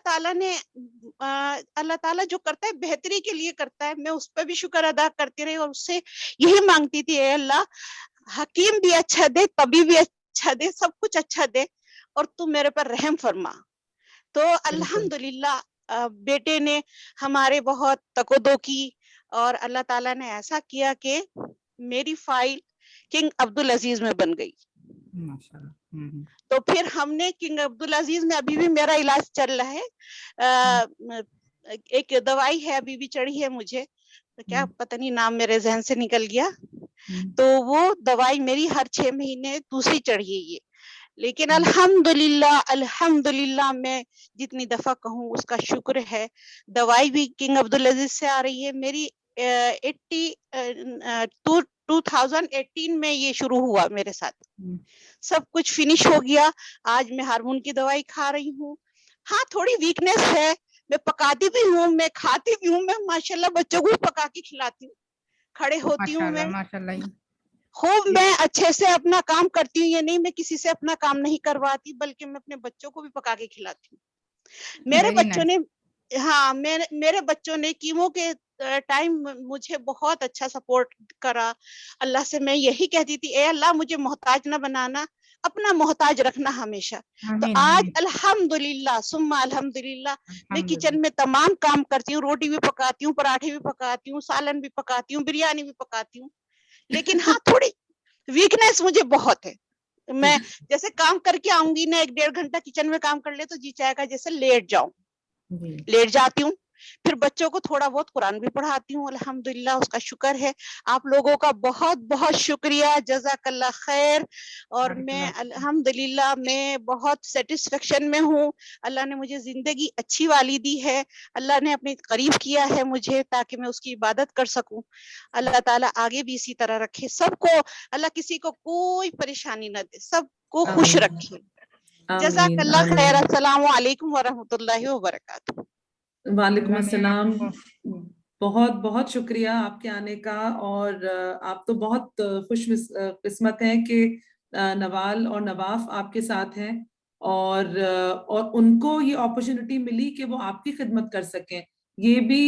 ताला जो करता है बेहतरी के लिए करता है. मैं उस पर भी शुक्र अदा करती रही और उससे यही मांगती थी, अल्लाह हकीम भी अच्छा दे, तबीब भी अच्छा दे, सब कुछ अच्छा दे, और तू मेरे पर रहम फरमा. तो अल्हम्दुलिल्लाह बेटे ने हमारे बहुत तकोदो की, और अल्लाह ताला ने ऐसा किया कि मेरी फाइल किंग अब्दुल अजीज में बन गई. तो फिर हमने किंग अब्दुल अजीज में, अभी भी मेरा इलाज चल रहा है. एक दवाई है अभी भी चढ़ी है मुझे, तो क्या पता नहीं नाम मेरे जहन से निकल गया, तो वो दवाई मेरी हर 6 महीने दूसरी चढ़ी है ये। लेकिन अल्हम्दुलिल्लाह अल्हम्दुलिल्लाह मैं जितनी दफा कहूँ उसका शुक्र है। दवाई भी किंग अब्दुल अजीज से आ रही है मेरी। 2018 में ये शुरू हुआ मेरे साथ, सब कुछ फिनिश हो गया। आज मैं हार्मोन की दवाई खा रही हूँ। हाँ, थोड़ी वीकनेस है, मैं पकाती भी हूँ, मैं खाती भी हूँ, मैं माशाल्लाह बच्चों को भी पका के खिलाती हूँ, खड़े होती हूँ मैं, माशाल्लाह खूब मैं अच्छे से अपना काम करती हूँ। ये नहीं मैं किसी से अपना काम नहीं करवाती, बल्कि मैं अपने बच्चों को भी पका के खिलाती हूँ। मेरे बच्चों ने, हाँ, मेरे बच्चों ने कीमो के टाइम मुझे बहुत अच्छा सपोर्ट करा। अल्लाह से मैं यही कहती थी, ए अल्लाह मुझे मोहताज ना बनाना, अपना मोहताज रखना हमेशा। तो आज अल्हम्दुलिल्लाह सुम्मा अल्हम्दुलिल्लाह मैं किचन में तमाम काम करती हूँ, रोटी भी पकाती हूँ, पराठे भी पकाती हूँ, सालन भी पकाती हूँ, बिरयानी भी पकाती हूँ। लेकिन हाँ, थोड़ी वीकनेस मुझे बहुत है। मैं जैसे काम करके आऊंगी ना, 1-1.5 घंटा किचन में काम कर ले तो जी चाहेगा जैसे लेट जाऊं, लेट जाती हूँ। फिर बच्चों को थोड़ा बहुत कुरान भी पढ़ाती हूँ, अल्हम्दुलिल्लाह उसका शुक्र है। आप लोगों का बहुत बहुत शुक्रिया, जज़ाकल्लाह खैर। और मैं अल्हम्दुलिल्लाह मैं बहुत सेटिस्फेक्शन में हूँ। अल्लाह ने मुझे जिंदगी अच्छी वाली दी है, अल्लाह ने अपने करीब किया है मुझे, ताकि मैं उसकी इबादत कर सकूं। अल्लाह ताला आगे भी इसी तरह रखे सबको, अल्लाह किसी को कोई परेशानी न दे, सबको खुश रखे। जज़ाकल्लाह खैर। अस्सलामु अलैकुम वरहमतुल्लाहि वबरकातुहू। वालेकुम अस्सलाम। बहुत बहुत शुक्रिया आपके आने का, और आप तो बहुत खुश किस्मत हैं कि नवाल और नवाफ आपके साथ हैं, और उनको ये अपॉर्चुनिटी मिली कि वो आपकी खिदमत कर सकें। ये भी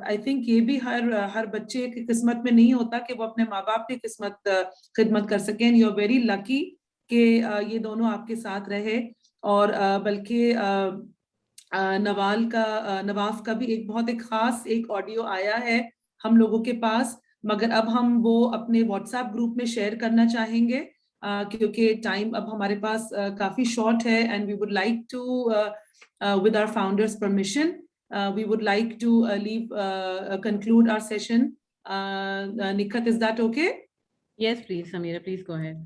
आई थिंक ये भी हर बच्चे की किस्मत में नहीं होता कि वो अपने माँ बाप की खिदमत कर सकें। यू आर वेरी लकी कि ये दोनों आपके साथ रहे। और बल्कि नवाफ का भी एक खास ऑडियो आया है हम लोगों के पास, मगर अब हम वो अपने व्हाट्सएप ग्रुप में शेयर करना चाहेंगे, क्योंकि टाइम अब हमारे पास काफी शॉर्ट है, and we would like to with our founders permission we would like to conclude our session. Nikhat, is that okay? Yes, please, Samira, please go ahead.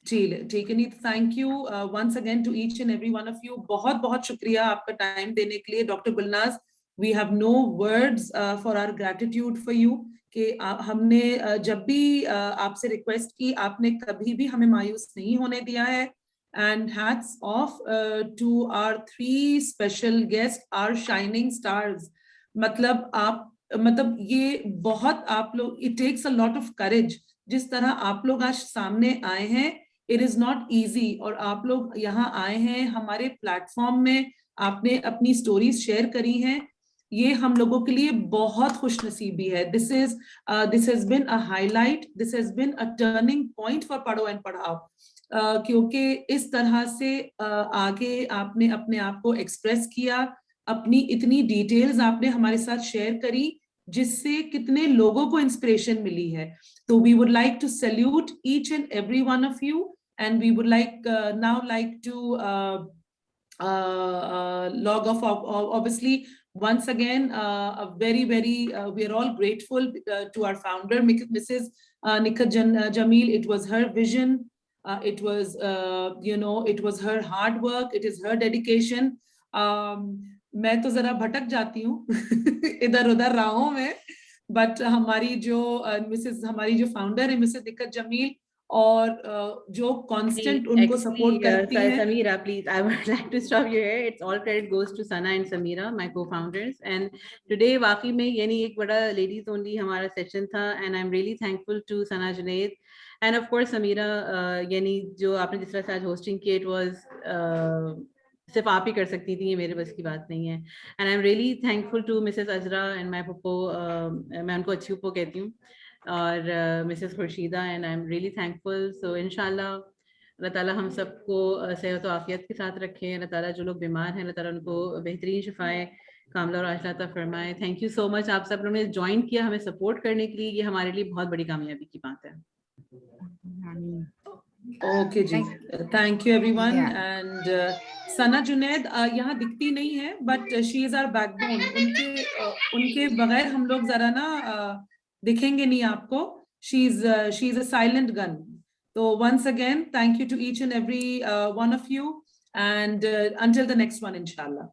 ठीक है Neet, thank you once again to each and every one of you. बहुत बहुत शुक्रिया आपका time देने के लिए। Doctor Gulnaz, we have no words for our gratitude for you, कि हमने जब भी आपसे रिक्वेस्ट की, आपने कभी भी हमें मायूस नहीं होने दिया है। And hats off to our 3 special guest, our shining stars. मतलब ये बहुत, आप लोग, it takes a lot of courage जिस तरह आप लोग आज सामने आए हैं। इट इज नॉट इजी, और आप लोग यहाँ आए हैं हमारे प्लेटफॉर्म में, आपने अपनी स्टोरीज शेयर करी हैं, ये हम लोगों के लिए बहुत खुशनसीबी है। This has been a highlight, this has been a turning point for Padho and Padhao, क्योंकि इस तरह से आगे आपने अपने आप को एक्सप्रेस किया, अपनी इतनी डिटेल्स आपने हमारे साथ शेयर करी, जिससे कितने लोगों को इंस्पिरेशन मिली है। तो we would like to salute each and every one of you, and we would now like to log off. Obviously, once again, a very we are all grateful to our founder, Mrs. Nikhat Jamil. It was her vision, it was it was her hard work, it is her dedication. मैं तो जरा भटक जाती हूँ इधर उधर राहों में, बट हमारी जो फाउंडर है मिसेस निकहत जमील, और जो कांस्टेंट उनको सपोर्ट करती है। Samira, please, I would like to stop you here. It's all credit goes to Sana and Samira, my co-founders. And today वाकई में यानी एक बड़ा ladies only हमारा session था, and I'm really thankful to Sana Junaid and of course Samira, यानी जो आपने जिस तरह से आज hosting किया, it was सिर्फ आप ही कर सकती थी, ये मेरे बस की बात नहीं है। And I am really thankful to missus Azra and my पप्पो, मैं उनको अच्छी पप्पो कहती हूँ, और missus Khurshida, and I am really thankful. So इंशाल्लाह अल्लाह ताला हम सबको सेहत और आफियत के साथ रखें। अल्लाह ताला जो लोग बीमार हैं, अल्लाह ताला उनको बेहतरीन शिफाए कामला और आफियत अता फरमाए। थैंक यू सो मच, आप सब लोगों ने ज्वाइन किया हमें सपोर्ट करने के लिए, ये हमारे लिए बहुत बड़ी कामयाबी की बात है। ओके जी, thank you everyone. Yeah. And Sana Junaid यहाँ दिखती नहीं है, but she is our backbone. उनके बगैर हम लोग जरा ना दिखेंगे नहीं आपको। She is a silent gun. तो once again thank you to each and every one of you, and until the next one, inshallah.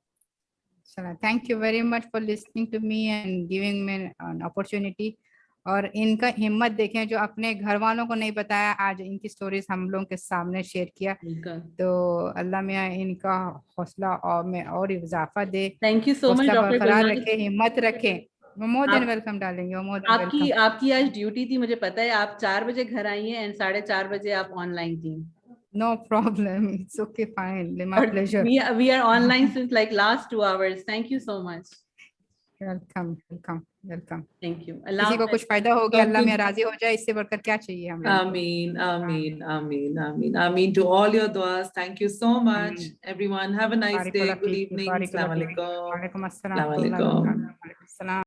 Thank you very much for listening to me and giving me an opportunity. और इनका हिम्मत देखें, जो अपने घर वालों को नहीं बताया, आज इनकी स्टोरीज हम लोगों के सामने शेयर किया। तो अल्लाह मियाँ इनका हौसला और इजाफा दे। थैंक यू सो मच हौसला डॉक्टर बरकरार गुलनाज। रखे, हिम्मत रखें। मोर देन वेलकम डालेंगे, मोर देन वेलकम। आपकी आज ड्यूटी थी, मुझे पता है। आप 4 बजे घर आई हैं एंड 4:30 बजे आप ऑनलाइन थी। No problem, it's okay, fine, my pleasure. We are online since like last 2 hours. Thank you so much. Welcome. Thank you. किसी को कुछ फायदा हो गया, अल्लाह में राजी हो जाए, इससे बढ़कर क्या चाहिए हम लोगों को? Ameen, ameen, ameen, ameen, ameen to all your duas. Thank you so much, everyone. Have a nice day. Good evening. Assalamu alaikum. वालेकुम अस्सलाम। Assalamu alaikum.